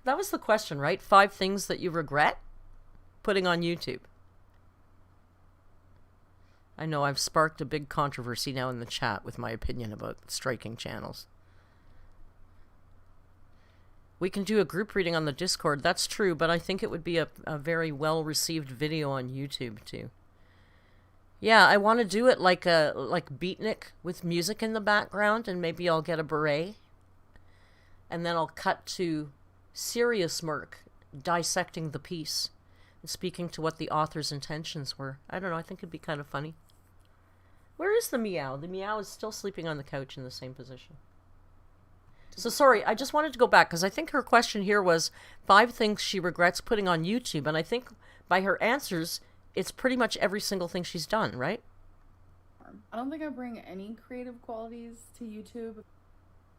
S1: That was the question, right? 5 things that you regret putting on YouTube. I know I've sparked a big controversy now in the chat with my opinion about striking channels. We can do a group reading on the Discord, that's true, but I think it would be a very well-received video on YouTube, too. Yeah, I want to do it like beatnik with music in the background, and maybe I'll get a beret. And then I'll cut to serious Merc dissecting the piece and speaking to what the author's intentions were. I don't know, I think it'd be kind of funny. Where is the meow? The meow is still sleeping on the couch in the same position. So sorry, I just wanted to go back because I think her question here was 5 things she regrets putting on YouTube, and I think by her answers, it's pretty much every single thing she's done, right?
S2: I don't think I bring any creative qualities to YouTube.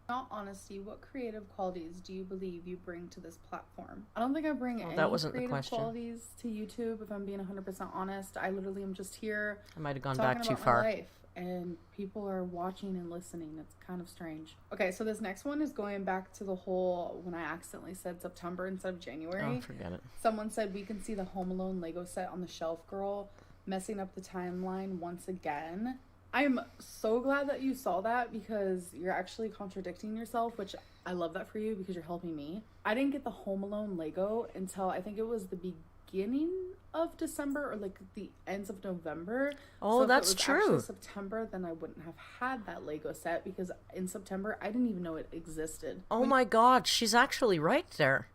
S2: In all honesty, what creative qualities do you believe you bring to this platform? I don't think I bring any creative qualities to YouTube, if I'm being 100% honest. I literally am just here.
S1: I might have gone back too far.
S2: My life, and people are watching and listening. It's kind of strange. Okay, so this next one is going back to the whole when I accidentally said September instead of January.
S1: Oh, forget it.
S2: Someone said we can see the Home Alone Lego set on the shelf, girl, messing up the timeline once again. I'm so glad that you saw that because you're actually contradicting yourself, which I love that for you because you're helping me. I didn't get the Home Alone Lego until I think it was the beginning of December or like the ends of November.
S1: Oh, so that's true. If it was
S2: actually September, then I wouldn't have had that Lego set because in September, I didn't even know it existed.
S1: Oh my God, she's actually right there.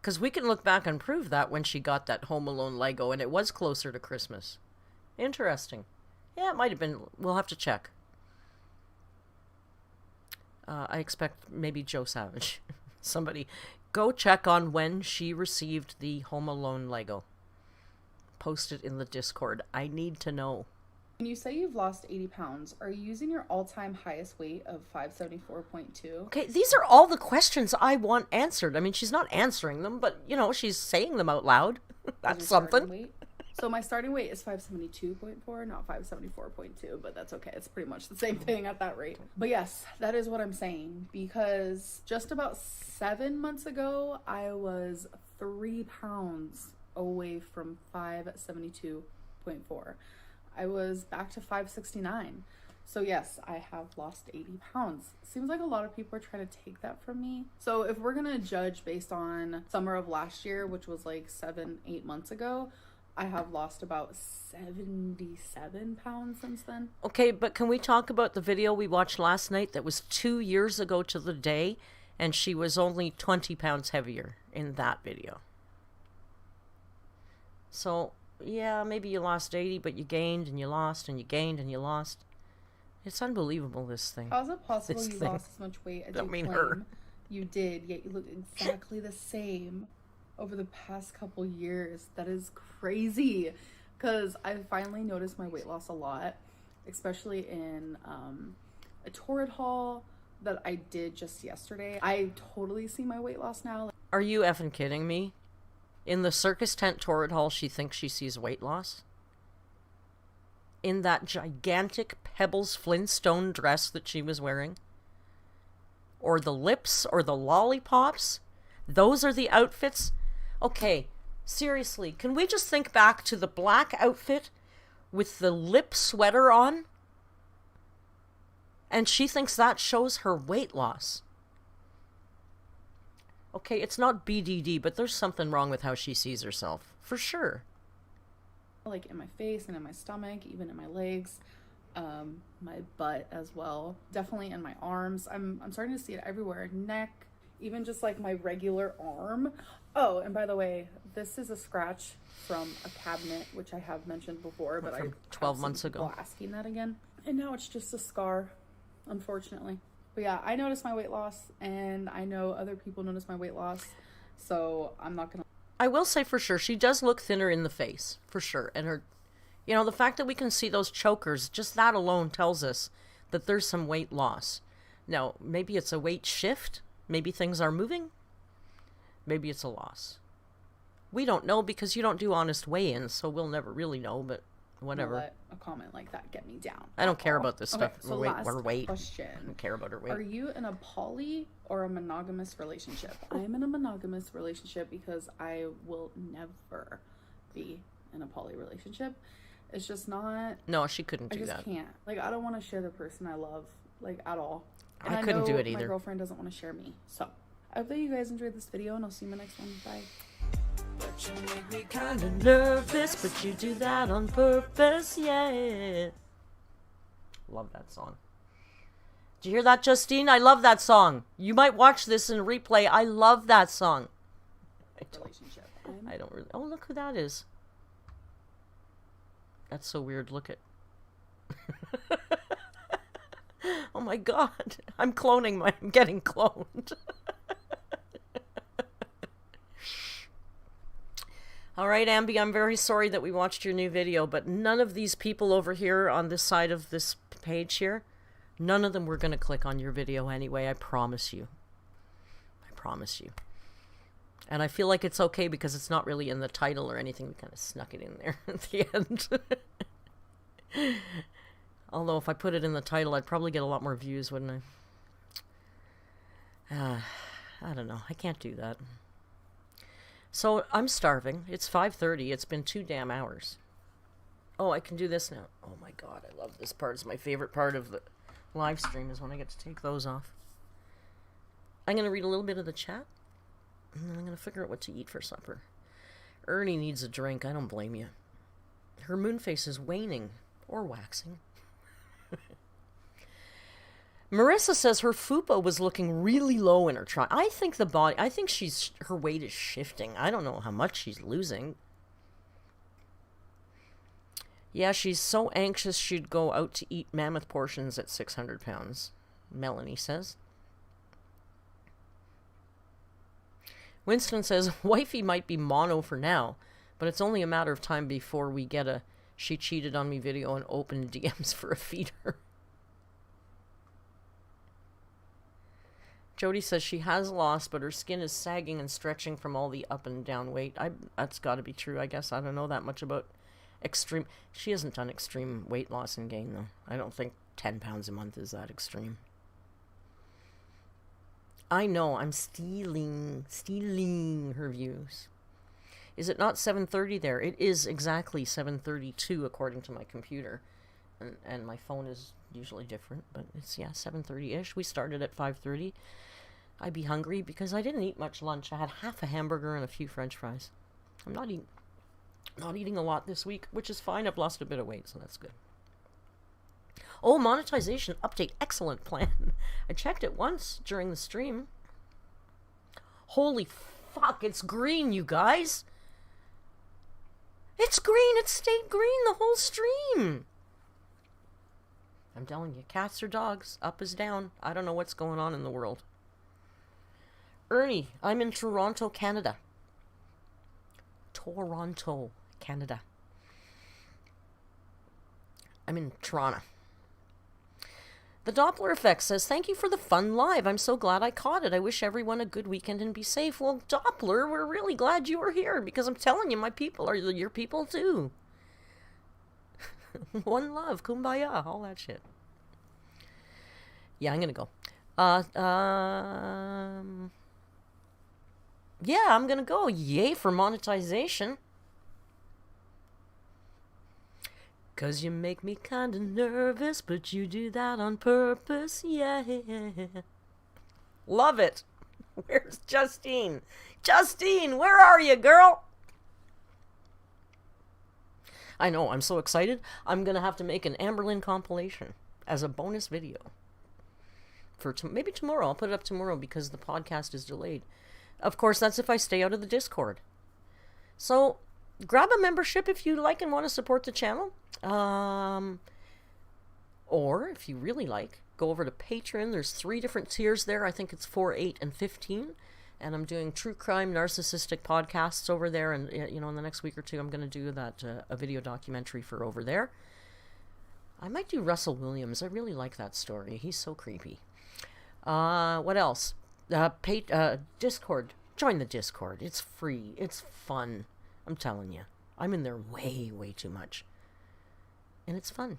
S1: Because we can look back and prove that when she got that Home Alone Lego and it was closer to Christmas. Interesting. Yeah, it might have been. We'll have to check. I expect maybe Joe Savage. Somebody go check on when she received the Home Alone Lego. Post it in the Discord. I need to know.
S2: When you say you've lost 80 pounds, are you using your all-time highest weight of 574.2?
S1: Okay, these are all the questions I want answered. I mean, she's not answering them, but, you know, she's saying them out loud. That's something.
S2: So my starting weight is 572.4, not 574.2, but that's okay. It's pretty much the same thing at that rate. But yes, that is what I'm saying, because just about 7 months ago, I was 3 pounds away from 572.4. I was back to 569. So yes, I have lost 80 pounds. Seems like a lot of people are trying to take that from me. So if we're gonna judge based on summer of last year, which was like 7-8 months ago, I have lost about 77 pounds since then.
S1: Okay, but can we talk about the video we watched last night that was 2 years ago to the day, and she was only 20 pounds heavier in that video? So, yeah, maybe you lost 80, but you gained and you lost and you gained and you lost. It's unbelievable, this thing.
S2: How is it possible you lost as much weight as you claim you did, yet you look exactly the same over the past couple years? That is crazy, because I finally noticed my weight loss a lot, especially in a torrid haul that I did just yesterday. I totally see my weight loss now.
S1: Are you effing kidding me? In the circus tent torrid haul, she thinks she sees weight loss? In that gigantic Pebbles Flintstone dress that she was wearing? Or the lips or the lollipops? Those are the outfits? Okay, seriously, can we just think back to the black outfit with the lip sweater on? And she thinks that shows her weight loss. Okay, it's not BDD, but there's something wrong with how she sees herself, for sure.
S2: Like in my face and in my stomach, even in my legs, my butt as well. Definitely in my arms. I'm starting to see it everywhere. Neck, even just like my regular arm. Oh, and by the way, this is a scratch from a cabinet, which I have mentioned before, but
S1: from 12 months ago.
S2: Asking that again. And now it's just a scar, unfortunately. But yeah, I noticed my weight loss, and I know other people notice my weight loss, so I'm not gonna...
S1: I will say for sure, she does look thinner in the face, for sure. And her, you know, the fact that we can see those chokers, just that alone tells us that there's some weight loss. Now, maybe it's a weight shift. Maybe things are moving. Maybe it's a loss. We don't know because you don't do honest weigh-ins, so we'll never really know, but whatever.
S2: Don't let a comment like that get me down.
S1: I don't care about this stuff.
S2: Okay, so
S1: Her weight.
S2: question.
S1: I don't care about her weight.
S2: Are you in a poly or a monogamous relationship? I am in a monogamous relationship because I will never be in a poly relationship. It's just not...
S1: No, she couldn't do that.
S2: I just can't. Like, I don't want to share the person I love, like, at all. And
S1: I couldn't do it either.
S2: My girlfriend doesn't want to share me. So, I hope that you guys enjoyed this video, and I'll see you in the next one. Bye.
S3: But you make me
S1: Kinda nervous, but you do that on purpose, yeah. Love that song. Did you hear that, Justine? I love that song. You might watch this in replay. I love that song.
S2: Relationship.
S1: I don't really... Oh, look who that is. That's so weird. Look at... Oh my god. I'm getting cloned. Alright, Ambi, I'm very sorry that we watched your new video, but none of these people over here on this side of this page here, none of them were going to click on your video anyway, I promise you. I promise you. And I feel like it's okay because it's not really in the title or anything. We kind of snuck it in there at the end. Although if I put it in the title, I'd probably get a lot more views, wouldn't I? I don't know. I can't do that. So, I'm starving. It's 5:30. It's been 2 damn hours. Oh, I can do this now. Oh my god, I love this part. It's my favorite part of the live stream is when I get to take those off. I'm going to read a little bit of the chat. And then I'm going to figure out what to eat for supper. Ernie needs a drink. I don't blame you. Her moon face is waning. Or waxing. Marissa says her fupa was looking really low in her trial. I think her weight is shifting. I don't know how much she's losing. Yeah, she's so anxious she'd go out to eat mammoth portions at 600 pounds, Melanie says. Winston says, wifey might be mono for now, but it's only a matter of time before we get a she cheated on me video and open DMs for a feeder. Jody says she has lost, but her skin is sagging and stretching from all the up and down weight. That's got to be true, I guess. I don't know that much about extreme... She hasn't done extreme weight loss and gain, though. I don't think 10 pounds a month is that extreme. I know, I'm stealing her views. Is it not 7:30 there? It is exactly 7:32 according to my computer. And my phone is usually different, but it's, yeah, 7:30-ish. We started at 5:30. I'd be hungry because I didn't eat much lunch. I had half a hamburger and a few french fries. I'm not eating a lot this week, which is fine. I've lost a bit of weight, so that's good. Oh, monetization update. Excellent plan. I checked it once during the stream. Holy fuck, it's green, you guys. It's green. It stayed green the whole stream. I'm telling you, cats or dogs, up is down. I don't know what's going on in the world. Ernie, I'm in Toronto, Canada. Toronto, Canada. I'm in Toronto. The Doppler Effect says, thank you for the fun live. I'm so glad I caught it. I wish everyone a good weekend and be safe. Well, Doppler, we're really glad you were here because I'm telling you, my people are your people too. One love, kumbaya, all that shit. Yeah, I'm gonna go. Yeah, I'm gonna go. Yay for monetization. 'Cause you make me kinda nervous, but you do that on purpose, yeah. Love it. Where's Justine? Justine, where are you, girl? I know, I'm so excited. I'm gonna have to make an Amberlynn compilation as a bonus video. For maybe tomorrow. I'll put it up tomorrow because the podcast is delayed. Of course, that's if I stay out of the Discord. So, grab a membership if you like and want to support the channel. Or, if you really like, go over to Patreon. There's 3 different tiers there. I think it's 4, 8, and 15. And I'm doing true crime, narcissistic podcasts over there. And, you know, in the next week or 2, I'm going to do that, a video documentary for over there. I might do Russell Williams. I really like that story. He's so creepy. What else? Discord. Join the Discord. It's free. It's fun. I'm telling you. I'm in there way, way too much. And it's fun.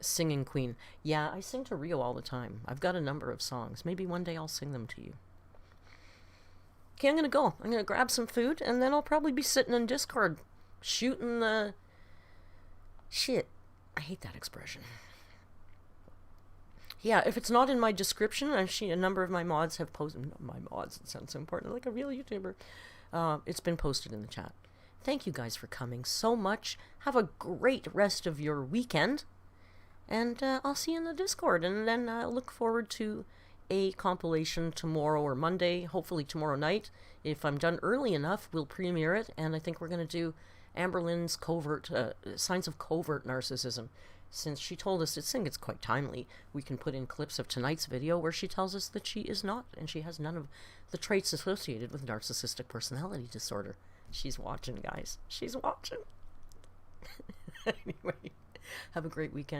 S1: Singing Queen. Yeah, I sing to Rio all the time. I've got a number of songs. Maybe one day I'll sing them to you. Okay, I'm gonna go. I'm gonna grab some food, and then I'll probably be sitting in Discord shooting the... Shit. I hate that expression. Yeah, if it's not in my description, a number of my mods have posted... My mods, it sounds so important, like a real YouTuber. It's been posted in the chat. Thank you guys for coming so much. Have a great rest of your weekend. And I'll see you in the Discord. And then look forward to a compilation tomorrow or Monday, hopefully tomorrow night. If I'm done early enough, we'll premiere it. And I think we're going to do AMBERLYNNS signs of covert narcissism. Since she told us, I think it's quite timely, we can put in clips of tonight's video where she tells us that she is not, and she has none of the traits associated with narcissistic personality disorder. She's watching, guys. She's watching. Anyway, have a great weekend.